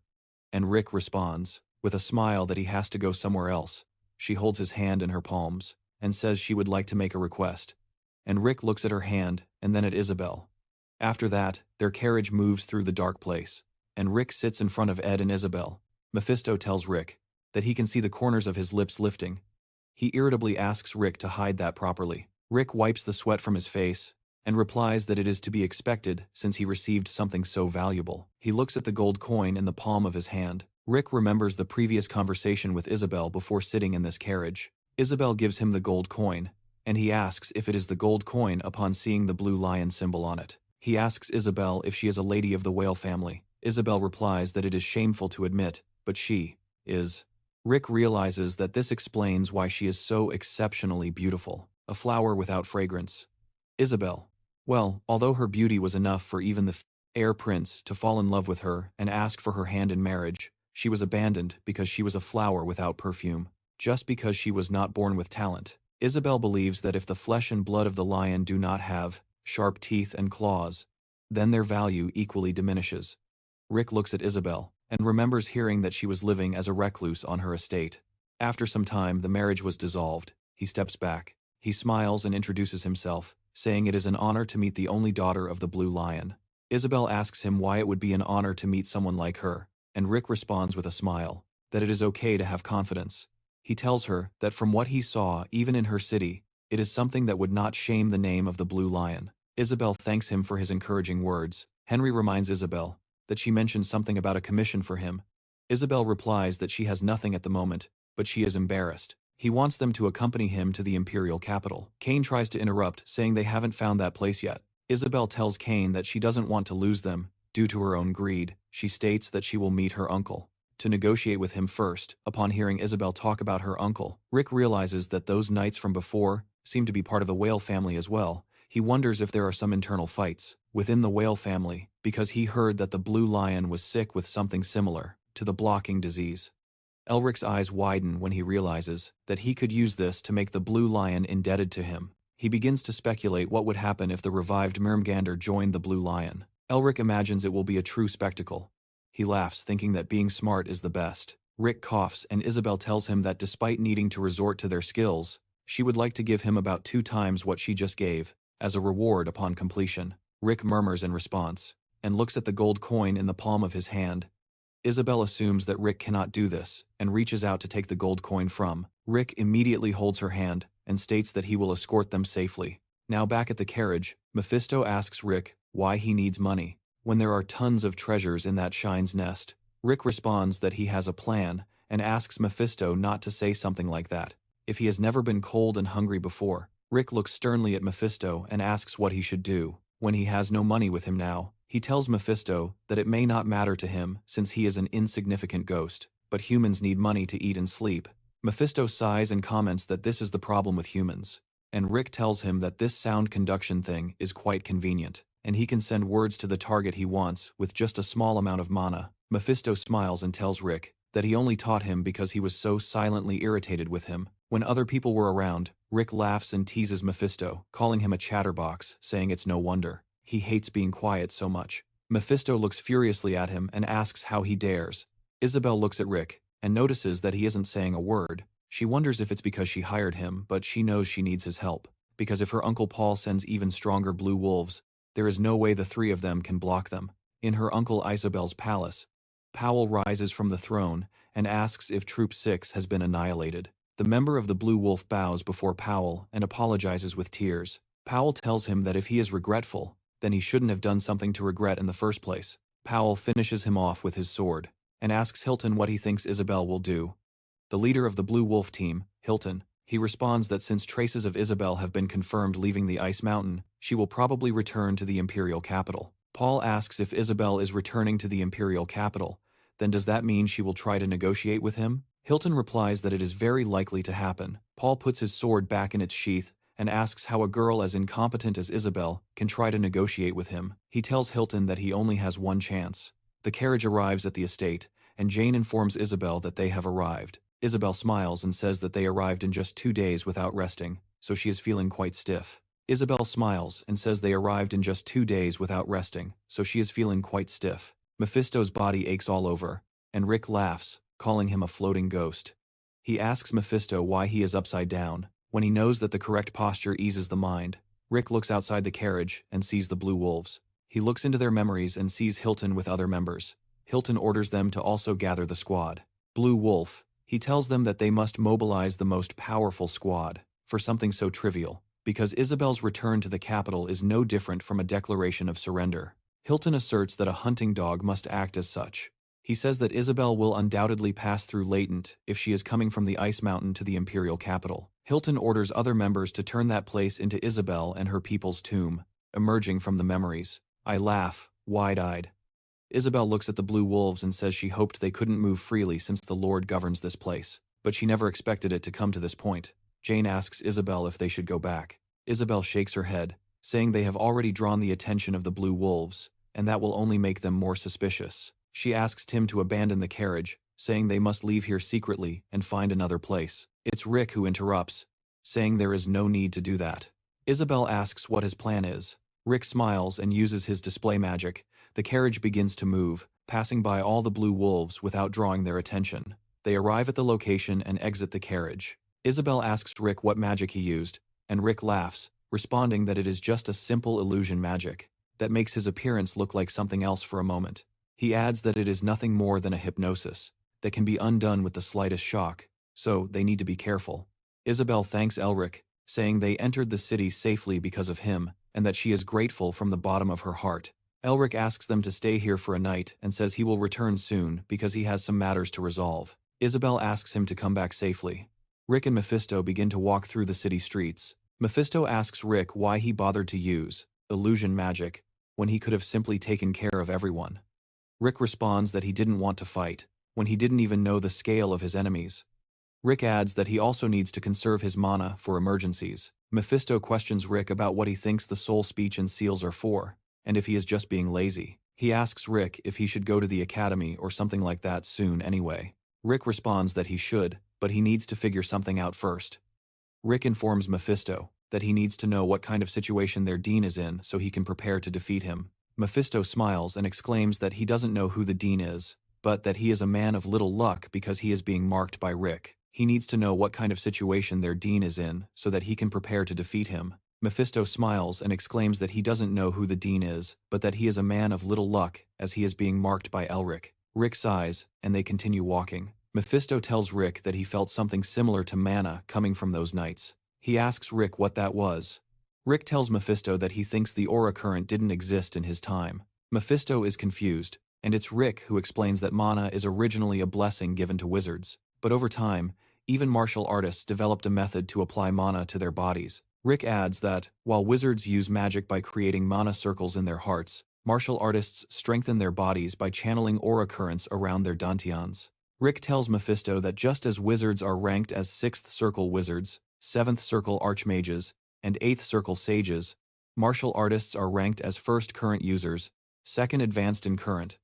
and Rick responds, with a smile, that he has to go somewhere else. She holds his hand in her palms and says she would like to make a request, and Rick looks at her hand and then at Isabel. After that, their carriage moves through the dark place, and Rick sits in front of Ed and Isabel. Mephisto tells Rick that he can see the corners of his lips lifting. He irritably asks Rick to hide that properly. Rick wipes the sweat from his face and replies that it is to be expected since he received something so valuable. He looks at the gold coin in the palm of his hand. Rick remembers the previous conversation with Isabel before sitting in this carriage. Isabel gives him the gold coin, and he asks if it is the gold coin upon seeing the blue lion symbol on it. He asks Isabel if she is a lady of the whale family. Isabel replies that it is shameful to admit, but she is. Rick realizes that this explains why she is so exceptionally beautiful, a flower without fragrance. Isabel. Well, although her beauty was enough for even the heir prince to fall in love with her and ask for her hand in marriage, she was abandoned because she was a flower without perfume, just because she was not born with talent. Isabel believes that if the flesh and blood of the lion do not have sharp teeth and claws, then their value equally diminishes. Rick looks at Isabel and remembers hearing that she was living as a recluse on her estate. After some time, the marriage was dissolved. He steps back. He smiles and introduces himself, saying it is an honor to meet the only daughter of the Blue Lion. Isabel asks him why it would be an honor to meet someone like her, and Rick responds with a smile, that it is okay to have confidence. He tells her that from what he saw, even in her city, it is something that would not shame the name of the Blue Lion. Isabel thanks him for his encouraging words. Henry reminds Isabel that she mentioned something about a commission for him. Isabel replies that she has nothing at the moment, but she is embarrassed. He wants them to accompany him to the imperial capital. Kane tries to interrupt, saying they haven't found that place yet. Isabel tells Kane that she doesn't want to lose them, due to her own greed. She states that she will meet her uncle to negotiate with him first. Upon hearing Isabel talk about her uncle, Rick realizes that those knights from before seem to be part of the whale family as well. He wonders if there are some internal fights within the whale family, because he heard that the Blue Lion was sick with something similar to the blocking disease. Elric's eyes widen when he realizes that he could use this to make the Blue Lion indebted to him. He begins to speculate what would happen if the revived Mermgander joined the Blue Lion. Elric imagines it will be a true spectacle. He laughs, thinking that being smart is the best. Rick coughs, and Isabel tells him that despite needing to resort to their skills, she would like to give him about 2 times what she just gave, as a reward upon completion. Rick murmurs in response, and looks at the gold coin in the palm of his hand. Isabel assumes that Rick cannot do this, and reaches out to take the gold coin from. Rick immediately holds her hand, and states that he will escort them safely. Now back at the carriage, Mephisto asks Rick why he needs money, when there are tons of treasures in that Shine's nest. Rick responds that he has a plan, and asks Mephisto not to say something like that, if he has never been cold and hungry before. Rick looks sternly at Mephisto and asks what he should do, when he has no money with him now. He tells Mephisto that it may not matter to him since he is an insignificant ghost, but humans need money to eat and sleep. Mephisto sighs and comments that this is the problem with humans, and Rick tells him that this sound conduction thing is quite convenient, and he can send words to the target he wants with just a small amount of mana. Mephisto smiles and tells Rick that he only taught him because he was so silently irritated with him. When other people were around, Rick laughs and teases Mephisto, calling him a chatterbox, saying it's no wonder. He hates being quiet so much. Mephisto looks furiously at him and asks how he dares. Isabel looks at Rick and notices that he isn't saying a word. She wonders if it's because she hired him, but she knows she needs his help. Because if her Uncle Paul sends even stronger blue wolves, there is no way the three of them can block them. In her Uncle Isabel's palace, Powell rises from the throne and asks if Troop 6 has been annihilated. The member of the Blue Wolf bows before Powell and apologizes with tears. Powell tells him that if he is regretful, then he shouldn't have done something to regret in the first place. Powell finishes him off with his sword and asks Hilton what he thinks Isabel will do. The leader of the Blue Wolf team, Hilton, he responds that since traces of Isabel have been confirmed leaving the Ice Mountain, she will probably return to the Imperial capital. Paul asks if Isabel is returning to the Imperial capital, then does that mean she will try to negotiate with him? Hilton replies that it is very likely to happen. Paul puts his sword back in its sheath and asks how a girl as incompetent as Isabel can try to negotiate with him. He tells Hilton that he only has one chance. The carriage arrives at the estate, and Jane informs Isabel that they have arrived. Isabel smiles and says that they arrived in just 2 days without resting, so she is feeling quite stiff. Isabel smiles and says they arrived in just 2 days without resting, so she is feeling quite stiff. Mephisto's body aches all over, and Rick laughs, calling him a floating ghost. He asks Mephisto why he is upside down. When he knows that the correct posture eases the mind, Rick looks outside the carriage and sees the Blue Wolves. He looks into their memories and sees Hilton with other members. Hilton orders them to also gather the squad. Blue Wolf, he tells them that they must mobilize the most powerful squad for something so trivial, because Isabel's return to the capital is no different from a declaration of surrender. Hilton asserts that a hunting dog must act as such. He says that Isabel will undoubtedly pass through Latent if she is coming from the Ice Mountain to the Imperial capital. Hilton orders other members to turn that place into Isabel and her people's tomb, emerging from the memories. I laugh, wide-eyed. Isabel looks at the Blue Wolves and says she hoped they couldn't move freely since the Lord governs this place, but she never expected it to come to this point. Jane asks Isabel if they should go back. Isabel shakes her head, saying they have already drawn the attention of the Blue Wolves, and that will only make them more suspicious. She asks Tim to abandon the carriage, saying they must leave here secretly and find another place. It's Rick who interrupts, saying there is no need to do that. Isabel asks what his plan is. Rick smiles and uses his display magic. The carriage begins to move, passing by all the Blue Wolves without drawing their attention. They arrive at the location and exit the carriage. Isabel asks Rick what magic he used, and Rick laughs, responding that it is just a simple illusion magic that makes his appearance look like something else for a moment. He adds that it is nothing more than a hypnosis that can be undone with the slightest shock, so they need to be careful. Isabel thanks Elric, saying they entered the city safely because of him, and that she is grateful from the bottom of her heart. Elric asks them to stay here for a night and says he will return soon because he has some matters to resolve. Isabel asks him to come back safely. Rick and Mephisto begin to walk through the city streets. Mephisto asks Rick why he bothered to use illusion magic when he could have simply taken care of everyone. Rick responds that he didn't want to fight, when he didn't even know the scale of his enemies. Rick adds that he also needs to conserve his mana for emergencies. Mephisto questions Rick about what he thinks the soul speech and seals are for, and if he is just being lazy. He asks Rick if he should go to the academy or something like that soon anyway. Rick responds that he should, but he needs to figure something out first. Rick informs Mephisto that he needs to know what kind of situation their dean is in so he can prepare to defeat him. Mephisto smiles and exclaims that he doesn't know who the dean is, but that he is a man of little luck because he is being marked by Rick. He needs to know what kind of situation their dean is in so that he can prepare to defeat him. Mephisto smiles and exclaims that he doesn't know who the dean is, but that he is a man of little luck as he is being marked by Elric. Rick sighs, and they continue walking. Mephisto tells Rick that he felt something similar to mana coming from those nights. He asks Rick what that was. Rick tells Mephisto that he thinks the aura current didn't exist in his time. Mephisto is confused, and it's Rick who explains that mana is originally a blessing given to wizards, but over time, even martial artists developed a method to apply mana to their bodies. Rick adds that, while wizards use magic by creating mana circles in their hearts, martial artists strengthen their bodies by channeling aura currents around their dantians. Rick tells Mephisto that just as wizards are ranked as 6th Circle wizards, 7th Circle archmages, and 8th Circle sages, martial artists are ranked as 1st current users, 2nd advanced in current,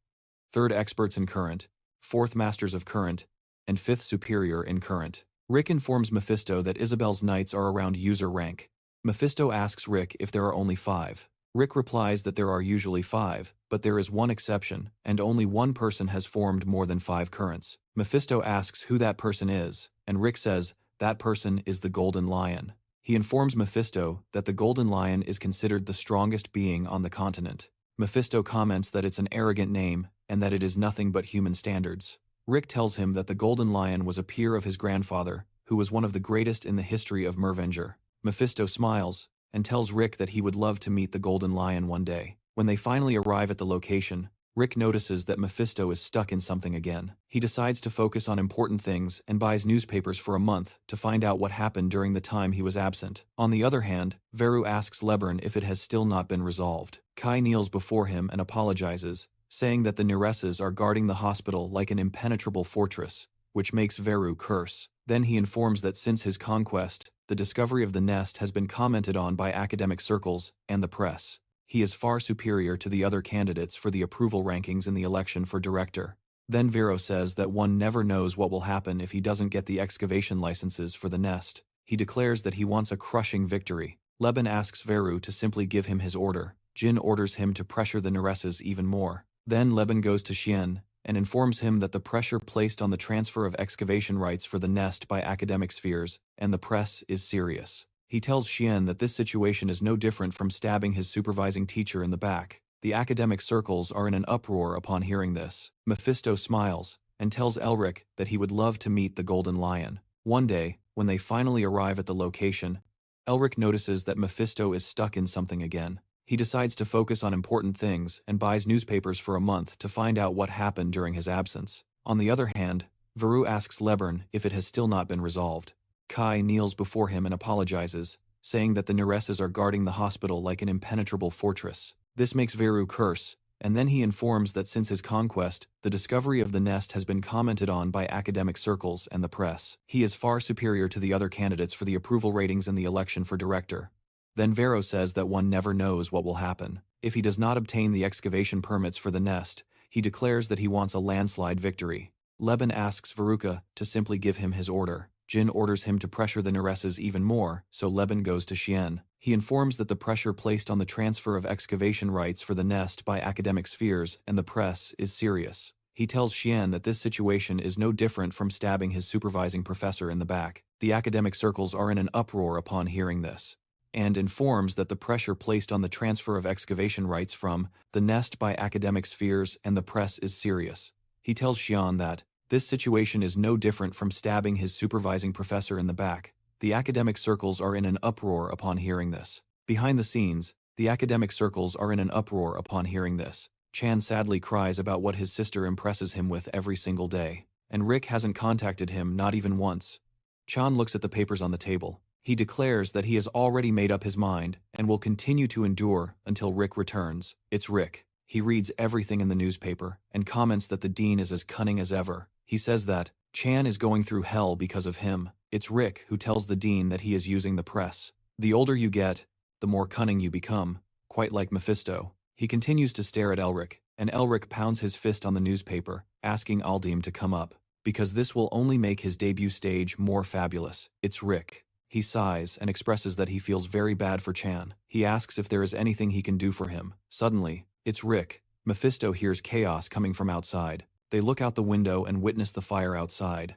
3rd experts in current, 4th masters of current, and 5th superior in current. Rick informs Mephisto that Isabel's knights are around user rank. Mephisto asks Rick if there are only 5. Rick replies that there are usually 5, but there is one exception, and only one person has formed more than 5 currents. Mephisto asks who that person is, and Rick says that person is the Golden Lion. He informs Mephisto that the Golden Lion is considered the strongest being on the continent. Mephisto comments that it's an arrogant name, and that it is nothing but human standards. Rick tells him that the Golden Lion was a peer of his grandfather, who was one of the greatest in the history of Mervinger. Mephisto smiles, and tells Rick that he would love to meet the Golden Lion one day. When they finally arrive at the location, Rick notices that Mephisto is stuck in something again. He decides to focus on important things and buys newspapers for a month to find out what happened during the time he was absent. On the other hand, Veru asks Lebern if it has still not been resolved. Kai kneels before him and apologizes, saying that the Neresses are guarding the hospital like an impenetrable fortress, which makes Veru curse. Then he informs that since his conquest, the discovery of the nest has been commented on by academic circles and the press. He is far superior to the other candidates for the approval rankings in the election for director. Then Vero says that one never knows what will happen if he doesn't get the excavation licenses for the nest. He declares that he wants a crushing victory. Leben asks Veru to simply give him his order. Jin orders him to pressure the Neresses even more. Then Leben goes to Xian and informs him that the pressure placed on the transfer of excavation rights for the nest by academic spheres and the press is serious. He tells Xian that this situation is no different from stabbing his supervising teacher in the back. The academic circles are in an uproar upon hearing this. Mephisto smiles and tells Elric that he would love to meet the Golden Lion. One day, when they finally arrive at the location, Elric notices that Mephisto is stuck in something again. He decides to focus on important things and buys newspapers for a month to find out what happened during his absence. On the other hand, Veru asks Lebern if it has still not been resolved. Kai kneels before him and apologizes, saying that the Neresses are guarding the hospital like an impenetrable fortress. This makes Veru curse, and then he informs that since his conquest, the discovery of the nest has been commented on by academic circles and the press. He is far superior to the other candidates for the approval ratings in the election for director. Then Vero says that one never knows what will happen. If he does not obtain the excavation permits for the nest, he declares that he wants a landslide victory. Leben asks Veruca to simply give him his order. Jin orders him to pressure the Neresses even more, so Leben goes to Xian. He informs that the pressure placed on the transfer of excavation rights for the nest by academic spheres and the press is serious. He tells Xian that this situation is no different from stabbing his supervising professor in the back. The academic circles are in an uproar upon hearing this, and informs that the pressure placed on the transfer of excavation rights from the nest by academic spheres and the press is serious. He tells Xian that this situation is no different from stabbing his supervising professor in the back. The academic circles are in an uproar upon hearing this. Behind the scenes, the academic circles are in an uproar upon hearing this. Chan sadly cries about what his sister impresses him with every single day, and Rick hasn't contacted him not even once. Chan looks at the papers on the table. He declares that he has already made up his mind and will continue to endure until Rick returns. It's Rick. He reads everything in the newspaper and comments that the dean is as cunning as ever. He says that Chan is going through hell because of him. It's Rick who tells the dean that he is using the press. The older you get, the more cunning you become, quite like Mephisto. He continues to stare at Elric, and Elric pounds his fist on the newspaper, asking Aldim to come up, because this will only make his debut stage more fabulous. It's Rick. He sighs and expresses that he feels very bad for Chan. He asks if there is anything he can do for him. Suddenly, it's Rick. Mephisto hears chaos coming from outside. They look out the window and witness the fire outside.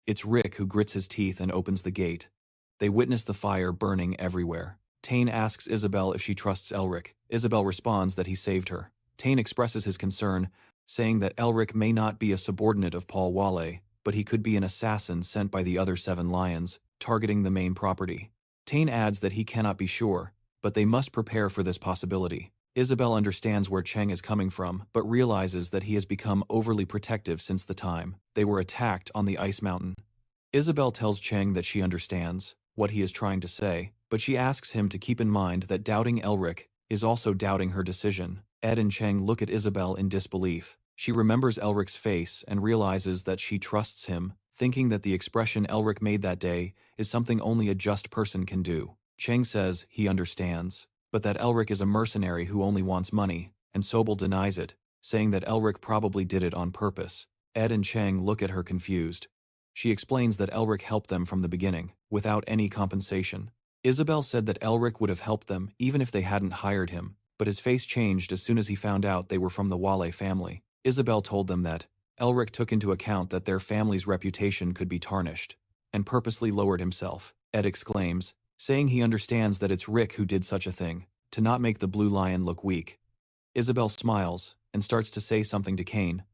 It's Rick who grits his teeth and opens the gate. They witness the fire burning everywhere. Tane asks Isabel if she trusts Elric. Isabel responds that he saved her. Tane expresses his concern, saying that Elric may not be a subordinate of Paul Wale, but he could be an assassin sent by the other 7 lions, targeting the main property. Tane adds that he cannot be sure, but they must prepare for this possibility. Isabel understands where Cheng is coming from, but realizes that he has become overly protective since the time they were attacked on the ice mountain. Isabel tells Cheng that she understands what he is trying to say, but she asks him to keep in mind that doubting Elric is also doubting her decision. Ed and Cheng look at Isabel in disbelief. She remembers Elric's face and realizes that she trusts him, thinking that the expression Elric made that day is something only a just person can do. Cheng says he understands, but that Elric is a mercenary who only wants money, and Sobel denies it, saying that Elric probably did it on purpose. Ed and Cheng look at her confused. She explains that Elric helped them from the beginning, without any compensation. Isabel said that Elric would have helped them even if they hadn't hired him, but his face changed as soon as he found out they were from the Wale family. Isabel told them that Elric took into account that their family's reputation could be tarnished, and purposely lowered himself. Ed exclaims, saying he understands that it's Rick who did such a thing, to not make the Blue Lion look weak. Isabel smiles, and starts to say something to Kane,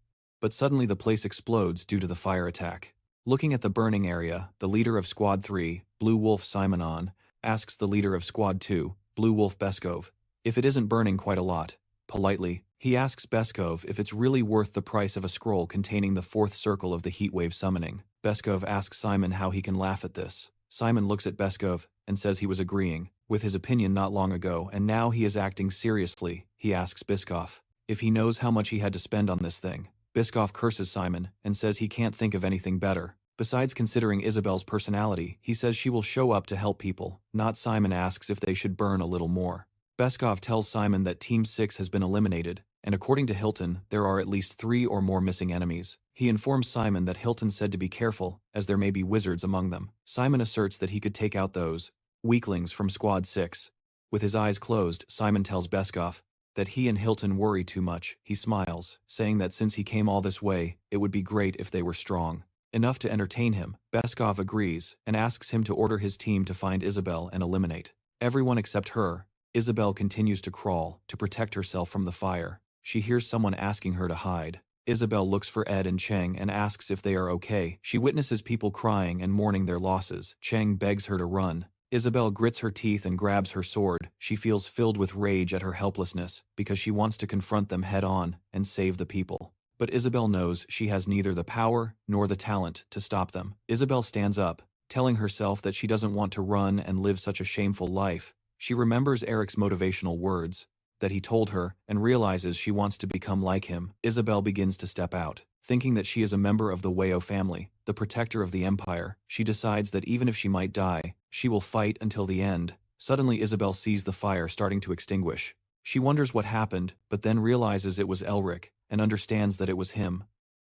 but suddenly the place explodes due to the fire attack. Looking at the burning area, the leader of Squad 3, Blue Wolf Simonon, asks the leader of Squad 2, Blue Wolf Beskov, if it isn't burning quite a lot. Politely, he asks Beskov if it's really worth the price of a scroll containing the fourth circle of the heatwave summoning. Beskov asks Simon how he can laugh at this. Simon looks at Beskov and says he was agreeing with his opinion not long ago and now he is acting seriously. He asks Biskov if he knows how much he had to spend on this thing. Biskov curses Simon and says he can't think of anything better. Besides considering Isabel's personality, he says she will show up to help people. Not Simon asks if they should burn a little more. Beskov tells Simon that Team 6 has been eliminated, and according to Hilton, there are at least 3 or more missing enemies. He informs Simon that Hilton said to be careful, as there may be wizards among them. Simon asserts that he could take out those weaklings from Squad 6. With his eyes closed, Simon tells Beskov that he and Hilton worry too much. He smiles, saying that since he came all this way, it would be great if they were strong enough to entertain him. Beskov agrees, and asks him to order his team to find Isabel and eliminate everyone except her. Isabel continues to crawl, to protect herself from the fire. She hears someone asking her to hide. Isabel looks for Ed and Cheng and asks if they are okay. She witnesses people crying and mourning their losses. Cheng begs her to run. Isabel grits her teeth and grabs her sword. She feels filled with rage at her helplessness, because she wants to confront them head-on and save the people. But Isabel knows she has neither the power nor the talent to stop them. Isabel stands up, telling herself that she doesn't want to run and live such a shameful life. She remembers Eric's motivational words that he told her and realizes she wants to become like him. Isabel begins to step out. Thinking that she is a member of the Weo family, the protector of the Empire, she decides that even if she might die, she will fight until the end. Suddenly Isabel sees the fire starting to extinguish. She wonders what happened, but then realizes it was Elric, and understands that it was him.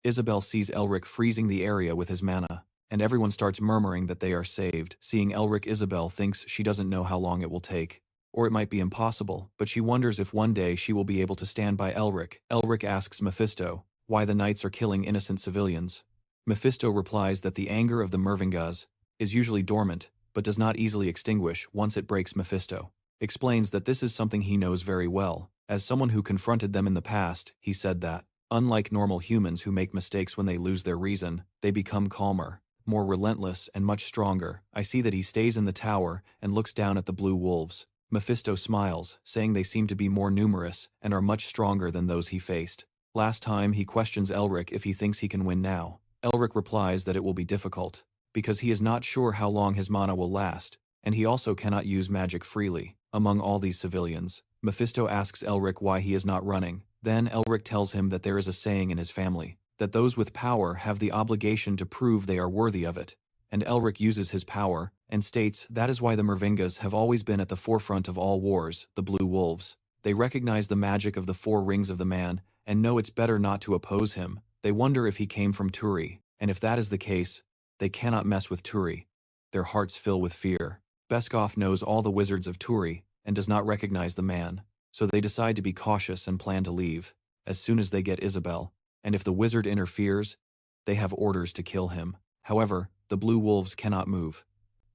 Isabel sees Elric freezing the area with his mana, and everyone starts murmuring that they are saved. Seeing Elric, Isabel thinks she doesn't know how long it will take, or it might be impossible, but she wonders if one day she will be able to stand by Elric. Elric asks Mephisto why the knights are killing innocent civilians. Mephisto replies that the anger of the Mervingers is usually dormant, but does not easily extinguish once it breaks. Mephisto explains that this is something he knows very well. As someone who confronted them in the past, he said that, unlike normal humans who make mistakes when they lose their reason, they become calmer, more relentless, and much stronger. I see that he stays in the tower and looks down at the blue wolves. Mephisto smiles, saying they seem to be more numerous and are much stronger than those he faced last time. He questions Elric if he thinks he can win now. Elric replies that it will be difficult, because he is not sure how long his mana will last, and he also cannot use magic freely among all these civilians. Mephisto asks Elric why he is not running. Then Elric tells him that there is a saying in his family, that those with power have the obligation to prove they are worthy of it, and Elric uses his power, and states that is why the Mervingas have always been at the forefront of all wars. The Blue Wolves, they recognize the magic of the 4 rings of the man, and know it's better not to oppose him. They wonder if he came from Turi, and if that is the case, they cannot mess with Turi. Their hearts fill with fear. Beskov knows all the wizards of Turi, and does not recognize the man, so they decide to be cautious and plan to leave as soon as they get Isabel, and if the wizard interferes, they have orders to kill him. However, the Blue Wolves cannot move.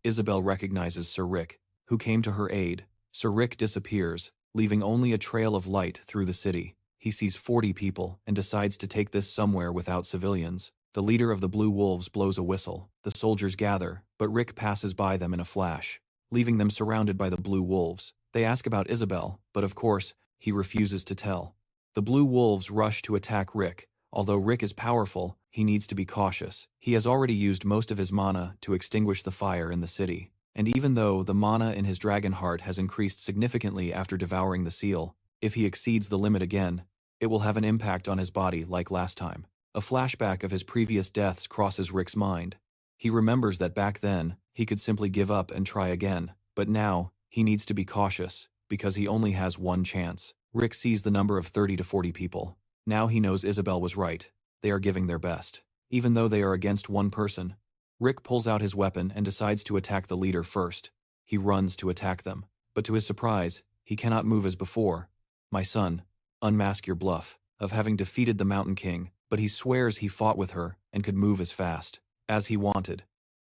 Isabel recognizes Sir Rick, who came to her aid. Sir Rick disappears, leaving only a trail of light through the city. He sees 40 people and decides to take this somewhere without civilians. The leader of the Blue Wolves blows a whistle. The soldiers gather, but Rick passes by them in a flash, leaving them surrounded by the Blue Wolves. They ask about Isabel, but of course, he refuses to tell. The Blue Wolves rush to attack Rick. Although Rick is powerful, he needs to be cautious. He has already used most of his mana to extinguish the fire in the city, and even though the mana in his dragon heart has increased significantly after devouring the seal, if he exceeds the limit again, it will have an impact on his body like last time. A flashback of his previous deaths crosses Rick's mind. He remembers that back then, he could simply give up and try again, but now, he needs to be cautious, because he only has one chance. Rick sees the number of 30 to 40 people. Now he knows Isabel was right. They are giving their best. Even though they are against one person, Rick pulls out his weapon and decides to attack the leader first. He runs to attack them, but to his surprise, he cannot move as before. "My son, unmask your bluff of having defeated the Mountain King," but he swears he fought with her and could move as fast as he wanted.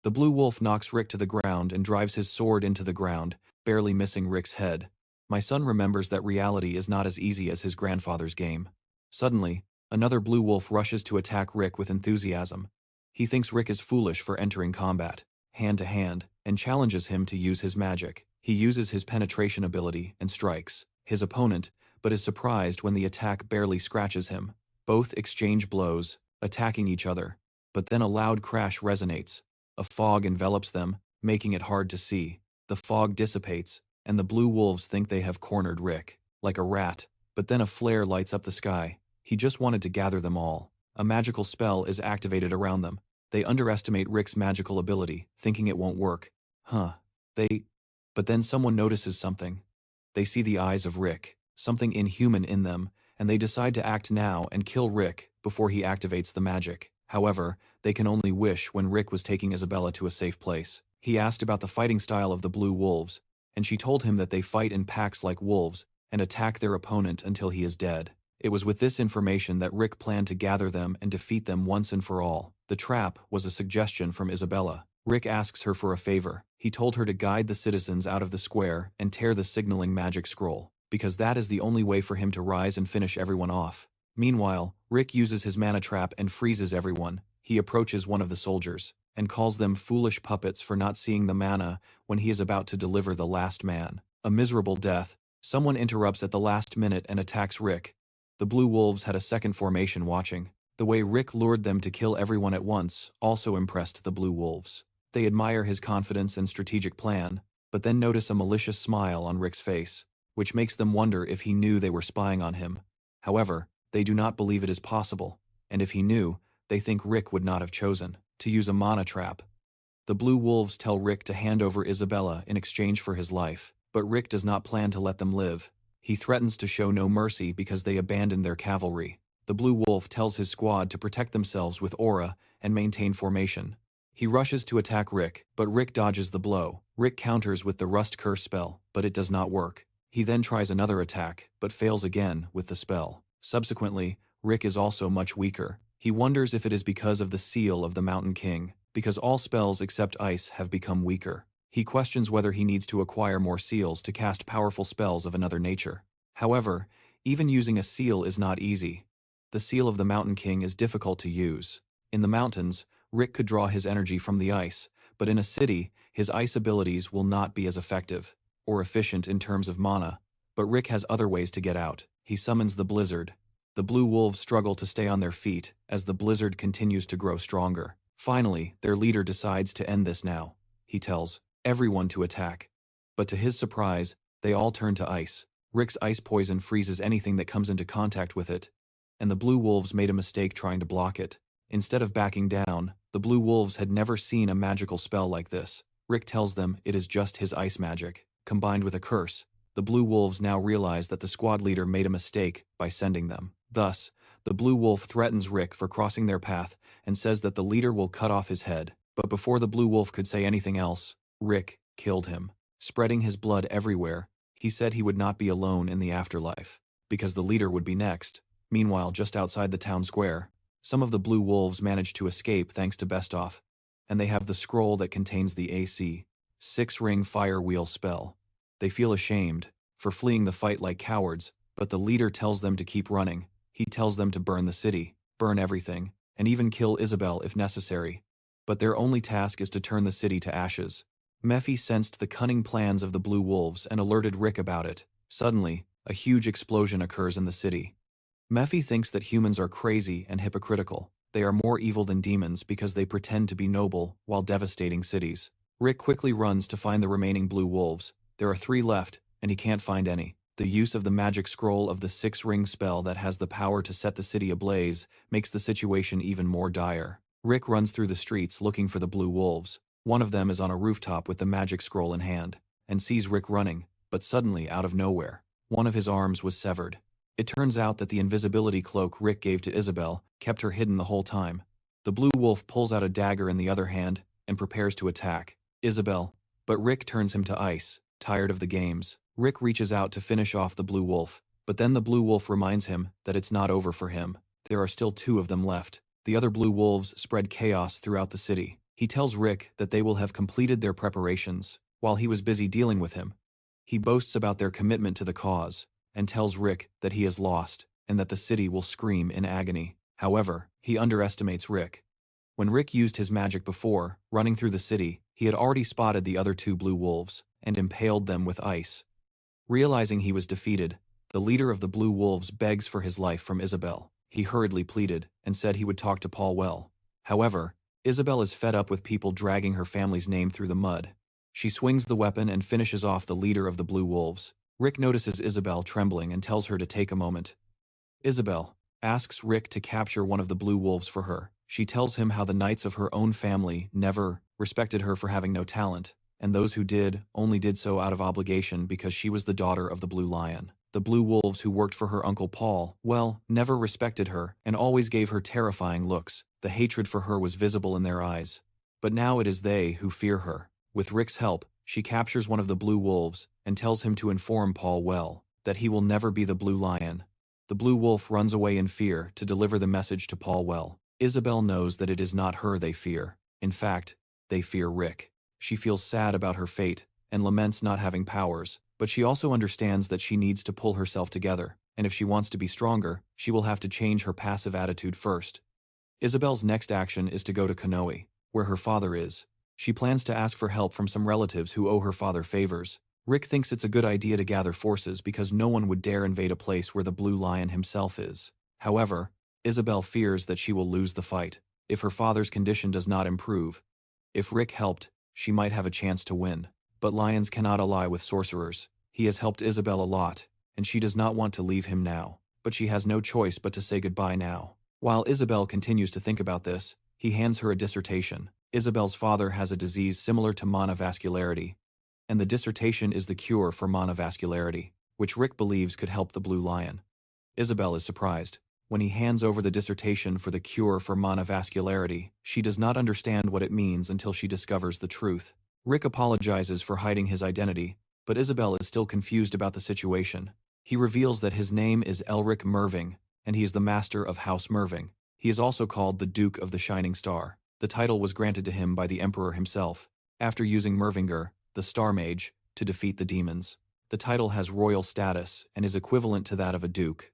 The blue wolf knocks Rick to the ground and drives his sword into the ground, barely missing Rick's head. My son remembers that reality is not as easy as his grandfather's game. Suddenly, another blue wolf rushes to attack Rick with enthusiasm. He thinks Rick is foolish for entering combat, hand to hand, and challenges him to use his magic. He uses his penetration ability and strikes his opponent, but is surprised when the attack barely scratches him. Both exchange blows, attacking each other, but then a loud crash resonates. A fog envelops them, making it hard to see. The fog dissipates, and the blue wolves think they have cornered Rick, like a rat, but then a flare lights up the sky. He just wanted to gather them all. A magical spell is activated around them. They underestimate Rick's magical ability, thinking it won't work. But then someone notices something. They see the eyes of Rick, something inhuman in them, and they decide to act now and kill Rick before he activates the magic. However, they can only wish when Rick was taking Isabella to a safe place. He asked about the fighting style of the blue wolves, and she told him that they fight in packs like wolves and attack their opponent until he is dead. It was with this information that Rick planned to gather them and defeat them once and for all. The trap was a suggestion from Isabella. Rick asks her for a favor. He told her to guide the citizens out of the square and tear the signaling magic scroll, because that is the only way for him to rise and finish everyone off. Meanwhile, Rick uses his mana trap and freezes everyone. He approaches one of the soldiers and calls them foolish puppets for not seeing the mana when he is about to deliver the last man. A miserable death. Someone interrupts at the last minute and attacks Rick. The blue wolves had a second formation watching. The way Rick lured them to kill everyone at once also impressed the blue wolves. They admire his confidence and strategic plan, but then notice a malicious smile on Rick's face, which makes them wonder if he knew they were spying on him. However, they do not believe it is possible, and if he knew, they think Rick would not have chosen to use a mana trap. The blue wolves tell Rick to hand over Isabella in exchange for his life, but Rick does not plan to let them live. He threatens to show no mercy because they abandoned their cavalry. The blue wolf tells his squad to protect themselves with aura and maintain formation. He rushes to attack Rick, but Rick dodges the blow. Rick counters with the Rust Curse spell, but it does not work. He then tries another attack, but fails again with the spell. Subsequently, Rick is also much weaker. He wonders if it is because of the seal of the Mountain King, because all spells except ice have become weaker. He questions whether he needs to acquire more seals to cast powerful spells of another nature. However, even using a seal is not easy. The seal of the Mountain King is difficult to use. In the mountains, Rick could draw his energy from the ice, but in a city, his ice abilities will not be as effective or efficient in terms of mana. But Rick has other ways to get out. He summons the blizzard. The blue wolves struggle to stay on their feet as the blizzard continues to grow stronger. Finally, their leader decides to end this now. He tells everyone to attack. But to his surprise, they all turn to ice. Rick's ice poison freezes anything that comes into contact with it, and the blue wolves made a mistake trying to block it. Instead of backing down, the blue wolves had never seen a magical spell like this. Rick tells them it is just his ice magic, combined with a curse. The blue wolves now realize that the squad leader made a mistake by sending them. Thus, the blue wolf threatens Rick for crossing their path and says that the leader will cut off his head. But before the blue wolf could say anything else, Rick killed him. Spreading his blood everywhere, he said he would not be alone in the afterlife, because the leader would be next. Meanwhile, just outside the town square, some of the blue wolves manage to escape thanks to Bestoff, and they have the scroll that contains the AC 6-ring fire wheel spell. They feel ashamed for fleeing the fight like cowards, but the leader tells them to keep running. He tells them to burn the city, burn everything, and even kill Isabel if necessary. But their only task is to turn the city to ashes. Mephi sensed the cunning plans of the blue wolves and alerted Rick about it. Suddenly, a huge explosion occurs in the city. Mephi thinks that humans are crazy and hypocritical. They are more evil than demons because they pretend to be noble while devastating cities. Rick quickly runs to find the remaining blue wolves. There are 3 left, and he can't find any. The use of the magic scroll of the 6-ring spell that has the power to set the city ablaze makes the situation even more dire. Rick runs through the streets looking for the blue wolves. One of them is on a rooftop with the magic scroll in hand, and sees Rick running, but suddenly, out of nowhere, one of his arms was severed. It turns out that the invisibility cloak Rick gave to Isabel kept her hidden the whole time. The blue wolf pulls out a dagger in the other hand and prepares to attack Isabel, but Rick turns him to ice. Tired of the games, Rick reaches out to finish off the blue wolf, but then the blue wolf reminds him that it's not over for him. There are still 2 of them left. The other blue wolves spread chaos throughout the city. He tells Rick that they will have completed their preparations while he was busy dealing with him. He boasts about their commitment to the cause and tells Rick that he has lost and that the city will scream in agony. However, he underestimates Rick. When Rick used his magic before, running through the city, he had already spotted the other 2 blue wolves and impaled them with ice. Realizing he was defeated, the leader of the blue wolves begs for his life from Isabel. He hurriedly pleaded and said he would talk to Paul well. However, Isabel is fed up with people dragging her family's name through the mud. She swings the weapon and finishes off the leader of the blue wolves. Rick notices Isabel trembling and tells her to take a moment. Isabel asks Rick to capture one of the blue wolves for her. She tells him how the knights of her own family never respected her for having no talent, and those who did only did so out of obligation because she was the daughter of the Blue Lion. The blue wolves who worked for her uncle Paul, well, never respected her and always gave her terrifying looks. The hatred for her was visible in their eyes. But now it is they who fear her. With Rick's help, she captures one of the blue wolves and tells him to inform Paul well that he will never be the Blue Lion. The blue wolf runs away in fear to deliver the message to Paul well. Isabel knows that it is not her they fear. In fact, they fear Rick. She feels sad about her fate and laments not having powers, but she also understands that she needs to pull herself together, and if she wants to be stronger, she will have to change her passive attitude first. Isabel's next action is to go to Konoe, where her father is. She plans to ask for help from some relatives who owe her father favors. Rick thinks it's a good idea to gather forces because no one would dare invade a place where the Blue Lion himself is. However, Isabel fears that she will lose the fight if her father's condition does not improve. If Rick helped, she might have a chance to win. But lions cannot ally with sorcerers. He has helped Isabel a lot, and she does not want to leave him now. But she has no choice but to say goodbye now. While Isabel continues to think about this, he hands her a dissertation. Isabel's father has a disease similar to avascularity, and the dissertation is the cure for avascularity, which Rick believes could help the Blue Lion. Isabel is surprised. When he hands over the dissertation for the cure for avascularity, she does not understand what it means until she discovers the truth. Rick apologizes for hiding his identity, but Isabel is still confused about the situation. He reveals that his name is Elric Merving, and he is the master of House Merving. He is also called the Duke of the Shining Star. The title was granted to him by the Emperor himself, after using Mervinger, the Star Mage, to defeat the demons. The title has royal status and is equivalent to that of a duke.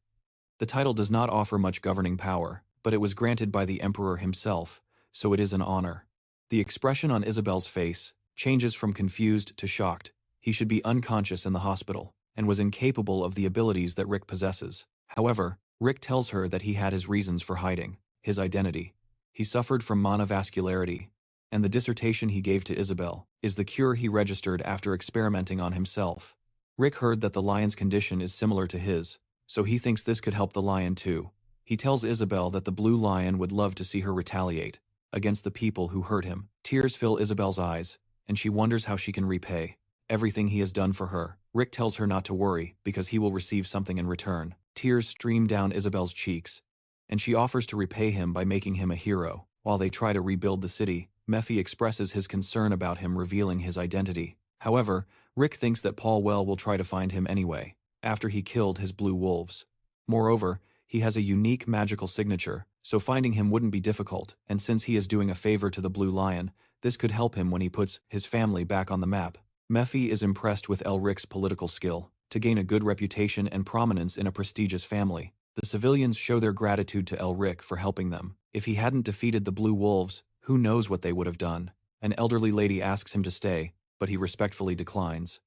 The title does not offer much governing power, but it was granted by the Emperor himself, so it is an honor. The expression on Isabel's face changes from confused to shocked. He should be unconscious in the hospital, and was incapable of the abilities that Rick possesses. However, Rick tells her that he had his reasons for hiding his identity. He suffered from avascularity, and the dissertation he gave to Isabel is the cure he registered after experimenting on himself. Rick heard that the lion's condition is similar to his, so he thinks this could help the lion too. He tells Isabel that the Blue Lion would love to see her retaliate against the people who hurt him. Tears fill Isabel's eyes, and she wonders how she can repay everything he has done for her. Rick tells her not to worry because he will receive something in return. Tears stream down Isabel's cheeks, and she offers to repay him by making him a hero. While they try to rebuild the city, Mephi expresses his concern about him revealing his identity. However, Rick thinks that Paul Well will try to find him anyway, after he killed his blue wolves. Moreover, he has a unique magical signature, so finding him wouldn't be difficult, and since he is doing a favor to the Blue Lion, this could help him when he puts his family back on the map. Mephi is impressed with Elric's political skill to gain a good reputation and prominence in a prestigious family. The civilians show their gratitude to Elric for helping them. If he hadn't defeated the Blue Wolves, who knows what they would have done. An elderly lady asks him to stay, but he respectfully declines.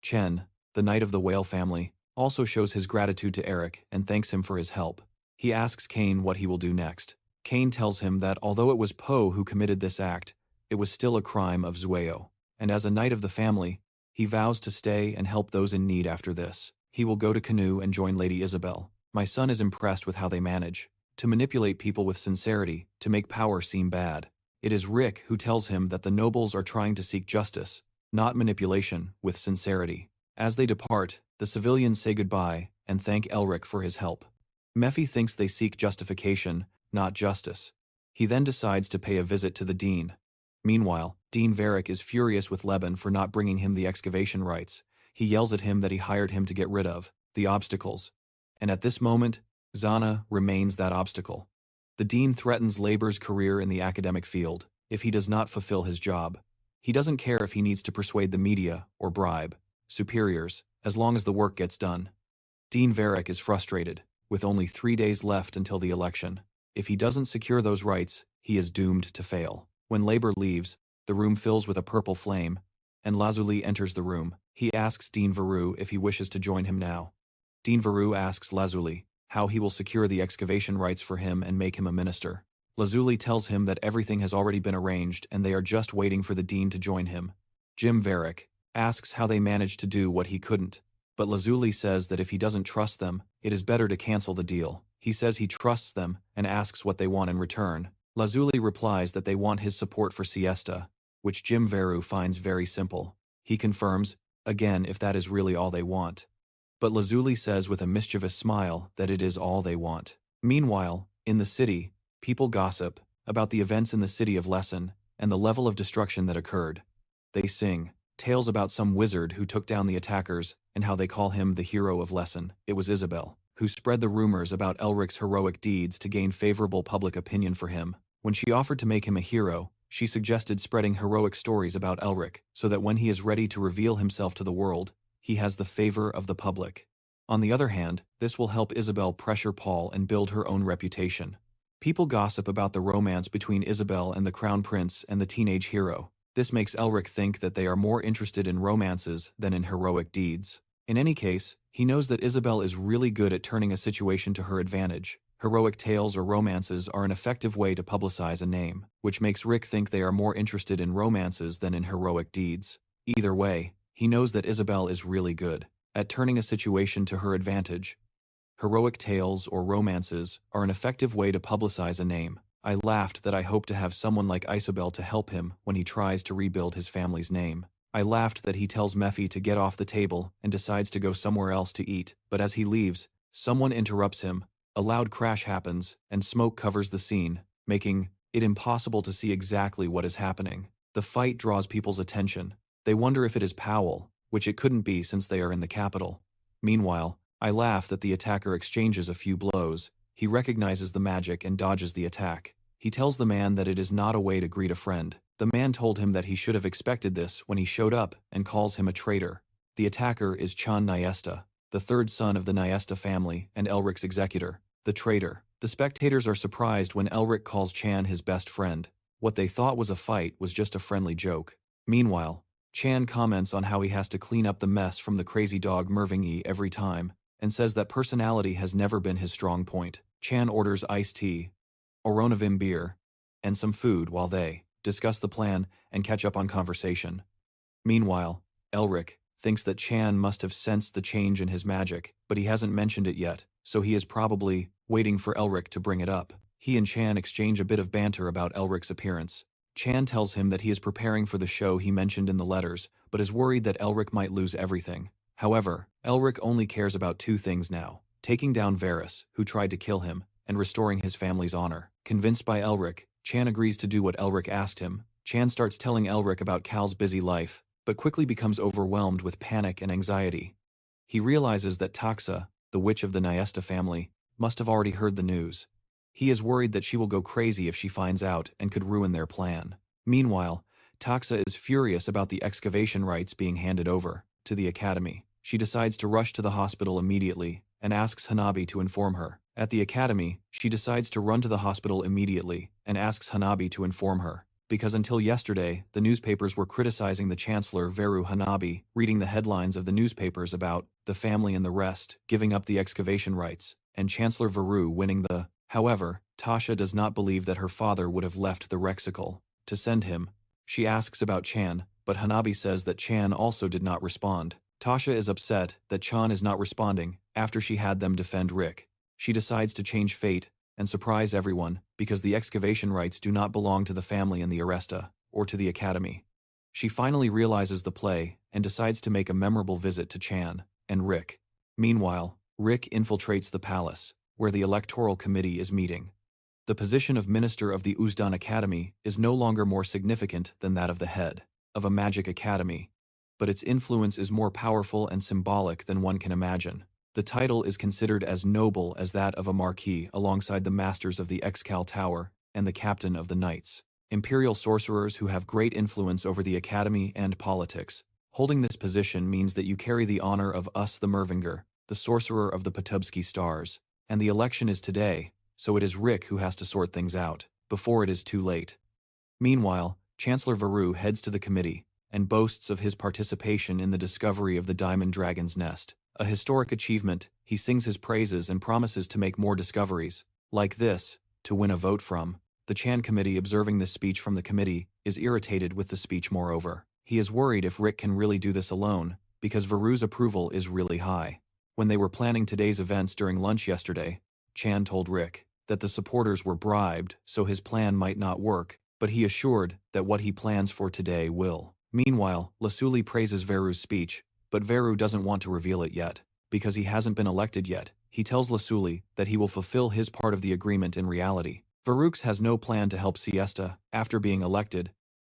Chen, the knight of the whale family, also shows his gratitude to Eric and thanks him for his help. He asks Kane what he will do next. Kane tells him that although it was Poe who committed this act, it was still a crime of Zueo, and as a knight of the family, he vows to stay and help those in need after this. He will go to Canoe and join Lady Isabel. My son is impressed with how they manage to manipulate people with sincerity, to make power seem bad. It is Rick who tells him that the nobles are trying to seek justice, not manipulation, with sincerity. As they depart, the civilians say goodbye and thank Elric for his help. Mephi thinks they seek justification, not justice. He then decides to pay a visit to the dean. Meanwhile, Dean Varric is furious with Leban for not bringing him the excavation rights. He yells at him that he hired him to get rid of the obstacles. And at this moment, Zana remains that obstacle. The dean threatens Labor's career in the academic field if he does not fulfill his job. He doesn't care if he needs to persuade the media or bribe superiors, as long as the work gets done. Dean Varric is frustrated, with only 3 days left until the election. If he doesn't secure those rights, he is doomed to fail. When Labor leaves, the room fills with a purple flame, and Lazuli enters the room. He asks Dean Veru if he wishes to join him now. Dean Veru asks Lazuli how he will secure the excavation rights for him and make him a minister. Lazuli tells him that everything has already been arranged and they are just waiting for the dean to join him. Jim Varric asks how they managed to do what he couldn't, but Lazuli says that if he doesn't trust them, it is better to cancel the deal. He says he trusts them and asks what they want in return. Lazuli replies that they want his support for Siesta, which Jim Veru finds very simple. He confirms, again, if that is really all they want. But Lazuli says with a mischievous smile that it is all they want. Meanwhile, in the city, people gossip about the events in the city of Lesson and the level of destruction that occurred. They sing tales about some wizard who took down the attackers and how they call him the hero of Lesson. It was Isabel who spread the rumors about Elric's heroic deeds to gain favorable public opinion for him. When she offered to make him a hero, she suggested spreading heroic stories about Elric so that when he is ready to reveal himself to the world, he has the favor of the public. On the other hand, this will help Isabel pressure Paul and build her own reputation. People gossip about the romance between Isabel and the Crown Prince and the teenage hero. This makes Elric think that they are more interested in romances than in heroic deeds. In any case, he knows that Isabel is really good at turning a situation to her advantage. Heroic tales or romances are an effective way to publicize a name, which makes Rick think they are more interested in romances than in heroic deeds. Either way, he knows that Isabel is really good at turning a situation to her advantage. Heroic tales or romances are an effective way to publicize a name. I laughed that I hope to have someone like Isabel to help him when he tries to rebuild his family's name. I laughed that he tells Mephi to get off the table and decides to go somewhere else to eat, but as he leaves, someone interrupts him. A loud crash happens, and smoke covers the scene, making it impossible to see exactly what is happening. The fight draws people's attention. They wonder if it is Powell, which it couldn't be since they are in the capital. Meanwhile, I laugh that the attacker exchanges a few blows. He recognizes the magic and dodges the attack. He tells the man that it is not a way to greet a friend. The man told him that he should have expected this when he showed up and calls him a traitor. The attacker is Chan Nyesta, the third son of the Nyesta family and Elric's executor, the traitor. The spectators are surprised when Elric calls Chan his best friend. What they thought was a fight was just a friendly joke. Meanwhile, Chan comments on how he has to clean up the mess from the crazy dog Mervinger every time, and says that personality has never been his strong point. Chan orders iced tea, Oronavim beer, and some food while they discuss the plan and catch up on conversation. Meanwhile, Elric thinks that Chan must have sensed the change in his magic, but he hasn't mentioned it yet, so he is probably waiting for Elric to bring it up. He and Chan exchange a bit of banter about Elric's appearance. Chan tells him that he is preparing for the show he mentioned in the letters, but is worried that Elric might lose everything. However, Elric only cares about two things now: taking down Varys, who tried to kill him, and restoring his family's honor. Convinced by Elric, Chan agrees to do what Elric asked him. Chan starts telling Elric about Cal's busy life, but quickly becomes overwhelmed with panic and anxiety. He realizes that Taxa, the witch of the Nyesta family, must have already heard the news. He is worried that she will go crazy if she finds out and could ruin their plan. Meanwhile, Taxa is furious about the excavation rights being handed over to the academy. She decides to rush to the hospital immediately and asks Hanabi to inform her. At the academy, she decides to run to the hospital immediately and asks Hanabi to inform her, because until yesterday, the newspapers were criticizing the Chancellor Veru Hanabi, reading the headlines of the newspapers about the family and the rest giving up the excavation rights, and Chancellor Veru winning the. However, Tasha does not believe that her father would have left the Rexical to send him. She asks about Chan, but Hanabi says that Chan also did not respond. Tasha is upset that Chan is not responding after she had them defend Rick. She decides to change fate and surprise everyone because the excavation rights do not belong to the family in the Aresta or to the academy. She finally realizes the play and decides to make a memorable visit to Chan and Rick. Meanwhile, Rick infiltrates the palace, where the electoral committee is meeting. The position of Minister of the Uzdan Academy is no longer more significant than that of the head of a magic academy, but its influence is more powerful and symbolic than one can imagine. The title is considered as noble as that of a marquis alongside the masters of the Excal Tower and the captain of the knights, imperial sorcerers who have great influence over the academy and politics. Holding this position means that you carry the honor of us the Mervinger, the sorcerer of the Potubsky stars, and the election is today, so it is Rick who has to sort things out, before it is too late. Meanwhile, Chancellor Varu heads to the committee, and boasts of his participation in the discovery of the Diamond Dragon's Nest. A historic achievement, he sings his praises and promises to make more discoveries, like this, to win a vote from. The Chan committee observing this speech from the committee is irritated with the speech moreover. He is worried if Rick can really do this alone, because Varu's approval is really high. When they were planning today's events during lunch yesterday, Chan told Rick that the supporters were bribed so his plan might not work, but he assured that what he plans for today will. Meanwhile, Lasuli praises Varu's speech, but Varu doesn't want to reveal it yet, because he hasn't been elected yet. He tells Lasuli that he will fulfill his part of the agreement in reality. Varux has no plan to help Siesta. After being elected,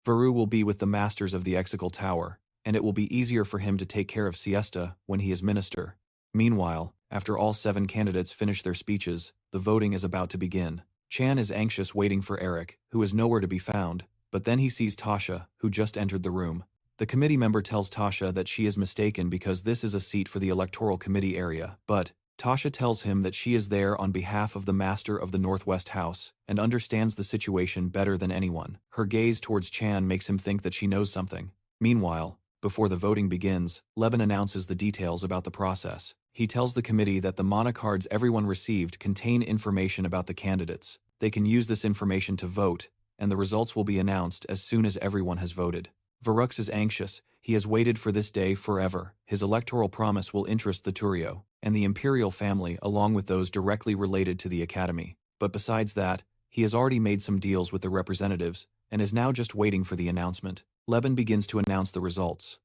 Varu will be with the masters of the Excal Tower, and it will be easier for him to take care of Siesta when he is minister. Meanwhile, after all 7 candidates finish their speeches, the voting is about to begin. Chan is anxious waiting for Eric, who is nowhere to be found, but then he sees Tasha, who just entered the room. The committee member tells Tasha that she is mistaken because this is a seat for the electoral committee area, but Tasha tells him that she is there on behalf of the master of the Northwest House and understands the situation better than anyone. Her gaze towards Chan makes him think that she knows something. Meanwhile, before the voting begins, Leben announces the details about the process. He tells the committee that the monocards everyone received contain information about the candidates. They can use this information to vote, and the results will be announced as soon as everyone has voted. Varux is anxious. He has waited for this day forever. His electoral promise will interest the Turio and the imperial family along with those directly related to the academy. But besides that, he has already made some deals with the representatives and is now just waiting for the announcement. Leben begins to announce the results.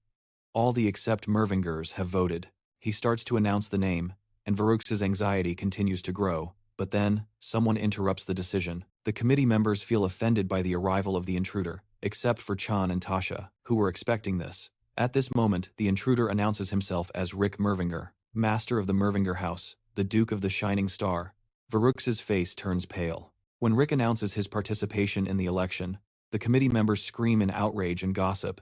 All the except Mervingers have voted. He starts to announce the name, and Varux's anxiety continues to grow. But then, someone interrupts the decision. The committee members feel offended by the arrival of the intruder, except for Chan and Tasha, who were expecting this. At this moment, the intruder announces himself as Rick Mervinger, master of the Mervinger house, the Duke of the Shining Star. Varux's face turns pale. When Rick announces his participation in the election, the committee members scream in outrage and gossip.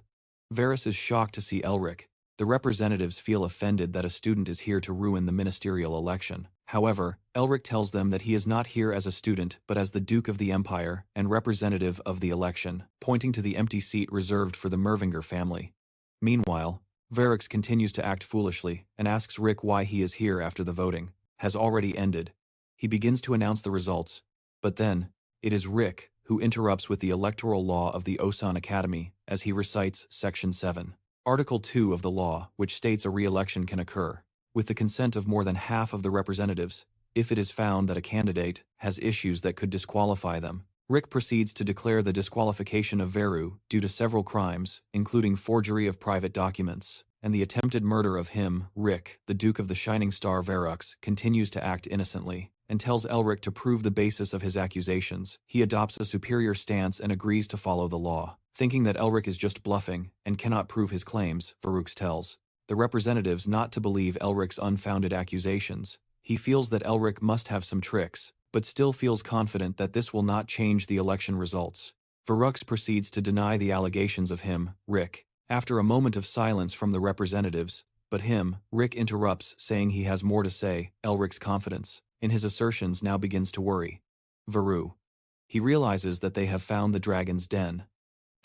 Varus is shocked to see Elric. The representatives feel offended that a student is here to ruin the ministerial election. However, Elric tells them that he is not here as a student but as the Duke of the Empire and representative of the election, pointing to the empty seat reserved for the Mervinger family. Meanwhile, Varix continues to act foolishly and asks Rick why he is here after the voting has already ended. He begins to announce the results, but then, it is Rick who interrupts with the electoral law of the Osan Academy as he recites Section 7. Article 2 of the law, which states a re-election can occur, with the consent of more than half of the representatives, if it is found that a candidate has issues that could disqualify them. Rick proceeds to declare the disqualification of Veru due to several crimes, including forgery of private documents, and the attempted murder of him. Rick, the Duke of the Shining Star Verux, continues to act innocently, and tells Elric to prove the basis of his accusations. He adopts a superior stance and agrees to follow the law. Thinking that Elric is just bluffing and cannot prove his claims, Varux tells the representatives not to believe Elric's unfounded accusations. He feels that Elric must have some tricks, but still feels confident that this will not change the election results. Varux proceeds to deny the allegations of him, Rick, after a moment of silence from the representatives, but Rick interrupts, saying he has more to say. Elric's confidence in his assertions now begins to worry Varu. He realizes that they have found the dragon's den.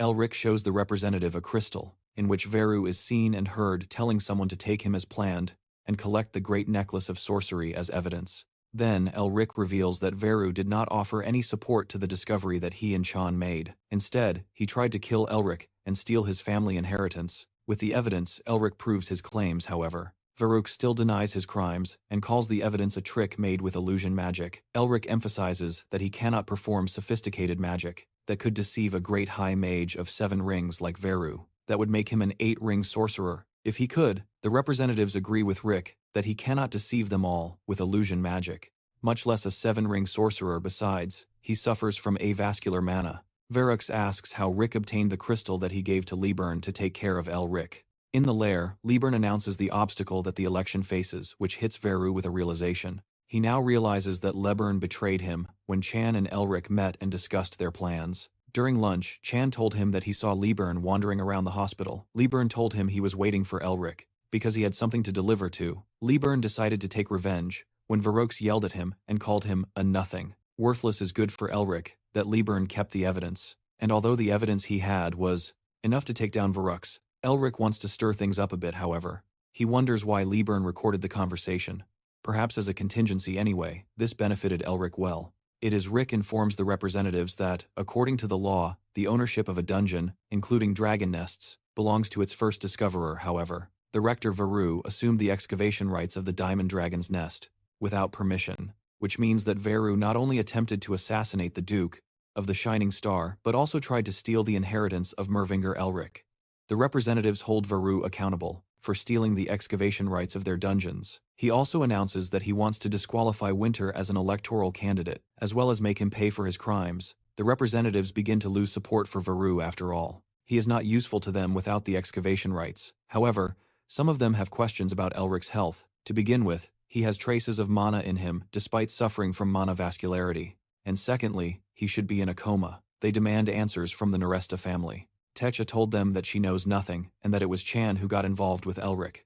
Elric shows the representative a crystal, in which Veru is seen and heard telling someone to take him as planned and collect the great necklace of sorcery as evidence. Then Elric reveals that Veru did not offer any support to the discovery that he and Chan made. Instead, he tried to kill Elric and steal his family inheritance. With the evidence, Elric proves his claims, however. Varuk still denies his crimes and calls the evidence a trick made with illusion magic. Elric emphasizes that he cannot perform sophisticated magic that could deceive a great high mage of 7 rings like Veru. That would make him an 8-ring sorcerer. If he could, the representatives agree with Rick that he cannot deceive them all with illusion magic, much less a 7-ring sorcerer. Besides, He suffers from avascular mana. Varux asks how Rick obtained the crystal that he gave to Liburn to take care of Elric. In the lair, Liburn announces the obstacle that the election faces, which hits Veru with a realization. He now realizes that Liburn betrayed him when Chan and Elric met and discussed their plans. During lunch, Chan told him that he saw Liburn wandering around the hospital. Liburn told him he was waiting for Elric because he had something to deliver to. Liburn decided to take revenge when Varux yelled at him and called him a nothing. Worthless is good for Elric that Liburn kept the evidence, and although the evidence he had was enough to take down Varux, Elric wants to stir things up a bit, however. He wonders why Liburn recorded the conversation. Perhaps as a contingency anyway, this benefited Elric well. It is Rick informs the representatives that, according to the law, the ownership of a dungeon, including dragon nests, belongs to its first discoverer. However, the rector Veru assumed the excavation rights of the diamond dragon's nest, without permission, which means that Veru not only attempted to assassinate the Duke of the Shining Star, but also tried to steal the inheritance of Mervinger Elric. The representatives hold Veru accountable for stealing the excavation rights of their dungeons. He also announces that he wants to disqualify Winter as an electoral candidate, as well as make him pay for his crimes. The representatives begin to lose support for Veru after all. He is not useful to them without the excavation rights. However, some of them have questions about Elric's health. To begin with, he has traces of mana in him despite suffering from mana vascularity. And secondly, he should be in a coma. They demand answers from the Neresta family. Techa told them that she knows nothing and that it was Chan who got involved with Elric.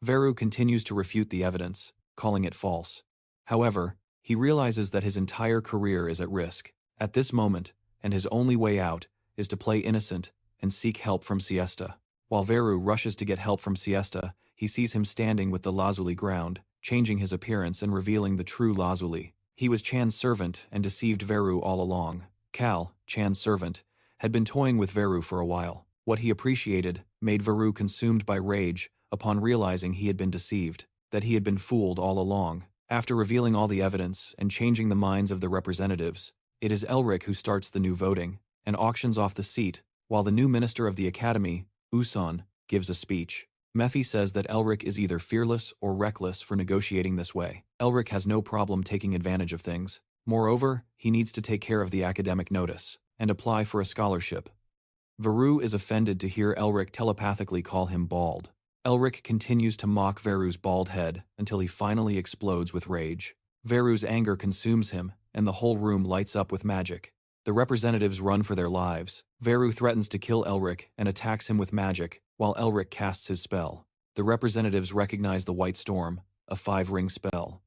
Veru continues to refute the evidence, calling it false. However, he realizes that his entire career is at risk at this moment, and his only way out is to play innocent and seek help from Siesta. While Veru rushes to get help from Siesta, he sees him standing with the Lazuli ground, changing his appearance and revealing the true Lazuli. He was Chan's servant and deceived Veru all along. Cal, Chan's servant, had been toying with Veru for a while. What he appreciated made Veru consumed by rage upon realizing he had been deceived, that he had been fooled all along. After revealing all the evidence and changing the minds of the representatives, it is Elric who starts the new voting and auctions off the seat, while the new minister of the academy, Uson, gives a speech. Mephi says that Elric is either fearless or reckless for negotiating this way. Elric has no problem taking advantage of things. Moreover, he needs to take care of the academic notice and apply for a scholarship. Veru is offended to hear Elric telepathically call him bald. Elric continues to mock Veru's bald head until he finally explodes with rage. Veru's anger consumes him, and the whole room lights up with magic. The representatives run for their lives. Veru threatens to kill Elric and attacks him with magic, while Elric casts his spell. The representatives recognize the White Storm, a 5-ring spell.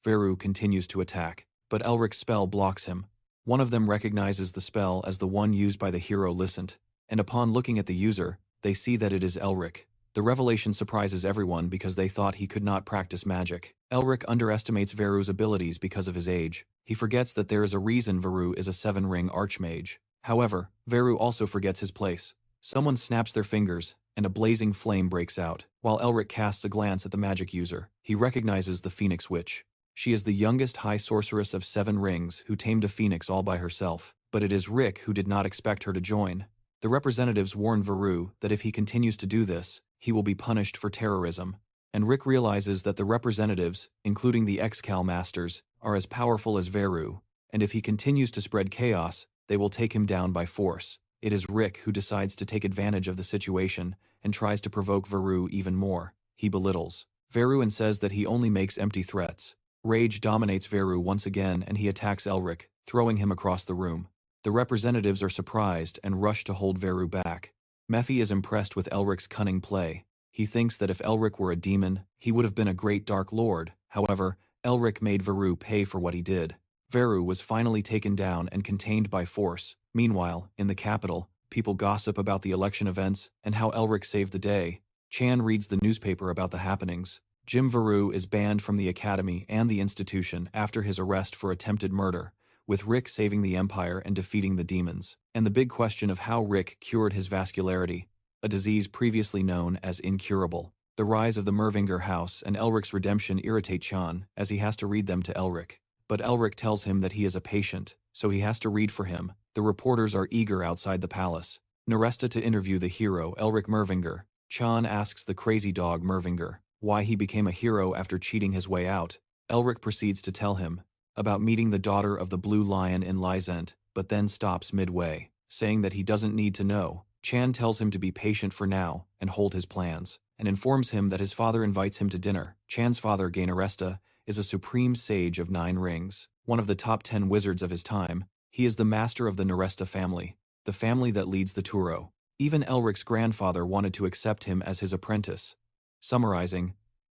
Veru continues to attack, but Elric's spell blocks him. One of them recognizes the spell as the one used by the hero Lysant, and upon looking at the user, they see that it is Elric. The revelation surprises everyone because they thought he could not practice magic. Elric underestimates Veru's abilities because of his age. He forgets that there is a reason Veru is a 7-ring archmage. However, Veru also forgets his place. Someone snaps their fingers, and a blazing flame breaks out. While Elric casts a glance at the magic user, he recognizes the Phoenix Witch. She is the youngest high sorceress of 7 rings who tamed a phoenix all by herself, but it is Rick who did not expect her to join. The representatives warn Veru that if he continues to do this, he will be punished for terrorism, and Rick realizes that the representatives, including the Excal Masters, are as powerful as Veru, and if he continues to spread chaos, they will take him down by force. It is Rick who decides to take advantage of the situation and tries to provoke Veru even more. He belittles Veru and says that he only makes empty threats. Rage dominates Veru once again and he attacks Elric, throwing him across the room. The representatives are surprised and rush to hold Veru back. Mephi is impressed with Elric's cunning play. He thinks that if Elric were a demon, he would have been a great Dark Lord. However, Elric made Veru pay for what he did. Veru was finally taken down and contained by force. Meanwhile, in the capital, people gossip about the election events and how Elric saved the day. Chan reads the newspaper about the happenings. Jim Veru is banned from the academy and the institution after his arrest for attempted murder, with Rick saving the Empire and defeating the demons. And the big question of how Rick cured his vascularity, a disease previously known as incurable. The rise of the Mervinger house and Elric's redemption irritate Chan, as he has to read them to Elric. But Elric tells him that he is a patient, so he has to read for him. The reporters are eager outside the palace. Neresta to interview the hero Elric Mervinger. Chan asks the crazy dog Mervinger why he became a hero after cheating his way out. Elric proceeds to tell him about meeting the daughter of the Blue Lion in Lysent, but then stops midway, saying that he doesn't need to know. Chan tells him to be patient for now and hold his plans, and informs him that his father invites him to dinner. Chan's father, Gainaresta, is a supreme sage of 9 rings, one of the top 10 wizards of his time. He is the master of the Neresta family, the family that leads the Turo. Even Elric's grandfather wanted to accept him as his apprentice. Summarizing,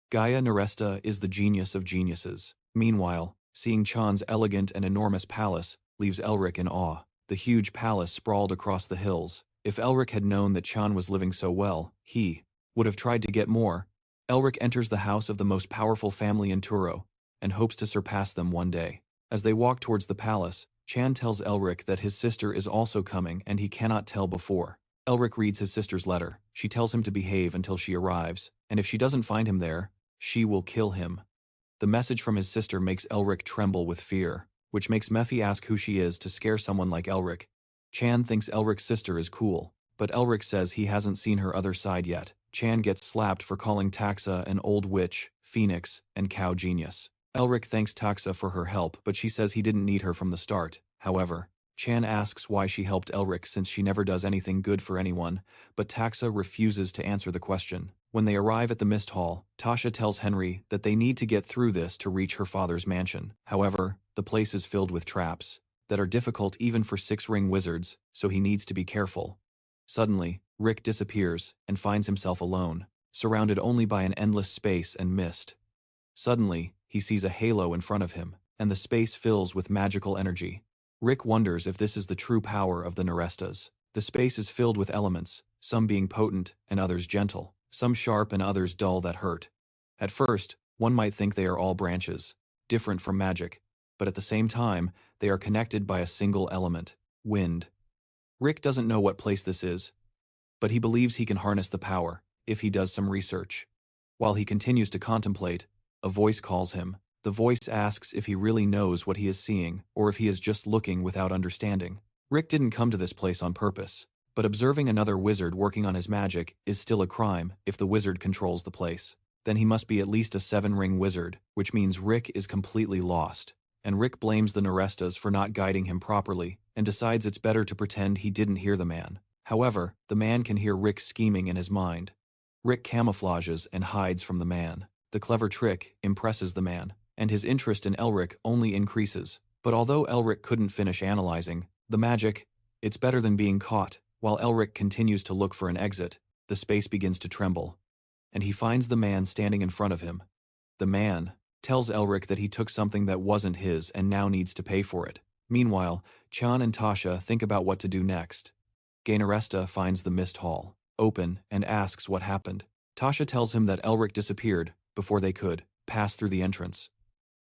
Gaia Neresta is the genius of geniuses. Meanwhile, seeing Chan's elegant and enormous palace leaves Elric in awe. The huge palace sprawled across the hills. If Elric had known that Chan was living so well, he would have tried to get more. Elric enters the house of the most powerful family in Turo, and hopes to surpass them one day. As they walk towards the palace, Chan tells Elric that his sister is also coming and he cannot tell before. Elric reads his sister's letter. She tells him to behave until she arrives, and if she doesn't find him there, she will kill him. The message from his sister makes Elric tremble with fear, which makes Mephi ask who she is to scare someone like Elric. Chan thinks Elric's sister is cool, but Elric says he hasn't seen her other side yet. Chan gets slapped for calling Taxa an old witch, phoenix, and cow genius. Elric thanks Taxa for her help, but she says he didn't need her from the start. However, Chan asks why she helped Elric since she never does anything good for anyone, but Taxa refuses to answer the question. When they arrive at the Mist Hall, Tasha tells Henry that they need to get through this to reach her father's mansion. However, the place is filled with traps that are difficult even for 6-ring wizards, so he needs to be careful. Suddenly, Rick disappears and finds himself alone, surrounded only by an endless space and mist. Suddenly, he sees a halo in front of him, and the space fills with magical energy. Rick wonders if this is the true power of the Nerestas. The space is filled with elements, some being potent and others gentle, some sharp and others dull that hurt. At first, one might think they are all branches, different from magic, but at the same time, they are connected by a single element, wind. Rick doesn't know what place this is, but he believes he can harness the power if he does some research. While he continues to contemplate, a voice calls him. The voice asks if he really knows what he is seeing, or if he is just looking without understanding. Rick didn't come to this place on purpose, but observing another wizard working on his magic is still a crime if the wizard controls the place. Then he must be at least a 7-ring wizard, which means Rick is completely lost. And Rick blames the Nerestas for not guiding him properly, and decides it's better to pretend he didn't hear the man. However, the man can hear Rick scheming in his mind. Rick camouflages and hides from the man. The clever trick impresses the man, and his interest in Elric only increases. But although Elric couldn't finish analyzing the magic, it's better than being caught. While Elric continues to look for an exit, the space begins to tremble, and he finds the man standing in front of him. The man tells Elric that he took something that wasn't his and now needs to pay for it. Meanwhile, Chan and Tasha think about what to do next. Gainaresta finds the Mist Hall open and asks what happened. Tasha tells him that Elric disappeared before they could pass through the entrance.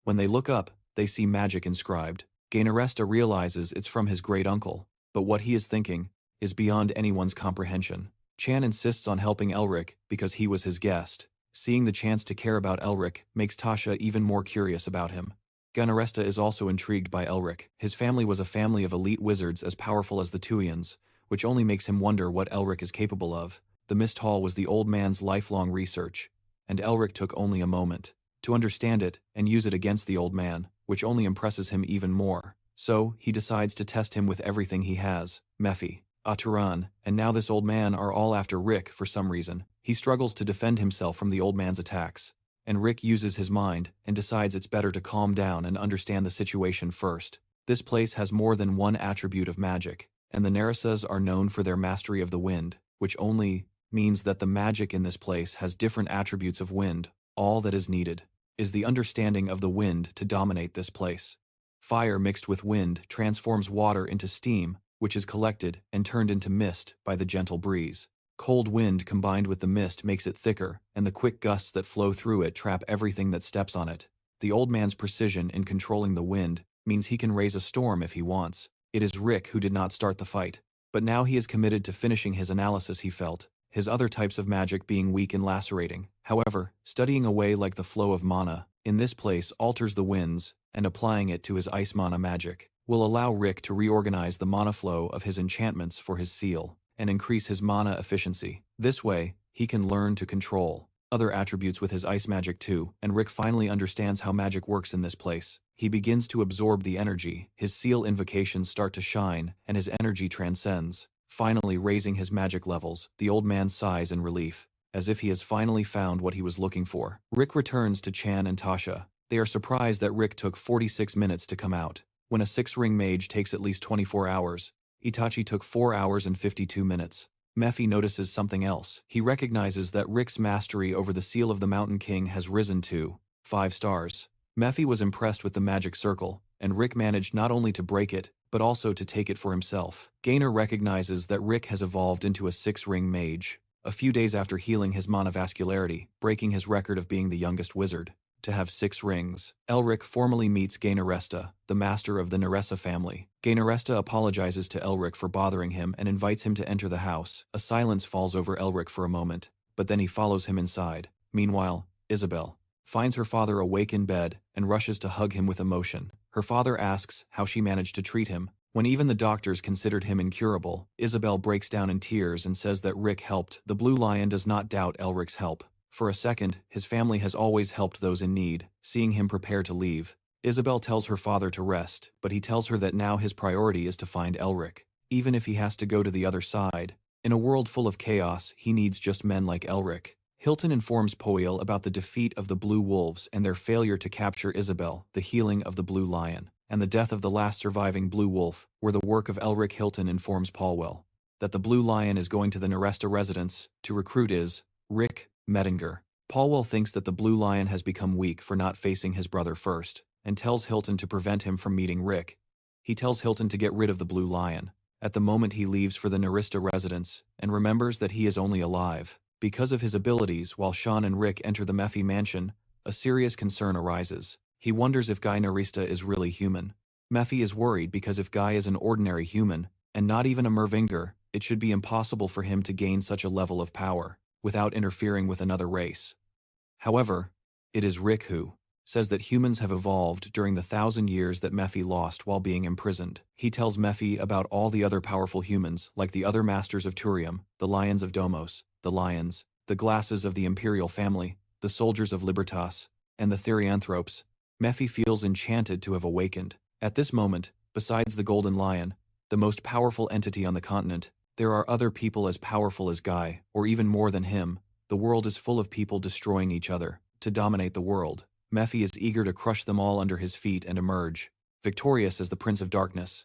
When they look up, they see magic inscribed. Gainaresta realizes it's from his great-uncle, but what he is thinking is beyond anyone's comprehension. Chan insists on helping Elric because he was his guest. Seeing the chance to care about Elric makes Tasha even more curious about him. Gainaresta is also intrigued by Elric. His family was a family of elite wizards as powerful as the Tuians, which only makes him wonder what Elric is capable of. The Mist Hall was the old man's lifelong research, and Elric took only a moment to understand it and use it against the old man, which only impresses him even more. So, he decides to test him with everything he has. Mephi, Aturan, and now this old man are all after Rick for some reason. He struggles to defend himself from the old man's attacks, and Rick uses his mind and decides it's better to calm down and understand the situation first. This place has more than one attribute of magic, and the Neresas are known for their mastery of the wind, which only means that the magic in this place has different attributes of wind. All that is needed is the understanding of the wind to dominate this place. Fire mixed with wind transforms water into steam, which is collected and turned into mist by the gentle breeze. Cold wind combined with the mist makes it thicker, and the quick gusts that flow through it trap everything that steps on it. The old man's precision in controlling the wind means he can raise a storm if he wants. It is Rick who did not start the fight, but now he is committed to finishing his analysis. He felt his other types of magic being weak and lacerating. However, studying a way like the flow of mana in this place alters the winds, and applying it to his ice mana magic will allow Rick to reorganize the mana flow of his enchantments for his seal and increase his mana efficiency. This way, he can learn to control other attributes with his ice magic too, and Rick finally understands how magic works in this place. He begins to absorb the energy, his seal invocations start to shine, and his energy transcends, finally raising his magic levels. The old man sighs in relief, as if he has finally found what he was looking for. Rick returns to Chan and Tasha. They are surprised that Rick took 46 minutes to come out. When a 6-ring mage takes at least 24 hours, Itachi took 4 hours and 52 minutes. Mephi notices something else. He recognizes that Rick's mastery over the Seal of the Mountain King has risen to 5 stars. Mephi was impressed with the magic circle, and Rick managed not only to break it, but also to take it for himself. Gainer recognizes that Rick has evolved into a 6-ring mage, a few days after healing his avascularity, breaking his record of being the youngest wizard to have 6 rings. Elric formally meets Gaineresta, the master of the Neressa family. Gaineresta apologizes to Elric for bothering him and invites him to enter the house. A silence falls over Elric for a moment, but then he follows him inside. Meanwhile, Isabel finds her father awake in bed and rushes to hug him with emotion. Her father asks how she managed to treat him. When even the doctors considered him incurable, Isabel breaks down in tears and says that Rick helped. The Blue Lion does not doubt Elric's help. For a second, his family has always helped those in need. Seeing him prepare to leave, Isabel tells her father to rest, but he tells her that now his priority is to find Elric, even if he has to go to the other side. In a world full of chaos, he needs just men like Elric. Hilton informs Poel about the defeat of the Blue Wolves and their failure to capture Isabel, the healing of the Blue Lion, and the death of the last surviving Blue Wolf were the work of Elric. Hilton informs Polwell that the Blue Lion is going to the Neresta residence to recruit Rick Mervinger. Polwell thinks that the Blue Lion has become weak for not facing his brother first, and tells Hilton to prevent him from meeting Rick. He tells Hilton to get rid of the Blue Lion. At the moment he leaves for the Neresta residence, and remembers that he is only alive because of his abilities. While Sean and Rick enter the Mephi mansion, a serious concern arises. He wonders if Guy Nerista is really human. Mephi is worried because if Guy is an ordinary human, and not even a Mervinger, it should be impossible for him to gain such a level of power without interfering with another race. However, it is Rick who says that humans have evolved during the 1,000 years that Mephi lost while being imprisoned. He tells Mephi about all the other powerful humans, like the other masters of Turium, the Lions of Domos, the Lions, the Glasses of the Imperial Family, the Soldiers of Libertas, and the Therianthropes. Mephi feels enchanted to have awakened. At this moment, besides the Golden Lion, the most powerful entity on the continent, there are other people as powerful as Guy, or even more than him. The world is full of people destroying each other to dominate the world. Mephi is eager to crush them all under his feet and emerge victorious as the Prince of Darkness.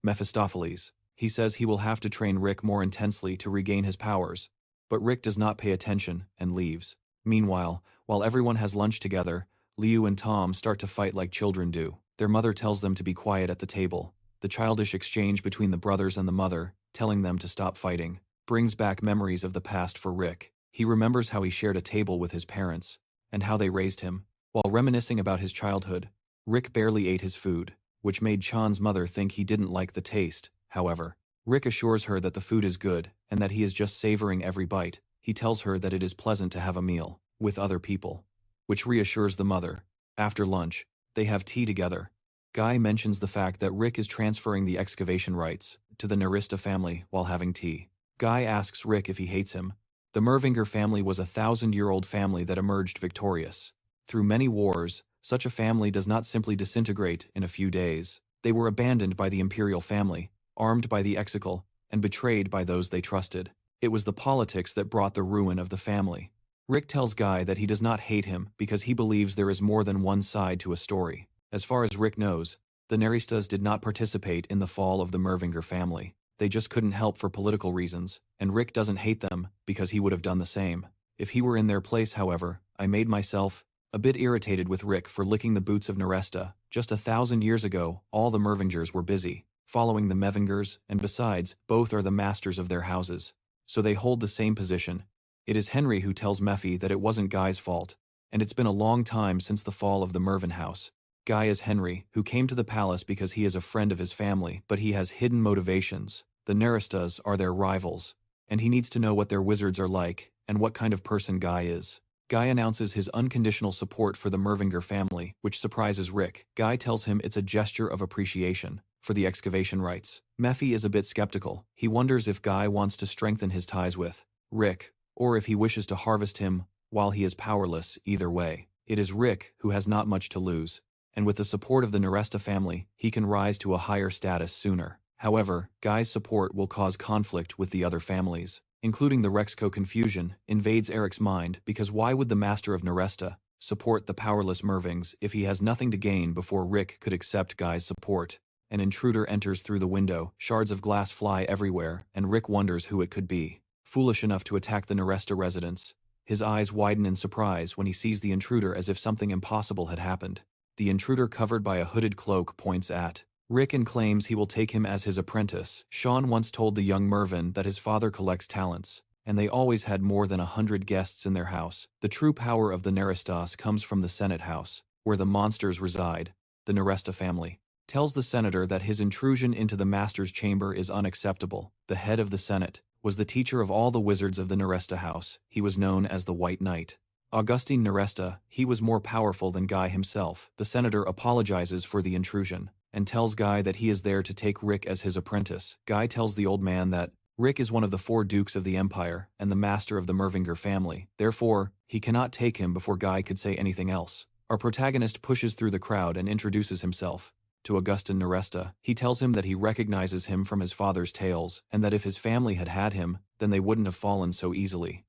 Mephistopheles. He says he will have to train Rick more intensely to regain his powers, but Rick does not pay attention and leaves. Meanwhile, while everyone has lunch together, Liu and Tom start to fight like children do. Their mother tells them to be quiet at the table. The childish exchange between the brothers and the mother, telling them to stop fighting, brings back memories of the past for Rick. He remembers how he shared a table with his parents, and how they raised him. While reminiscing about his childhood, Rick barely ate his food, which made Chan's mother think he didn't like the taste. However, Rick assures her that the food is good, and that he is just savoring every bite. He tells her that it is pleasant to have a meal with other people, which reassures the mother. After lunch, they have tea together. Guy mentions the fact that Rick is transferring the excavation rights to the Nerista family while having tea. Guy asks Rick if he hates him. The Mervinger family was a 1,000-year-old family that emerged victorious. Through many wars, such a family does not simply disintegrate in a few days. They were abandoned by the imperial family, armed by the Exegol, and betrayed by those they trusted. It was the politics that brought the ruin of the family. Rick tells Guy that he does not hate him because he believes there is more than one side to a story. As far as Rick knows, the Neristas did not participate in the fall of the Mervinger family. They just couldn't help for political reasons, and Rick doesn't hate them because he would have done the same if he were in their place. However, I made myself a bit irritated with Rick for licking the boots of Neresta. Just 1,000 years ago, all the Mervingers were busy following the Mevingers, and besides, both are the masters of their houses, so they hold the same position. It is Henry who tells Mephi that it wasn't Guy's fault, and it's been a long time since the fall of the Mervin house. Guy is Henry, who came to the palace because he is a friend of his family, but he has hidden motivations. The Neristas are their rivals, and he needs to know what their wizards are like and what kind of person Guy is. Guy announces his unconditional support for the Mervinger family, which surprises Rick. Guy tells him it's a gesture of appreciation for the excavation rights. Mephi is a bit skeptical. He wonders if Guy wants to strengthen his ties with Rick, or if he wishes to harvest him while he is powerless. Either way, it is Rick who has not much to lose. and with the support of the Neresta family, he can rise to a higher status sooner. However, Guy's support will cause conflict with the other families, including the Rexco. Confusion invades Eric's mind because why would the Master of Neresta support the powerless Mervings if he has nothing to gain? Before Rick could accept Guy's support, an intruder enters through the window, shards of glass fly everywhere, and Rick wonders who it could be. Foolish enough to attack the Neresta residence, his eyes widen in surprise when he sees the intruder as if something impossible had happened. The intruder, covered by a hooded cloak, points at Rick and claims he will take him as his apprentice. Sean once told the young Mervin that his father collects talents, and they always had more than 100 guests in their house. The true power of the Nerestas comes from the Senate House, where the monsters reside. The Neresta family tells the senator that his intrusion into the Master's chamber is unacceptable. The head of the Senate was the teacher of all the wizards of the Neresta house. He was known as the White Knight. Augustine Neresta, he was more powerful than Guy himself. The senator apologizes for the intrusion and tells Guy that he is there to take Rick as his apprentice. Guy tells the old man that Rick is one of the 4 dukes of the Empire and the master of the Mervinger family. Therefore, he cannot take him. Before Guy could say anything else, our protagonist pushes through the crowd and introduces himself to Augustine Neresta. He tells him that he recognizes him from his father's tales, and that if his family had had him, then they wouldn't have fallen so easily.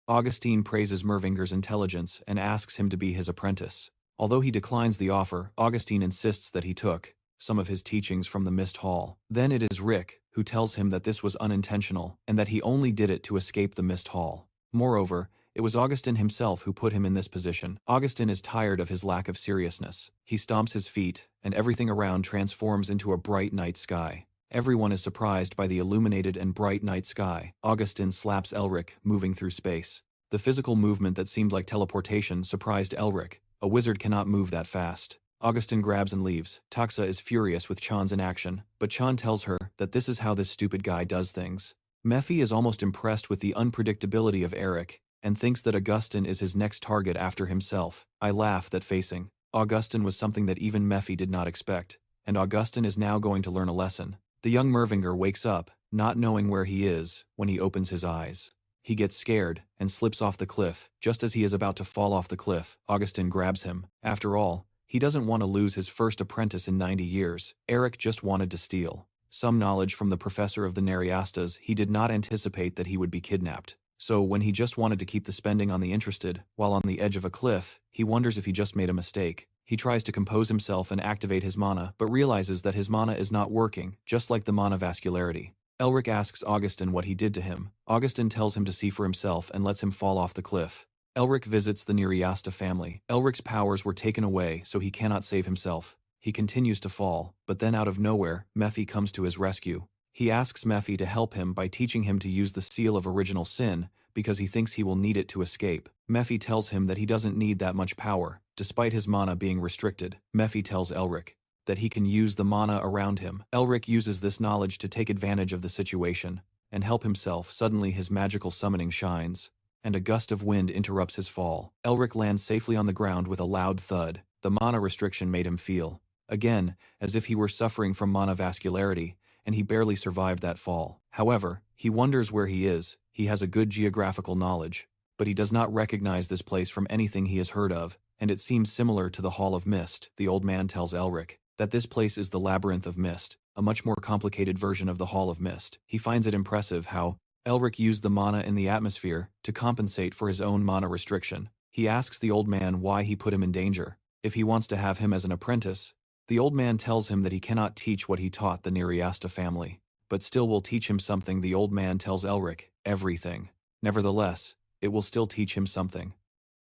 Augustine praises Mervinger's intelligence and asks him to be his apprentice. Although he declines the offer, Augustine insists that he took some of his teachings from the Mist Hall. Then it is Rick who tells him that this was unintentional, and that he only did it to escape the Mist Hall. Moreover, it was Augustine himself who put him in this position. Augustine is tired of his lack of seriousness. He stomps his feet, and everything around transforms into a bright night sky. Everyone is surprised by the illuminated and bright night sky. Augustine slaps Elric, moving through space. The physical movement that seemed like teleportation surprised Elric. A wizard cannot move that fast. Augustine grabs and leaves. Taxa is furious with Chan's inaction, but Chan tells her that this is how this stupid guy does things. Mephi is almost impressed with the unpredictability of Eric, and thinks that Augustine is his next target after himself. I laugh that facing Augustine was something that even Mephi did not expect, and Augustine is now going to learn a lesson. The young Mervinger wakes up, not knowing where he is, when he opens his eyes. He gets scared, and slips off the cliff. Just as he is about to fall off the cliff, Augustine grabs him. After all, he doesn't want to lose his first apprentice in 90 years. Eric just wanted to steal some knowledge from the professor of the Nereastas. He did not anticipate that he would be kidnapped. So when he just wanted to keep the spending on the interested, while on the edge of a cliff, he wonders if he just made a mistake. He tries to compose himself and activate his mana, but realizes that his mana is not working, just like the mana vascularity. Elric asks Augustine what he did to him. Augustine tells him to see for himself and lets him fall off the cliff. Elric visits the Nereasta family. Elric's powers were taken away, so he cannot save himself. He continues to fall, but then out of nowhere, Mephi comes to his rescue. He asks Mephi to help him by teaching him to use the Seal of Original Sin, because he thinks he will need it to escape. Mephi tells him that he doesn't need that much power, despite his mana being restricted. Mephi tells Elric that he can use the mana around him. Elric uses this knowledge to take advantage of the situation and help himself. Suddenly his magical summoning shines, and a gust of wind interrupts his fall. Elric lands safely on the ground with a loud thud. The mana restriction made him feel, again, as if he were suffering from mana vascularity, and he barely survived that fall. However, he wonders where he is. He has a good geographical knowledge, but he does not recognize this place from anything he has heard of, and it seems similar to the Hall of Mist. The old man tells Elric that this place is the Labyrinth of Mist, a much more complicated version of the Hall of Mist. He finds it impressive how Elric used the mana in the atmosphere to compensate for his own mana restriction. He asks the old man why he put him in danger, if he wants to have him as an apprentice. The old man tells him that he cannot teach what he taught the Nereasta family, but still will teach him something. The old man tells Elric everything. Nevertheless, it will still teach him something.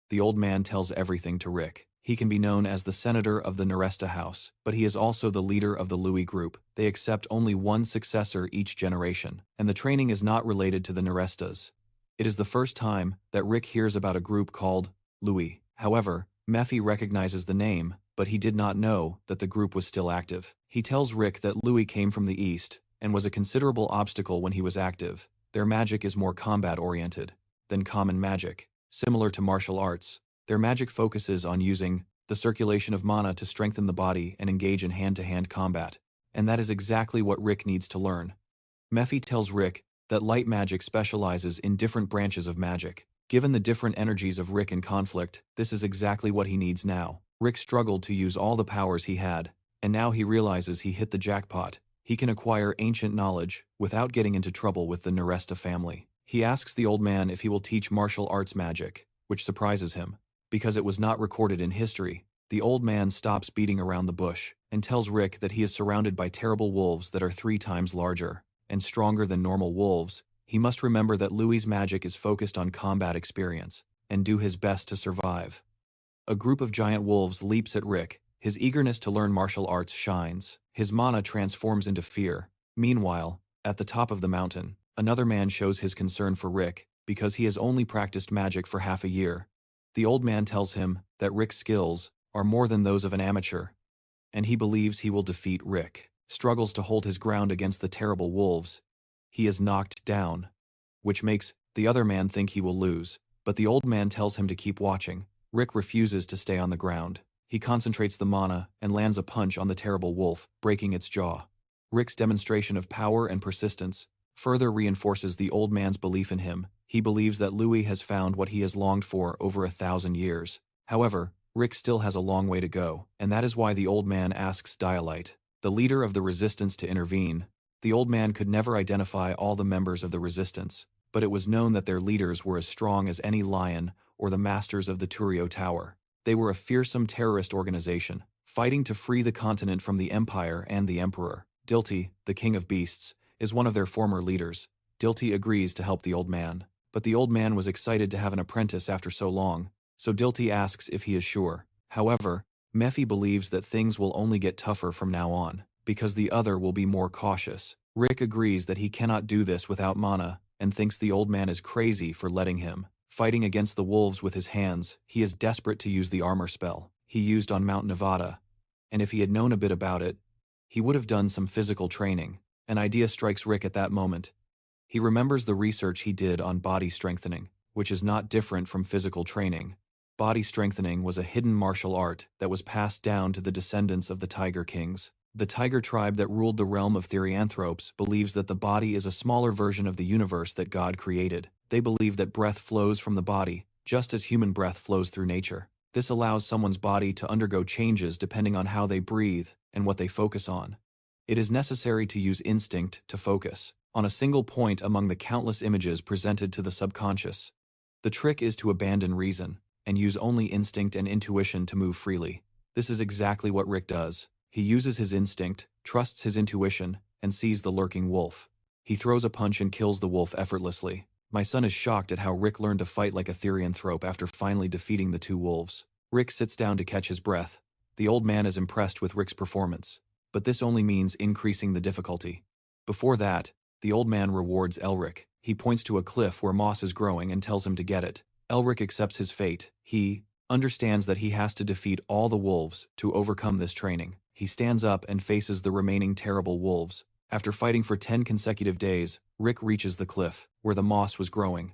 The old man tells everything to Rick. He can be known as the senator of the Neresta house, but he is also the leader of the Louis group. They accept only one successor each generation, and the training is not related to the Nerestas. It is the first time that Rick hears about a group called Louis. However, Mephi recognizes the name, but he did not know that the group was still active. He tells Rick that Louis came from the east, and was a considerable obstacle when he was active. Their magic is more combat-oriented than common magic. Similar to martial arts, their magic focuses on using the circulation of mana to strengthen the body and engage in hand-to-hand combat. And that is exactly what Rick needs to learn. Mephi tells Rick that light magic specializes in different branches of magic. Given the different energies of Rick in conflict, this is exactly what he needs now. Rick struggled to use all the powers he had, and now he realizes he hit the jackpot. He can acquire ancient knowledge without getting into trouble with the Neresta family. He asks the old man if he will teach martial arts magic, which surprises him. Because it was not recorded in history, the old man stops beating around the bush and tells Rick that he is surrounded by terrible wolves that are 3 times larger and stronger than normal wolves. He must remember that Louis's magic is focused on combat experience and do his best to survive. A group of giant wolves leaps at Rick. His eagerness to learn martial arts shines. His mana transforms into fear. Meanwhile, at the top of the mountain, another man shows his concern for Rick because he has only practiced magic for half a year. The old man tells him that Rick's skills are more than those of an amateur, and he believes he will defeat Rick. Struggles to hold his ground against the terrible wolves. He is knocked down, which makes the other man think he will lose, but the old man tells him to keep watching. Rick refuses to stay on the ground. He concentrates the mana and lands a punch on the terrible wolf, breaking its jaw. Rick's demonstration of power and persistence further reinforces the old man's belief in him. He believes that Louis has found what he has longed for over 1,000 years. However, Rick still has a long way to go, and that is why the old man asks Dialite, the leader of the resistance, to intervene. The old man could never identify all the members of the resistance, but it was known that their leaders were as strong as any lion or the masters of the Turio Tower. They were a fearsome terrorist organization, fighting to free the continent from the Empire and the Emperor. Dilty, the king of beasts, is one of their former leaders. Dilty agrees to help the old man, but the old man was excited to have an apprentice after so long, so Dilty asks if he is sure. However, Mephi believes that things will only get tougher from now on, because the other will be more cautious. Rick agrees that he cannot do this without mana, and thinks the old man is crazy for letting him. Fighting against the wolves with his hands, he is desperate to use the armor spell he used on Mount Nevada, and if he had known a bit about it, he would have done some physical training. An idea strikes Rick at that moment. He remembers the research he did on body strengthening, which is not different from physical training. Body strengthening was a hidden martial art that was passed down to the descendants of the Tiger Kings. The Tiger tribe that ruled the realm of Therianthropes believes that the body is a smaller version of the universe that God created. They believe that breath flows from the body, just as human breath flows through nature. This allows someone's body to undergo changes depending on how they breathe and what they focus on. It is necessary to use instinct to focus on a single point among the countless images presented to the subconscious. The trick is to abandon reason and use only instinct and intuition to move freely. This is exactly what Rick does. He uses his instinct, trusts his intuition, and sees the lurking wolf. He throws a punch and kills the wolf effortlessly. My son is shocked at how Rick learned to fight like a Therianthrope after finally defeating the 2 wolves. Rick sits down to catch his breath. The old man is impressed with Rick's performance, but this only means increasing the difficulty. Before that, the old man rewards Elric. He points to a cliff where moss is growing and tells him to get it. Elric accepts his fate. He understands that he has to defeat all the wolves to overcome this training. He stands up and faces the remaining terrible wolves. After fighting for 10 consecutive days, Rick reaches the cliff, where the moss was growing.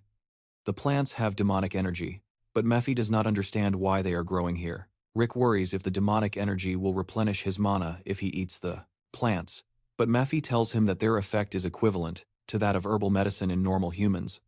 The plants have demonic energy, but Mephi does not understand why they are growing here. Rick worries if the demonic energy will replenish his mana if he eats the plants, but Mephi tells him that their effect is equivalent to that of herbal medicine in normal humans.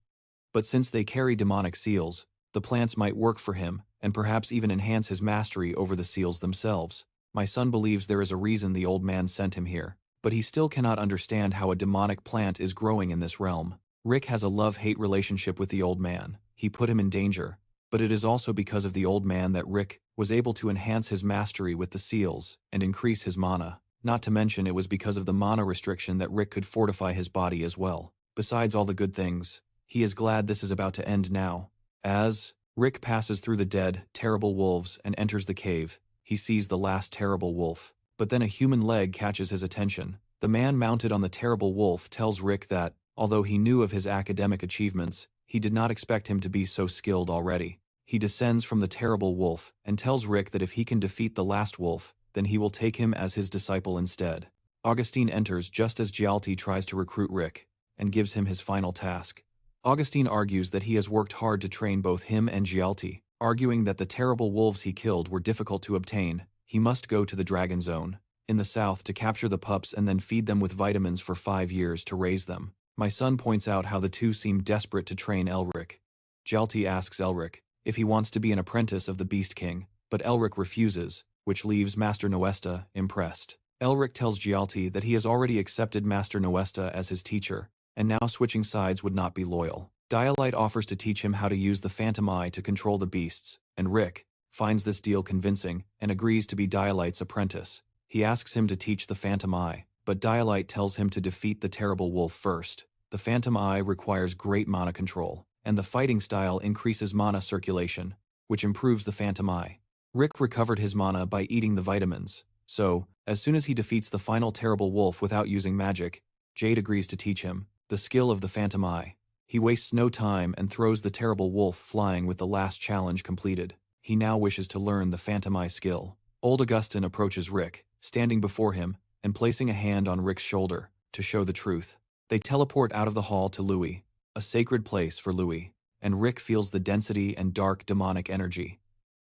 But since they carry demonic seals, the plants might work for him, and perhaps even enhance his mastery over the seals themselves. My son believes there is a reason the old man sent him here, but he still cannot understand how a demonic plant is growing in this realm. Rick has a love-hate relationship with the old man. He put him in danger, but it is also because of the old man that Rick was able to enhance his mastery with the seals and increase his mana. Not to mention it was because of the mana restriction that Rick could fortify his body as well. Besides all the good things, he is glad this is about to end now. As Rick passes through the dead, terrible wolves and enters the cave, he sees the last terrible wolf. But then a human leg catches his attention. The man mounted on the terrible wolf tells Rick that, although he knew of his academic achievements, he did not expect him to be so skilled already. He descends from the terrible wolf and tells Rick that if he can defeat the last wolf, then he will take him as his disciple instead. Augustine enters just as Gialti tries to recruit Rick and gives him his final task. Augustine argues that he has worked hard to train both him and Gialti, arguing that the terrible wolves he killed were difficult to obtain. He must go to the Dragon Zone in the south to capture the pups and then feed them with vitamins for 5 years to raise them. My son points out how the two seem desperate to train Elric. Gialti asks Elric if he wants to be an apprentice of the Beast King. but Elric refuses, which leaves Master Noesta impressed. Elric tells Gialti that he has already accepted Master Noesta as his teacher, and now switching sides would not be loyal. Dialite offers to teach him how to use the Phantom Eye to control the beasts, and Rick finds this deal convincing and agrees to be Dialite's apprentice. He asks him to teach the Phantom Eye, but Dialite tells him to defeat the Terrible Wolf first. The Phantom Eye requires great mana control, and the fighting style increases mana circulation, which improves the Phantom Eye. Rick recovered his mana by eating the vitamins, so, as soon as he defeats the final Terrible Wolf without using magic, Jade agrees to teach him the skill of the Phantom Eye. He wastes no time and throws the Terrible Wolf flying with the last challenge completed. He now wishes to learn the Phantom Eye skill. Old Augustin approaches Rick, standing before him, and placing a hand on Rick's shoulder, to show the truth. They teleport out of the hall to Louis, a sacred place for Louis, and Rick feels the density and dark demonic energy.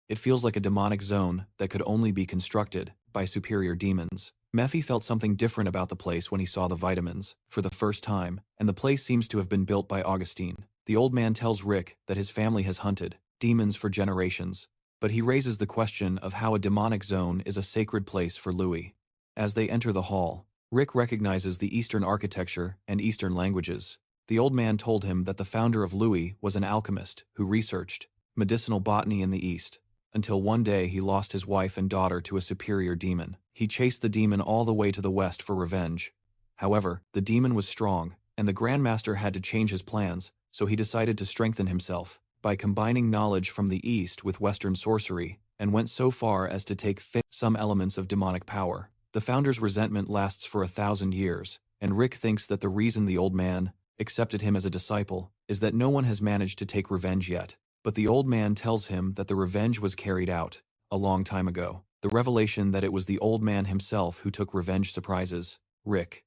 It feels like a demonic zone that could only be constructed by superior demons. Mephi felt something different about the place when he saw the vitamins, for the first time, and the place seems to have been built by Augustine. The old man tells Rick that his family has hunted demons for generations, but he raises the question of how a demonic zone is a sacred place for Louis. As they enter the hall, Rick recognizes the Eastern architecture and Eastern languages. The old man told him that the founder of Louis was an alchemist who researched medicinal botany in the East, until one day he lost his wife and daughter to a superior demon. He chased the demon all the way to the west for revenge. However, the demon was strong, and the Grandmaster had to change his plans, so he decided to strengthen himself by combining knowledge from the East with Western sorcery, and went so far as to take some elements of demonic power. The founder's resentment lasts for 1,000 years, and Rick thinks that the reason the old man accepted him as a disciple is that no one has managed to take revenge yet. But the old man tells him that the revenge was carried out a long time ago. The revelation that it was the old man himself who took revenge surprises Rick.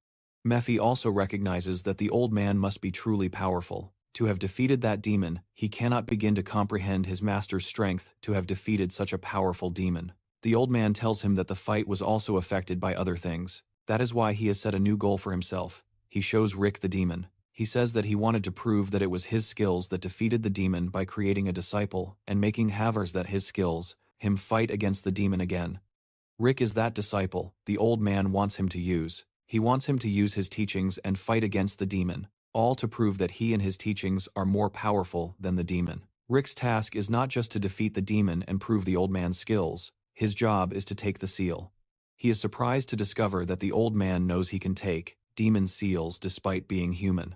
Mephi also recognizes that the old man must be truly powerful. To have defeated that demon, he cannot begin to comprehend his master's strength to have defeated such a powerful demon. The old man tells him that the fight was also affected by other things. That is why he has set a new goal for himself. He shows Rick the demon. He says that he wanted to prove that it was his skills that defeated the demon by creating a disciple and making havers that his skills him fight against the demon again. Rick is that disciple the old man wants him to use. He wants him to use his teachings and fight against the demon, all to prove that he and his teachings are more powerful than the demon. Rick's task is not just to defeat the demon and prove the old man's skills. His job is to take the seal. He is surprised to discover that the old man knows he can take demon seals despite being human.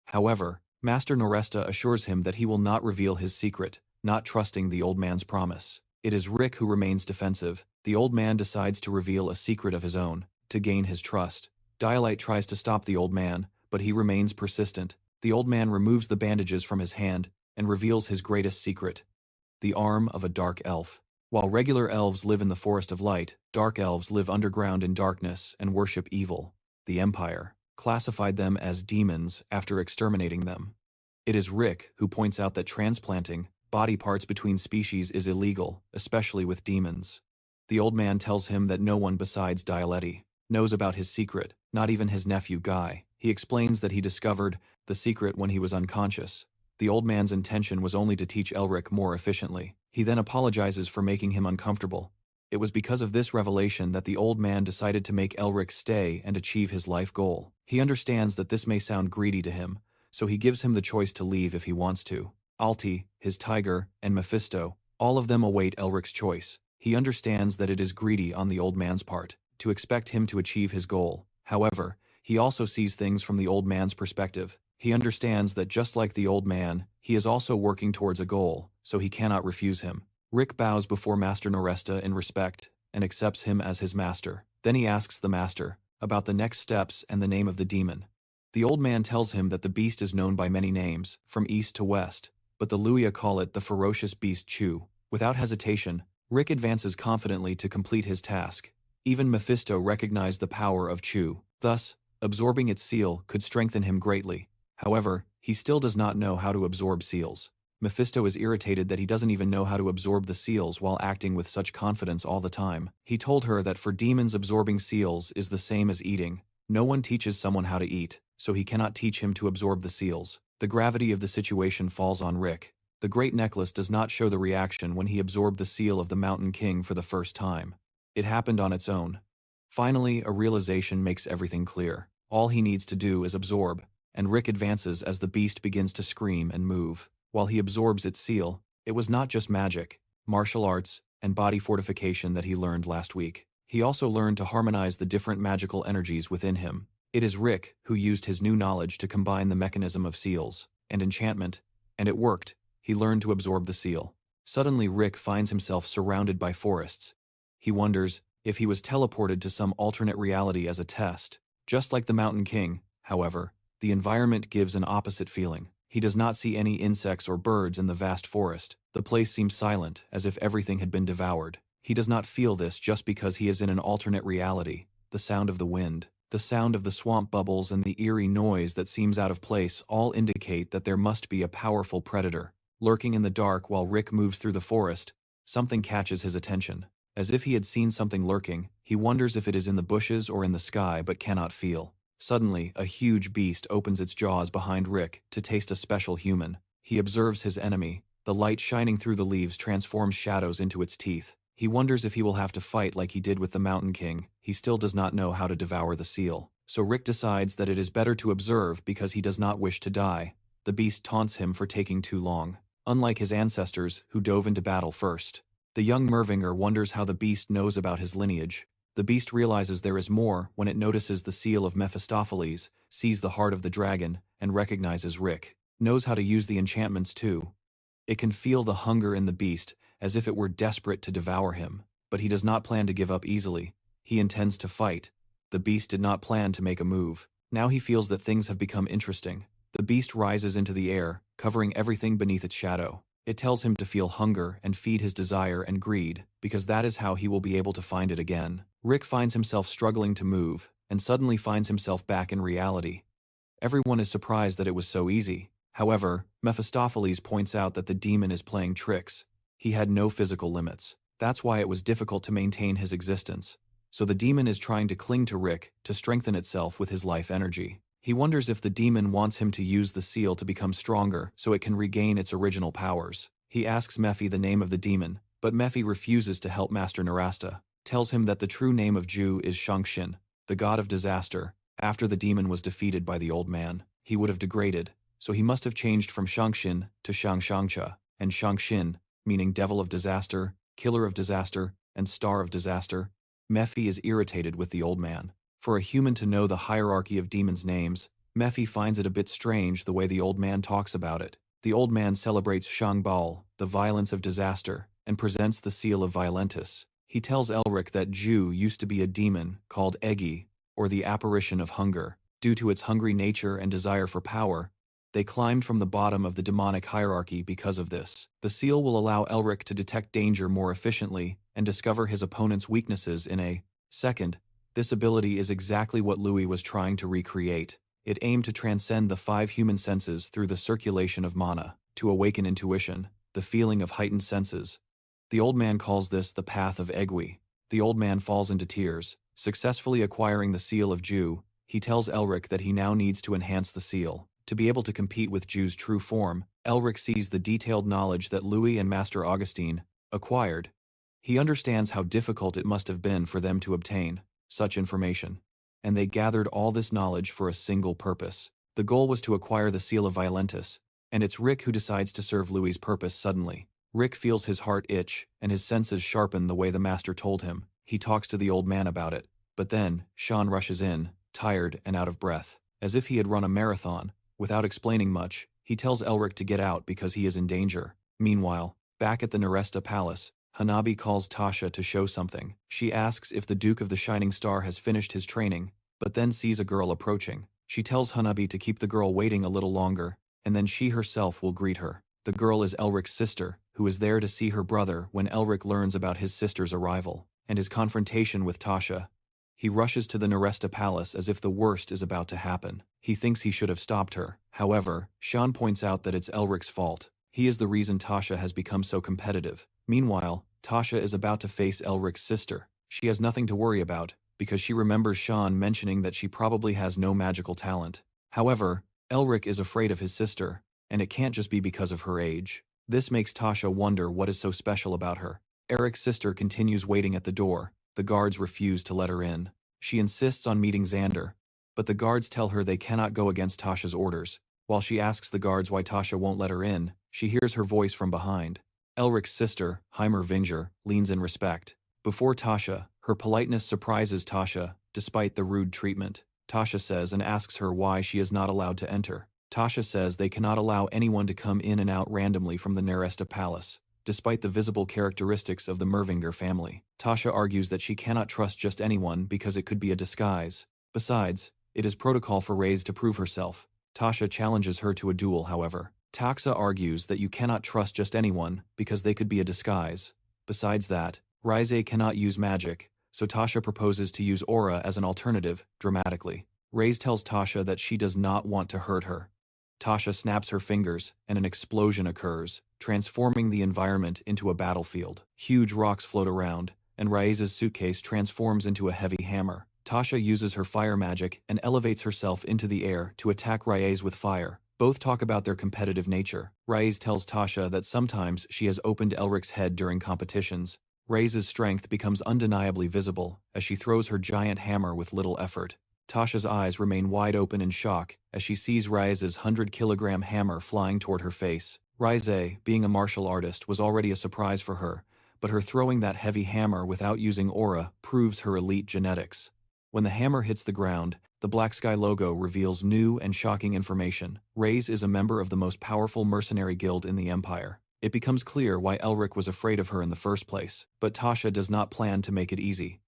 However, Master Noresta assures him that he will not reveal his secret, not trusting the old man's promise. It is Rick who remains defensive. The old man decides to reveal a secret of his own, to gain his trust. Dialite tries to stop the old man, but he remains persistent. The old man removes the bandages from his hand and reveals his greatest secret, the arm of a dark elf. While regular elves live in the Forest of Light, dark elves live underground in darkness and worship evil. The Empire classified them as demons after exterminating them. It is Rick who points out that transplanting body parts between species is illegal, especially with demons. The old man tells him that no one besides Dialetti knows about his secret, not even his nephew Guy. He explains that he discovered the secret when he was unconscious. The old man's intention was only to teach Elric more efficiently. He then apologizes for making him uncomfortable. It was because of this revelation that the old man decided to make Elric stay and achieve his life goal. He understands that this may sound greedy to him, so he gives him the choice to leave if he wants to. Alti, his tiger, and Mephisto, all of them await Elric's choice. He understands that it is greedy on the old man's part to expect him to achieve his goal. However, he also sees things from the old man's perspective. He understands that just like the old man, he is also working towards a goal, so he cannot refuse him. Rick bows before Master Noresta in respect and accepts him as his master. Then he asks the master about the next steps and the name of the demon. The old man tells him that the beast is known by many names, from east to west, but the Luia call it the ferocious beast Chu. Without hesitation, Rick advances confidently to complete his task. Even Mephisto recognized the power of Chu. Thus, absorbing its seal could strengthen him greatly. However, he still does not know how to absorb seals. Mephisto is irritated that he doesn't even know how to absorb the seals while acting with such confidence all the time. He told her that for demons absorbing seals is the same as eating. No one teaches someone how to eat, so he cannot teach him to absorb the seals. The gravity of the situation falls on Rick. The great necklace does not show the reaction when he absorbed the seal of the Mountain King for the first time. It happened on its own. Finally, a realization makes everything clear. All he needs to do is absorb, and Rick advances as the beast begins to scream and move. While he absorbs its seal, it was not just magic, martial arts, and body fortification that he learned last week. He also learned to harmonize the different magical energies within him. It is Rick who used his new knowledge to combine the mechanism of seals and enchantment, and it worked. He learned to absorb the seal. Suddenly Rick finds himself surrounded by forests. He wonders if he was teleported to some alternate reality as a test. Just like the Mountain King, however, the environment gives an opposite feeling. He does not see any insects or birds in the vast forest. The place seems silent, as if everything had been devoured. He does not feel this just because he is in an alternate reality. The sound of the wind, the sound of the swamp bubbles, and the eerie noise that seems out of place all indicate that there must be a powerful predator lurking in the dark. While Rick moves through the forest, something catches his attention. As if he had seen something lurking, he wonders if it is in the bushes or in the sky but cannot feel. Suddenly, a huge beast opens its jaws behind Rick to taste a special human. He observes his enemy. The light shining through the leaves transforms shadows into its teeth. He wonders if he will have to fight like he did with the Mountain King. He still does not know how to devour the seal. So Rick decides that it is better to observe because he does not wish to die. The beast taunts him for taking too long. Unlike his ancestors, who dove into battle first, the young Mervinger wonders how the beast knows about his lineage. The beast realizes there is more when it notices the seal of Mephistopheles, sees the heart of the dragon, and recognizes Rick. Knows how to use the enchantments too. It can feel the hunger in the beast, as if it were desperate to devour him. But he does not plan to give up easily. He intends to fight. The beast did not plan to make a move. Now he feels that things have become interesting. The beast rises into the air, covering everything beneath its shadow. It tells him to feel hunger and feed his desire and greed, because that is how he will be able to find it again. Rick finds himself struggling to move, and suddenly finds himself back in reality. Everyone is surprised that it was so easy. However, Mephistopheles points out that the demon is playing tricks. He had no physical limits. That's why it was difficult to maintain his existence. So the demon is trying to cling to Rick to strengthen itself with his life energy. He wonders if the demon wants him to use the seal to become stronger so it can regain its original powers. He asks Mephi the name of the demon, but Mephi refuses to help Master Narasta, tells him that the true name of Ju is Shangshin, the god of disaster. After the demon was defeated by the old man, he would have degraded, so he must have changed from Shangshin to Shangshangcha, and Shangshin, meaning devil of disaster, killer of disaster, and star of disaster. Mephi is irritated with the old man. For a human to know the hierarchy of demons' names, Mephi finds it a bit strange the way the old man talks about it. The old man celebrates Shangbal, the violence of disaster, and presents the seal of Violentus. He tells Elric that Ju used to be a demon called Egi, or the apparition of hunger. Due to its hungry nature and desire for power, they climbed from the bottom of the demonic hierarchy because of this. The seal will allow Elric to detect danger more efficiently and discover his opponent's weaknesses in a second. This ability is exactly what Louis was trying to recreate. It aimed to transcend the 5 human senses through the circulation of mana, to awaken intuition, the feeling of heightened senses. The old man calls this the path of Egui. The old man falls into tears. Successfully acquiring the seal of Ju, he tells Elric that he now needs to enhance the seal. To be able to compete with Ju's true form, Elric sees the detailed knowledge that Louis and Master Augustine acquired. He understands how difficult it must have been for them to obtain such information, and they gathered all this knowledge for a single purpose. The goal was to acquire the seal of Violentus, and it's Rick who decides to serve Louis' purpose suddenly. Rick feels his heart itch, and his senses sharpen the way the master told him. He talks to the old man about it, but then Sean rushes in, tired and out of breath, as if he had run a marathon. Without explaining much, he tells Elric to get out because he is in danger. Meanwhile, back at the Naresta Palace, Hanabi calls Tasha to show something. She asks if the Duke of the Shining Star has finished his training, but then sees a girl approaching. She tells Hanabi to keep the girl waiting a little longer, and then she herself will greet her. The girl is Elric's sister, who is there to see her brother when Elric learns about his sister's arrival, and his confrontation with Tasha. He rushes to the Naresta Palace as if the worst is about to happen. He thinks he should have stopped her. However, Sean points out that it's Elric's fault. He is the reason Tasha has become so competitive. Meanwhile, Tasha is about to face Elric's sister. She has nothing to worry about, because she remembers Sean mentioning that she probably has no magical talent. However, Elric is afraid of his sister, and it can't just be because of her age. This makes Tasha wonder what is so special about her. Eric's sister continues waiting at the door. The guards refuse to let her in. She insists on meeting Xander, but the guards tell her they cannot go against Tasha's orders. While she asks the guards why Tasha won't let her in, she hears her voice from behind. Elric's sister, Mervinger, leans in respect. Before Tasha, her politeness surprises Tasha, despite the rude treatment. Tasha says and asks her why she is not allowed to enter. Tasha says they cannot allow anyone to come in and out randomly from the Neresta Palace, despite the visible characteristics of the Mervinger family. Tasha argues that she cannot trust just anyone because it could be a disguise. Besides, it is protocol for Reyes to prove herself. Tasha challenges her to a duel, however. Taxa argues that you cannot trust just anyone because they could be a disguise. Besides that, Reyes cannot use magic, so Tasha proposes to use aura as an alternative, dramatically. Reyes tells Tasha that she does not want to hurt her. Tasha snaps her fingers, and an explosion occurs, transforming the environment into a battlefield. Huge rocks float around, and Reyes' suitcase transforms into a heavy hammer. Tasha uses her fire magic and elevates herself into the air to attack Reyes with fire. Both talk about their competitive nature. Reyes tells Tasha that sometimes she has opened Elric's head during competitions. Reyes' strength becomes undeniably visible as she throws her giant hammer with little effort. Tasha's eyes remain wide open in shock as she sees Reyes' 100-kilogram hammer flying toward her face. Reyes, being a martial artist, was already a surprise for her, but her throwing that heavy hammer without using aura proves her elite genetics. When the hammer hits the ground, the Black Sky logo reveals new and shocking information. Reyes is a member of the most powerful mercenary guild in the Empire. It becomes clear why Elric was afraid of her in the first place, but Tasha does not plan to make it easy.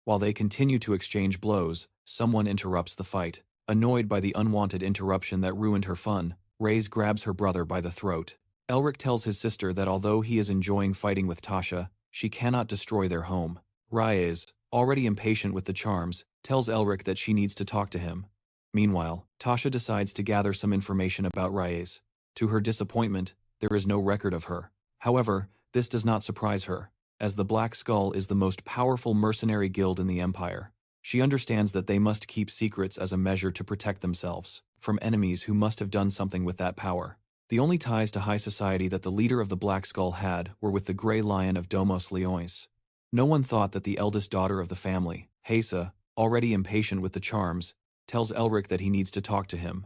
While they continue to exchange blows, someone interrupts the fight. Annoyed by the unwanted interruption that ruined her fun, Reyes grabs her brother by the throat. Elric tells his sister that although he is enjoying fighting with Tasha, she cannot destroy their home. Reyes, already impatient with the charms, tells Elric that she needs to talk to him. Meanwhile, Tasha decides to gather some information about Reyes. To her disappointment, there is no record of her. However, this does not surprise her, as the Black Skull is the most powerful mercenary guild in the Empire. She understands that they must keep secrets as a measure to protect themselves from enemies who must have done something with that power. The only ties to high society that the leader of the Black Skull had were with the Grey Lion of Domos Leones. No one thought that the eldest daughter of the family, Hesa, already impatient with the charms, tells Elric that he needs to talk to him.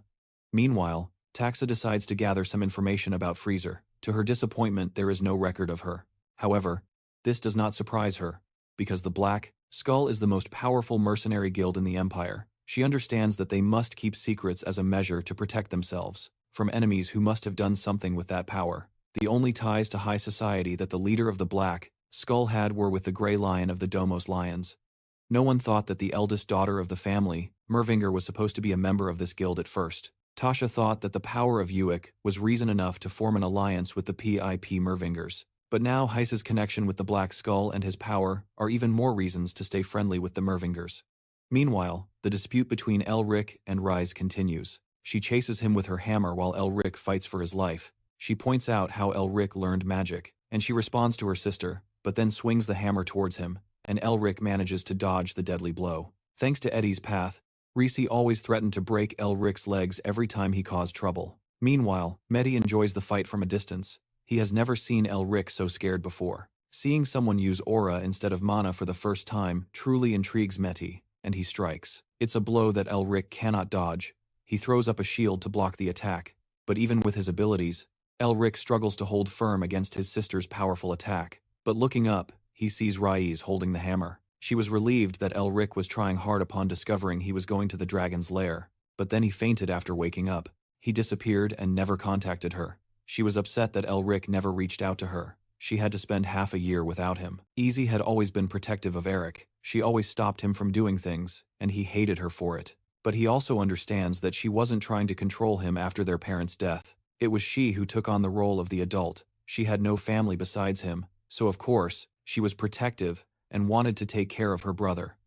Meanwhile, Taxa decides to gather some information about Freezer. To her disappointment, there is no record of her. However, this does not surprise her, because the Black Skull is the most powerful mercenary guild in the Empire. She understands that they must keep secrets as a measure to protect themselves from enemies who must have done something with that power. The only ties to high society that the leader of the Black Skull had were with the Grey Lion of the Domos Lions. No one thought that the eldest daughter of the family, Mervinger, was supposed to be a member of this guild at first. Tasha thought that the power of Uick was reason enough to form an alliance with the PIP Mervingers. But now Heis's connection with the Black Skull and his power are even more reasons to stay friendly with the Mervingers. Meanwhile, the dispute between Elric and Reyes continues. She chases him with her hammer while Elric fights for his life. She points out how Elric learned magic, and she responds to her sister, but then swings the hammer towards him, and Elric manages to dodge the deadly blow. Thanks to Eddie's path, Risi always threatened to break Elric's legs every time he caused trouble. Meanwhile, Mehdi enjoys the fight from a distance. He has never seen Elric so scared before. Seeing someone use aura instead of mana for the first time truly intrigues Mehdi, and he strikes. It's a blow that Elric cannot dodge. He throws up a shield to block the attack, but even with his abilities, Elric struggles to hold firm against his sister's powerful attack. But looking up, he sees Reyes holding the hammer. She was relieved that Elric was trying hard upon discovering he was going to the dragon's lair, but then he fainted after waking up. He disappeared and never contacted her. She was upset that Elric never reached out to her. She had to spend half a year without him. Easy had always been protective of Eric. She always stopped him from doing things, and he hated her for it. But he also understands that she wasn't trying to control him after their parents' death. It was she who took on the role of the adult. She had no family besides him, so of course, she was protective and wanted to take care of her brother.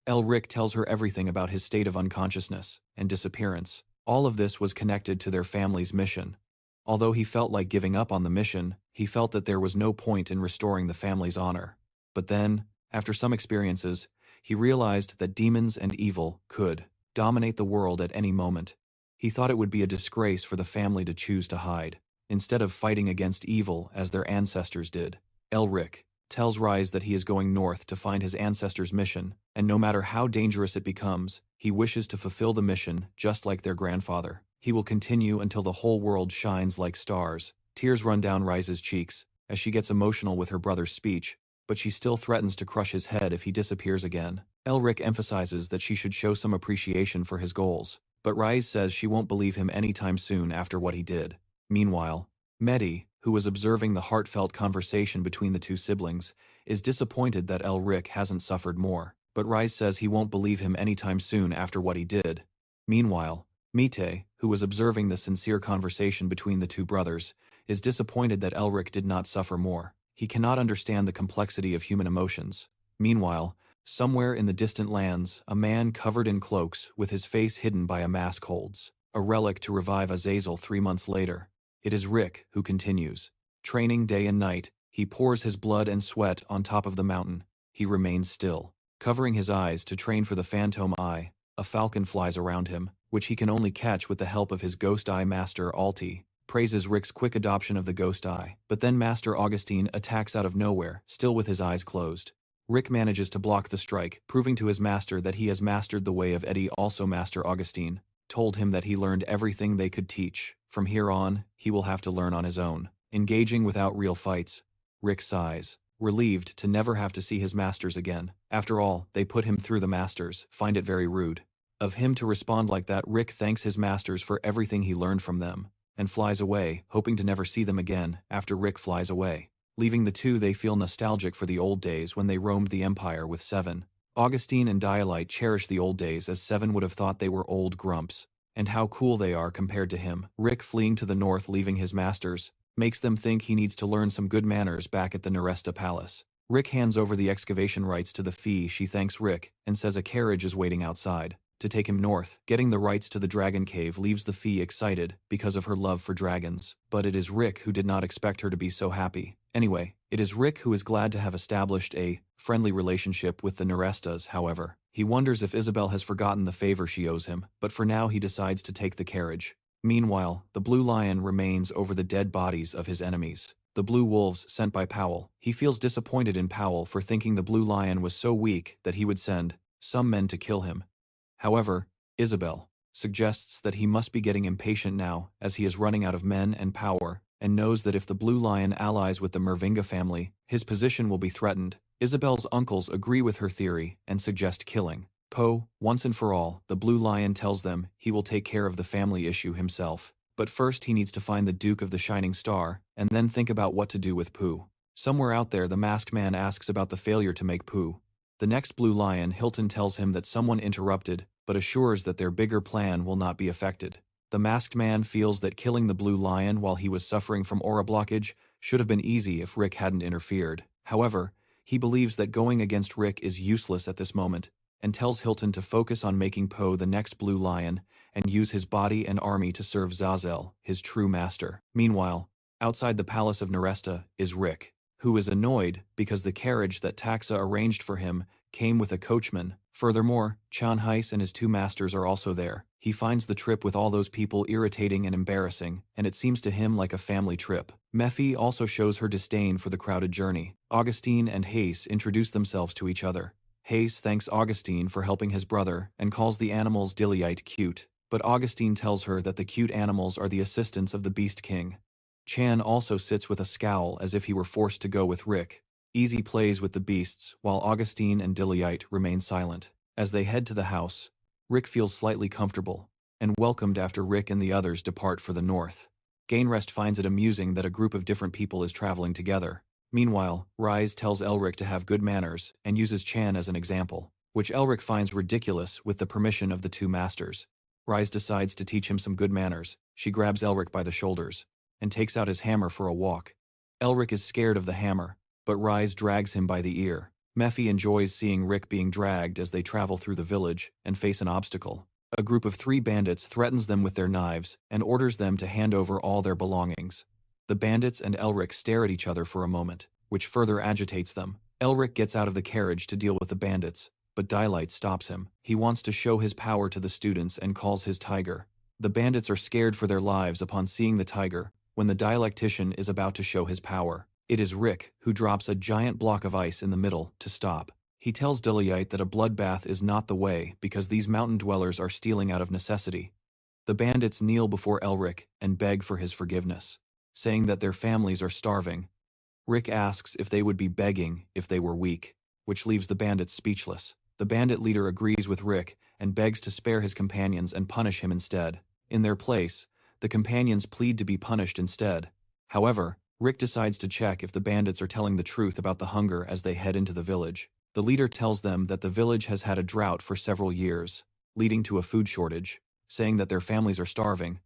Elric tells her everything about his state of unconsciousness and disappearance. All of this was connected to their family's mission. Although he felt like giving up on the mission, he felt that there was no point in restoring the family's honor. But then, after some experiences, he realized that demons and evil could dominate the world at any moment. He thought it would be a disgrace for the family to choose to hide. instead of fighting against evil as their ancestors did. Elric tells Rise that he is going north to find his ancestors' mission, and no matter how dangerous it becomes, he wishes to fulfill the mission just like their grandfather. He will continue until the whole world shines like stars. Tears run down Rise's cheeks as she gets emotional with her brother's speech, but she still threatens to crush his head if he disappears again. Elric emphasizes that she should show some appreciation for his goals, but Rise says she won't believe him anytime soon after what he did. Meanwhile, Medi, who was observing the heartfelt conversation between the two siblings, is disappointed that Elric hasn't suffered more, but Rise says he won't believe him anytime soon after what he did. Meanwhile, Mite, who was observing the sincere conversation between the two brothers, is disappointed that Elric did not suffer more. He cannot understand the complexity of human emotions. Meanwhile, somewhere in the distant lands, a man covered in cloaks with his face hidden by a mask holds a relic to revive Azazel 3 months later. It is Rick who continues. Training day and night, he pours his blood and sweat on top of the mountain. He remains still, covering his eyes to train for the Phantom Eye. A falcon flies around him, which he can only catch with the help of his Ghost Eye Master Alti. Praises Rick's quick adoption of the Ghost Eye, but then Master Augustine attacks out of nowhere, still with his eyes closed. Rick manages to block the strike, proving to his master that he has mastered the way of Eddie. Also Master Augustine told him that he learned everything they could teach. From here on, he will have to learn on his own. Engaging without real fights. Rick sighs, relieved to never have to see his masters again. After all, they put him through the masters, find it very rude of him to respond like that. Rick thanks his masters for everything he learned from them, and flies away, hoping to never see them again. After Rick flies away, leaving the two, they feel nostalgic for the old days when they roamed the Empire with Seven. Augustine and Dialite cherish the old days as Seven would have thought they were old grumps, and how cool they are compared to him. Rick fleeing to the north, leaving his masters, makes them think he needs to learn some good manners back at the Neresta Palace. Rick hands over the excavation rights to the Fee. She thanks Rick and says a carriage is waiting outside to take him north. Getting the rights to the Dragon Cave leaves the Fee excited because of her love for dragons, but it is Rick who did not expect her to be so happy. Anyway, it is Rick who is glad to have established a friendly relationship with the Nerestas. However, he wonders if Isabel has forgotten the favor she owes him, but for now he decides to take the carriage. Meanwhile, the Blue Lion remains over the dead bodies of his enemies. The Blue Wolves sent by Powell. He feels disappointed in Powell for thinking the Blue Lion was so weak that he would send some men to kill him. However, Isabel suggests that he must be getting impatient now as he is running out of men and power, and knows that if the Blue Lion allies with the Mervinger family, his position will be threatened. Isabel's uncles agree with her theory and suggest killing Poe once and for all. The Blue Lion tells them he will take care of the family issue himself, but first he needs to find the Duke of the Shining Star, and then think about what to do with Pooh. Somewhere out there, the Masked Man asks about the failure to make Pooh. The next Blue Lion, Hilton, tells him that someone interrupted, but assures that their bigger plan will not be affected. The Masked Man feels that killing the Blue Lion while he was suffering from aura blockage should have been easy if Rick hadn't interfered. However, he believes that going against Rick is useless at this moment, and tells Hilton to focus on making Poe the next Blue Lion and use his body and army to serve Zazel, his true master. Meanwhile, outside the palace of Neresta is Rick, who is annoyed because the carriage that Taxa arranged for him came with a coachman. Furthermore, Chan Heis and his two masters are also there. He finds the trip with all those people irritating and embarrassing, and it seems to him like a family trip. Mephi also shows her disdain for the crowded journey. Augustine and Heis introduce themselves to each other. Heis thanks Augustine for helping his brother and calls the animals Diliite cute, but Augustine tells her that the cute animals are the assistants of the Beast King. Chan also sits with a scowl as if he were forced to go with Rick. Easy plays with the beasts, while Augustine and Diliite remain silent. As they head to the house, Rick feels slightly comfortable, and welcomed after Rick and the others depart for the north. Gainrest finds it amusing that a group of different people is traveling together. Meanwhile, Rise tells Elric to have good manners, and uses Chan as an example, which Elric finds ridiculous with the permission of the two masters. Rise decides to teach him some good manners. She grabs Elric by the shoulders, and takes out his hammer for a walk. Elric is scared of the hammer, but Rise drags him by the ear. Mephi enjoys seeing Rick being dragged as they travel through the village and face an obstacle. A group of 3 bandits threatens them with their knives and orders them to hand over all their belongings. The bandits and Elric stare at each other for a moment, which further agitates them. Elric gets out of the carriage to deal with the bandits, but Dilight stops him. He wants to show his power to the students and calls his tiger. The bandits are scared for their lives upon seeing the tiger, when the dialectician is about to show his power. It is Rick who drops a giant block of ice in the middle to stop. He tells Delayite that a bloodbath is not the way because these mountain dwellers are stealing out of necessity. The bandits kneel before Elric and beg for his forgiveness, saying that their families are starving. Rick asks if they would be begging if they were weak, which leaves the bandits speechless. The bandit leader agrees with Rick and begs to spare his companions and punish him instead. In their place, the companions plead to be punished instead. However, Rick decides to check if the bandits are telling the truth about the hunger as they head into the village. The leader tells them that the village has had a drought for several years, leading to a food shortage, saying that their families are starving.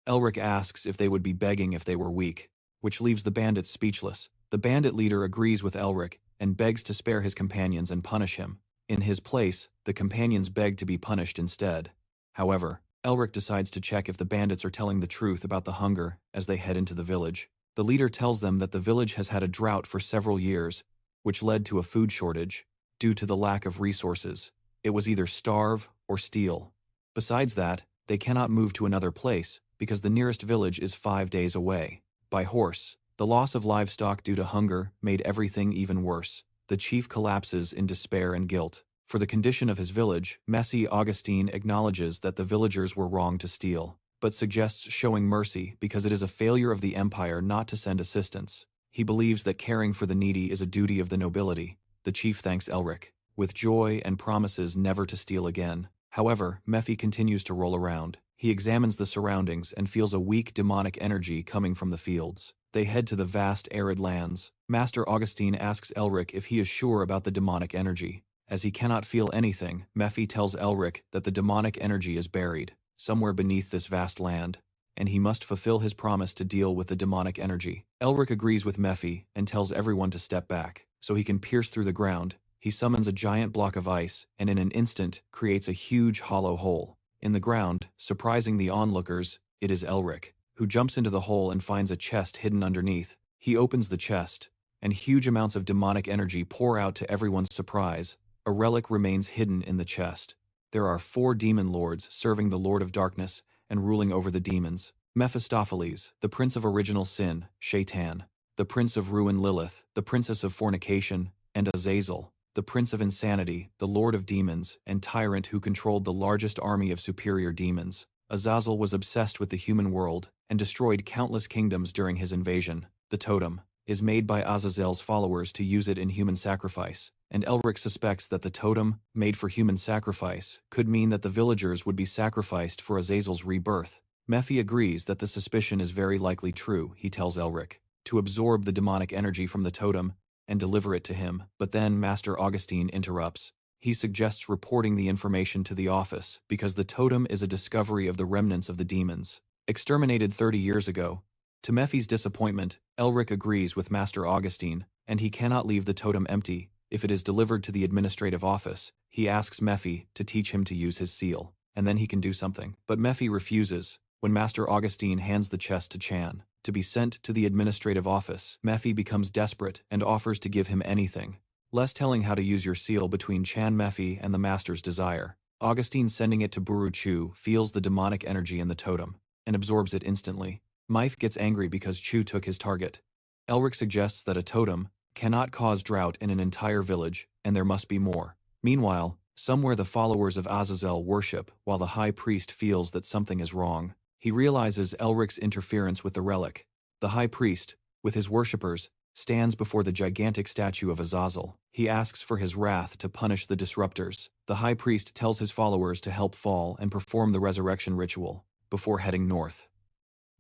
Elric asks if they would be begging if they were weak, which leaves the bandits speechless. The bandit leader agrees with Elric and begs to spare his companions and punish him. In his place, the companions beg to be punished instead. However, Elric decides to check if the bandits are telling the truth about the hunger as they head into the village. The leader tells them that the village has had a drought for several years, which led to a food shortage due to the lack of resources. It was either starve or steal. Besides that, they cannot move to another place because the nearest village is 5 days away. By horse, the loss of livestock due to hunger made everything even worse. The chief collapses in despair and guilt. For the condition of his village, Messie Augustine acknowledges that the villagers were wrong to steal, but suggests showing mercy because it is a failure of the empire not to send assistance. He believes that caring for the needy is a duty of the nobility. The chief thanks Elric with joy and promises never to steal again. However, Mephi continues to roll around. He examines the surroundings and feels a weak demonic energy coming from the fields. They head to the vast arid lands. Master Augustine asks Elric if he is sure about the demonic energy. As he cannot feel anything, Mephi tells Elric that the demonic energy is buried somewhere beneath this vast land, and he must fulfill his promise to deal with the demonic energy. Elric agrees with Mephi and tells everyone to step back, so he can pierce through the ground. He summons a giant block of ice and in an instant creates a huge hollow hole. In the ground, surprising the onlookers, it is Elric, who jumps into the hole and finds a chest hidden underneath. He opens the chest, and huge amounts of demonic energy pour out to everyone's surprise. A relic remains hidden in the chest. There are 4 demon lords serving the Lord of Darkness and ruling over the demons. Mephistopheles, the Prince of Original Sin, Shaitan, the Prince of Ruin Lilith, the Princess of Fornication, and Azazel, the Prince of Insanity, the Lord of Demons, and Tyrant who controlled the largest army of superior demons. Azazel was obsessed with the human world and destroyed countless kingdoms during his invasion. The totem is made by Azazel's followers to use it in human sacrifice, and Elric suspects that the totem, made for human sacrifice, could mean that the villagers would be sacrificed for Azazel's rebirth. Mephi agrees that the suspicion is very likely true. He tells Elric to absorb the demonic energy from the totem and deliver it to him, but then Master Augustine interrupts. He suggests reporting the information to the office because the totem is a discovery of the remnants of the demons, exterminated 30 years ago. To Mephi's disappointment, Elric agrees with Master Augustine, and he cannot leave the totem empty. If it is delivered to the administrative office, he asks Mephi to teach him to use his seal, and then he can do something. But Mephi refuses. When Master Augustine hands the chest to Chan to be sent to the administrative office, Mephi becomes desperate and offers to give him anything, less telling how to use your seal between Chan Mephi and the Master's desire. Augustine, sending it to Buru Chu, feels the demonic energy in the totem and absorbs it instantly. Mephi gets angry because Chu took his target. Elric suggests that a totem cannot cause drought in an entire village, and there must be more. Meanwhile, somewhere the followers of Azazel worship while the high priest feels that something is wrong. He realizes Elric's interference with the relic. The high priest, with his worshippers, stands before the gigantic statue of Azazel. He asks for his wrath to punish the disruptors. The high priest tells his followers to help fall and perform the resurrection ritual before heading north.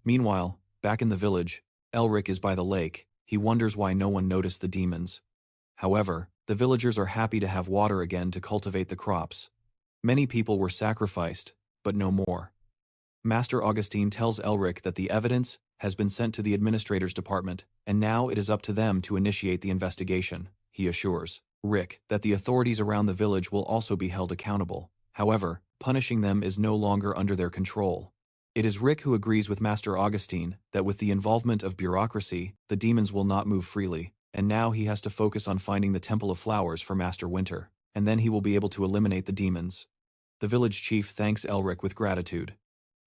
Meanwhile, back in the village, Elric is by the lake. He wonders why no one noticed the demons. However, the villagers are happy to have water again to cultivate the crops. Many people were sacrificed, but no more. Master Augustine tells Elric that the evidence has been sent to the administrator's department, and now it is up to them to initiate the investigation. He assures Rick that the authorities around the village will also be held accountable. However, punishing them is no longer under their control. It is Rick who agrees with Master Augustine that with the involvement of bureaucracy, the demons will not move freely, and now he has to focus on finding the Temple of Flowers for Master Winter, and then he will be able to eliminate the demons. The village chief thanks Elric with gratitude.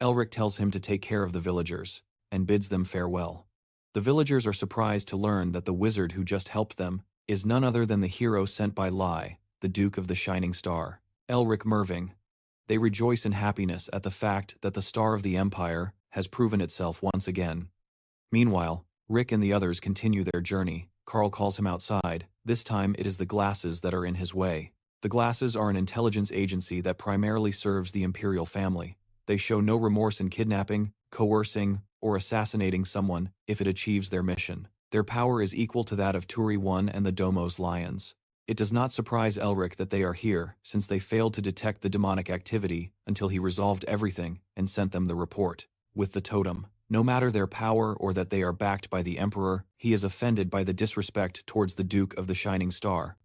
Elric tells him to take care of the villagers. and bids them farewell. The villagers are surprised to learn that the wizard who just helped them is none other than the hero sent by Lai, the Duke of the Shining Star, Elric Merving. They rejoice in happiness at the fact that the Star of the Empire has proven itself once again. Meanwhile, Rick and the others continue their journey. Carl calls him outside. This time it is the glasses that are in his way. The glasses are an intelligence agency that primarily serves the imperial family. They show no remorse in kidnapping, coercing, or assassinating someone if it achieves their mission. Their power is equal to that of Turi I and the Domos lions. It does not surprise Elric that they are here, since they failed to detect the demonic activity until he resolved everything and sent them the report. With the totem, no matter their power or that they are backed by the Emperor, he is offended by the disrespect towards the Duke of the Shining Star.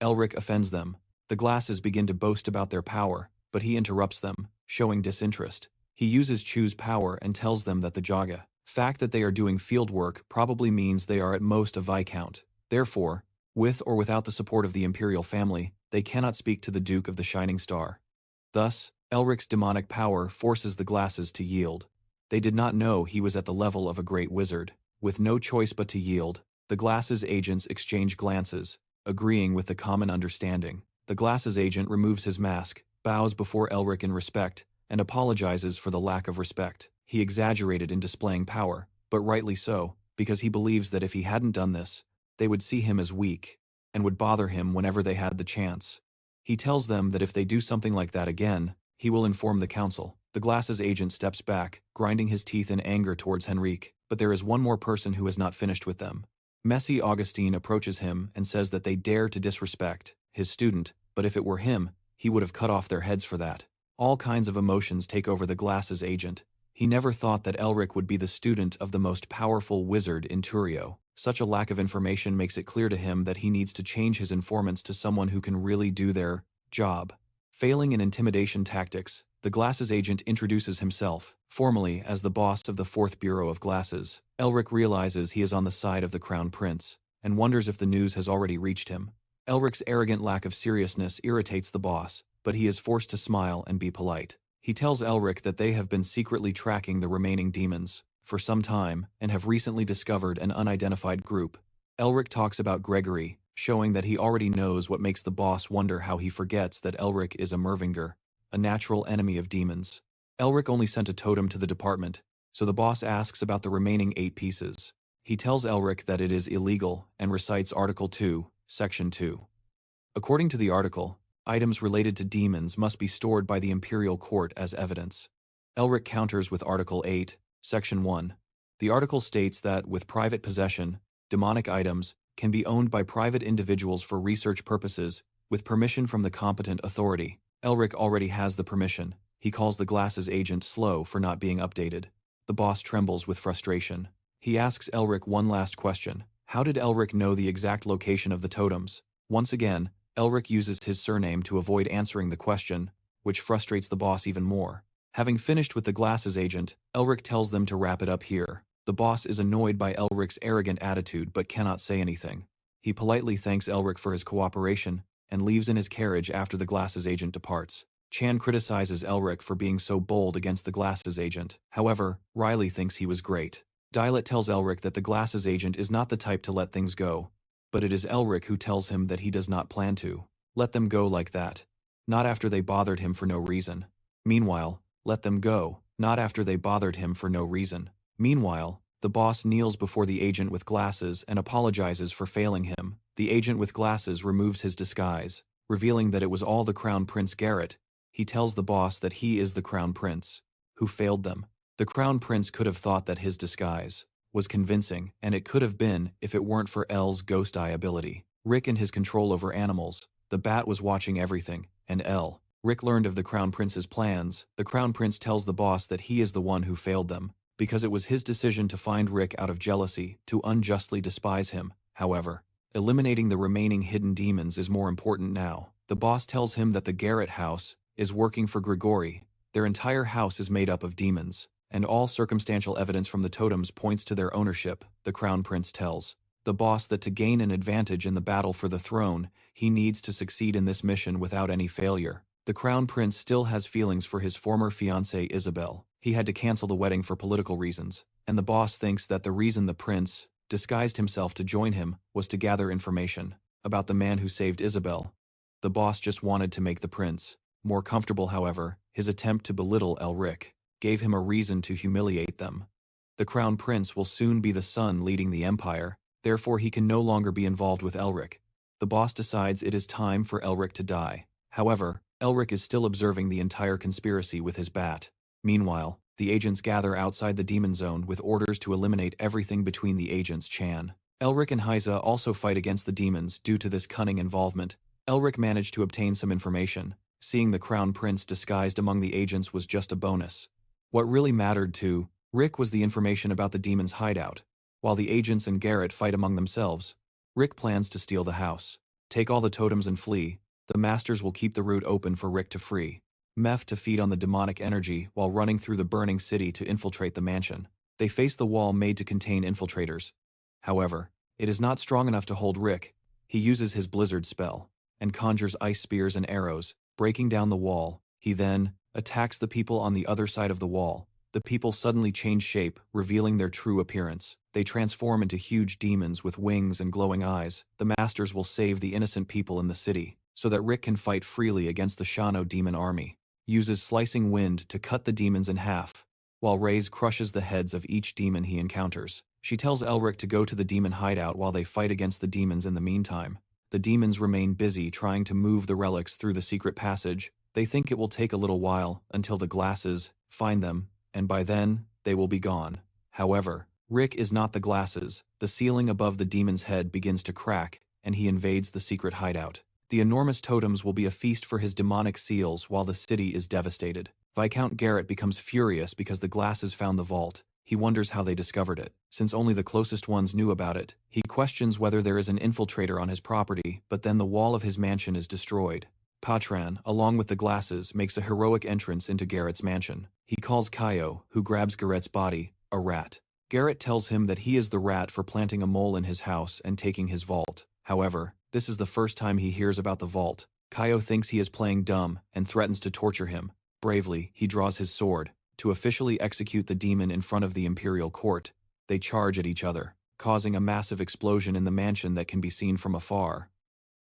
Elric offends them. The glasses begin to boast about their power, but he interrupts them, showing disinterest. He uses Chu's power and tells them that the Jaga fact that they are doing field work probably means they are at most a Viscount. Therefore, with or without the support of the imperial family, they cannot speak to the Duke of the Shining Star. Thus, Elric's demonic power forces the glasses to yield. They did not know he was at the level of a great wizard. With no choice but to yield, the glasses agents exchange glances, agreeing with the common understanding. The glasses agent removes his mask, bows before Elric in respect, and apologizes for the lack of respect. He exaggerated in displaying power, but rightly so, because he believes that if he hadn't done this, they would see him as weak, and would bother him whenever they had the chance. He tells them that if they do something like that again, he will inform the council. The glasses agent steps back, grinding his teeth in anger towards Henrique, but there is one more person who has not finished with them. Messi Augustine approaches him and says that they dare to disrespect his student, but if it were him, he would have cut off their heads for that. All kinds of emotions take over the glasses agent. He never thought that Elric would be the student of the most powerful wizard in Turio. Such a lack of information makes it clear to him that he needs to change his informants to someone who can really do their job. Failing in intimidation tactics, the glasses agent introduces himself, formally as the boss of the 4th Bureau of Glasses. Elric realizes he is on the side of the Crown Prince, and wonders if the news has already reached him. Elric's arrogant lack of seriousness irritates the boss, but he is forced to smile and be polite. He tells Elric that they have been secretly tracking the remaining demons for some time and have recently discovered an unidentified group. Elric talks about Gregory, showing that he already knows what makes the boss wonder how he forgets that Elric is a Mervinger, a natural enemy of demons. Elric only sent a totem to the department, so the boss asks about the remaining 8 pieces. He tells Elric that it is illegal and recites Article 2, Section 2. According to the article, items related to demons must be stored by the Imperial Court as evidence. Elric counters with Article 8, Section 1. The article states that, with private possession, demonic items can be owned by private individuals for research purposes, with permission from the competent authority. Elric already has the permission. He calls the glasses agent slow for not being updated. The boss trembles with frustration. He asks Elric one last question. How did Elric know the exact location of the totems? Once again, Elric uses his surname to avoid answering the question, which frustrates the boss even more. Having finished with the glasses agent, Elric tells them to wrap it up here. The boss is annoyed by Elric's arrogant attitude but cannot say anything. He politely thanks Elric for his cooperation and leaves in his carriage after the glasses agent departs. Chan criticizes Elric for being so bold against the glasses agent. However, Riley thinks he was great. Dilet tells Elric that the glasses agent is not the type to let things go, but it is Elric who tells him that he does not plan to let them go like that. Not after they bothered him for no reason. Meanwhile, let them go, not after they bothered him for no reason. Meanwhile, the boss kneels before the agent with glasses and apologizes for failing him. The agent with glasses removes his disguise, revealing that it was all the Crown Prince Garrett. He tells the boss that he is the Crown Prince, who failed them. The Crown Prince could have thought that his disguise was convincing, and it could have been if it weren't for L's ghost eye ability. Rick and his control over animals. The bat was watching everything, and Rick learned of the Crown Prince's plans. The Crown Prince tells the boss that he is the one who failed them, because it was his decision to find Rick out of jealousy, to unjustly despise him. However, eliminating the remaining hidden demons is more important now. The boss tells him that the Garrett house is working for Grigori. Their entire house is made up of demons, and all circumstantial evidence from the totems points to their ownership. The Crown Prince tells the boss that to gain an advantage in the battle for the throne, he needs to succeed in this mission without any failure. The Crown Prince still has feelings for his former fiancée Isabel. He had to cancel the wedding for political reasons, and the boss thinks that the reason the prince disguised himself to join him was to gather information about the man who saved Isabel. The boss just wanted to make the prince more comfortable. However, his attempt to belittle Elric gave him a reason to humiliate them. The crown prince will soon be the son leading the empire, therefore he can no longer be involved with Elric. The boss decides it is time for Elric to die. However, Elric is still observing the entire conspiracy with his bat. Meanwhile, the agents gather outside the demon zone with orders to eliminate everything between the agents. Chan, Elric and Hyza also fight against the demons. Due to this cunning involvement, Elric managed to obtain some information. Seeing the crown prince disguised among the agents was just a bonus. What really mattered to Rick was the information about the demon's hideout. While the agents and Garrett fight among themselves, Rick plans to steal the house, take all the totems and flee. The masters will keep the route open for Rick to free Meph to feed on the demonic energy while running through the burning city to infiltrate the mansion. They face the wall made to contain infiltrators. However, it is not strong enough to hold Rick. He uses his blizzard spell and conjures ice spears and arrows, breaking down the wall. He then attacks the people on the other side of the wall. The people suddenly change shape, revealing their true appearance. They transform into huge demons with wings and glowing eyes. The masters will save the innocent people in the city, so that Rick can fight freely against the Shano demon army. Uses slicing wind to cut the demons in half, while Reyes crushes the heads of each demon he encounters. She tells Elric to go to the demon hideout while they fight against the demons. In the meantime, the demons remain busy trying to move the relics through the secret passage. They think it will take a little while until the glasses find them, and by then, they will be gone. However, Rick is not the glasses. The ceiling above the demon's head begins to crack, and he invades the secret hideout. The enormous totems will be a feast for his demonic seals while the city is devastated. Viscount Garrett becomes furious because the glasses found the vault. He wonders how they discovered it. Since only the closest ones knew about it, he questions whether there is an infiltrator on his property, but then the wall of his mansion is destroyed. Patran, along with the glasses, makes a heroic entrance into Garrett's mansion. He calls Kaio, who grabs Garrett's body, a rat. Garrett tells him that he is the rat for planting a mole in his house and taking his vault. However, this is the first time he hears about the vault. Kaio thinks he is playing dumb and threatens to torture him. Bravely, he draws his sword to officially execute the demon in front of the imperial court. They charge at each other, causing a massive explosion in the mansion that can be seen from afar.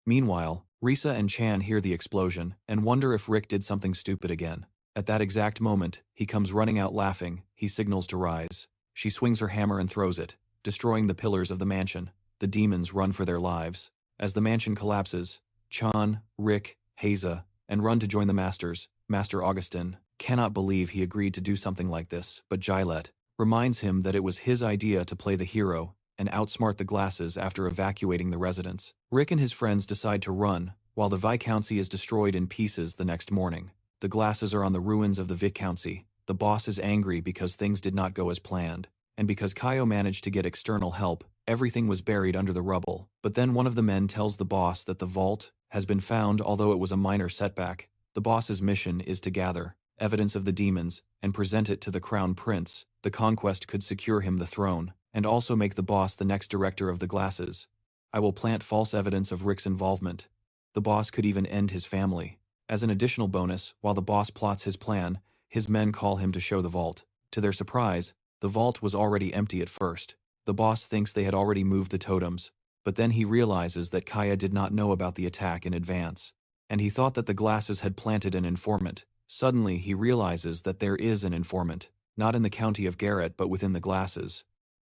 Meanwhile, Risa and Chan hear the explosion and wonder if Rick did something stupid again. At that exact moment, he comes running out laughing. He signals to rise. She swings her hammer and throws it, destroying the pillars of the mansion. The demons run for their lives. As the mansion collapses, Chan, Rick, Haza, and run to join the masters. Master Augustin cannot believe he agreed to do something like this, but Gillette reminds him that it was his idea to play the hero and outsmart the glasses after evacuating the residence. Rick and his friends decide to run, while the Viscountcy is destroyed in pieces the next morning. The glasses are on the ruins of the Viscountcy. The boss is angry because things did not go as planned, and because Kaio managed to get external help, everything was buried under the rubble. But then one of the men tells the boss that the vault has been found, although it was a minor setback. The boss's mission is to gather evidence of the demons and present it to the crown prince. The conquest could secure him the throne, and also make the boss the next director of the glasses. I will plant false evidence of Rick's involvement. The boss could even end his family. As an additional bonus, while the boss plots his plan, his men call him to show the vault. To their surprise, the vault was already empty at first. The boss thinks they had already moved the totems, but then he realizes that Kaya did not know about the attack in advance, and he thought that the glasses had planted an informant. Suddenly he realizes that there is an informant, not in the county of Garrett but within the glasses.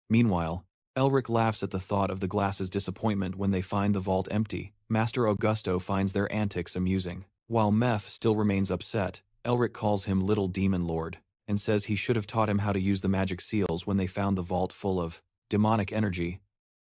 Meanwhile, Elric laughs at the thought of the glasses' disappointment when they find the vault empty. Master Augusto finds their antics amusing. While Meph still remains upset, Elric calls him Little Demon Lord, and says he should have taught him how to use the magic seals when they found the vault full of demonic energy.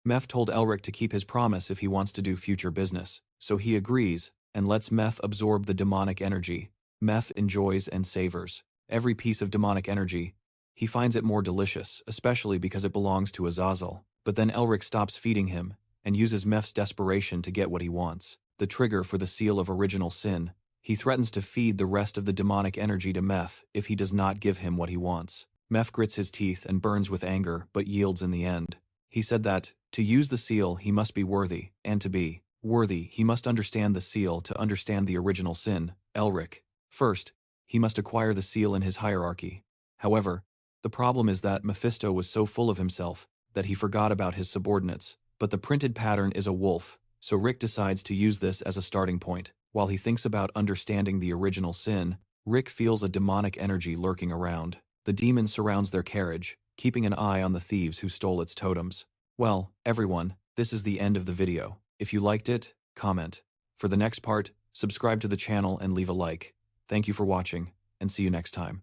Meph told Elric to keep his promise if he wants to do future business, so he agrees, and lets Meph absorb the demonic energy. Meph enjoys and savors every piece of demonic energy. He finds it more delicious, especially because it belongs to Azazel. But then Elric stops feeding him, and uses Meph's desperation to get what he wants, the trigger for the Seal of Original Sin. He threatens to feed the rest of the demonic energy to Meph if he does not give him what he wants. Meph grits his teeth and burns with anger, but yields in the end. He said that, to use the seal he must be worthy, and to be worthy he must understand the seal to understand the original sin. Elric. First, he must acquire the seal in his hierarchy. However, The problem is that Mephisto was so full of himself that he forgot about his subordinates. But the printed pattern is a wolf, so Rick decides to use this as a starting point. While he thinks about understanding the original sin, Rick feels a demonic energy lurking around. The demon surrounds their carriage, keeping an eye on the thieves who stole its totems. Well, everyone, this is the end of the video. If you liked it, comment. For the next part, subscribe to the channel and leave a like. Thank you for watching, and see you next time.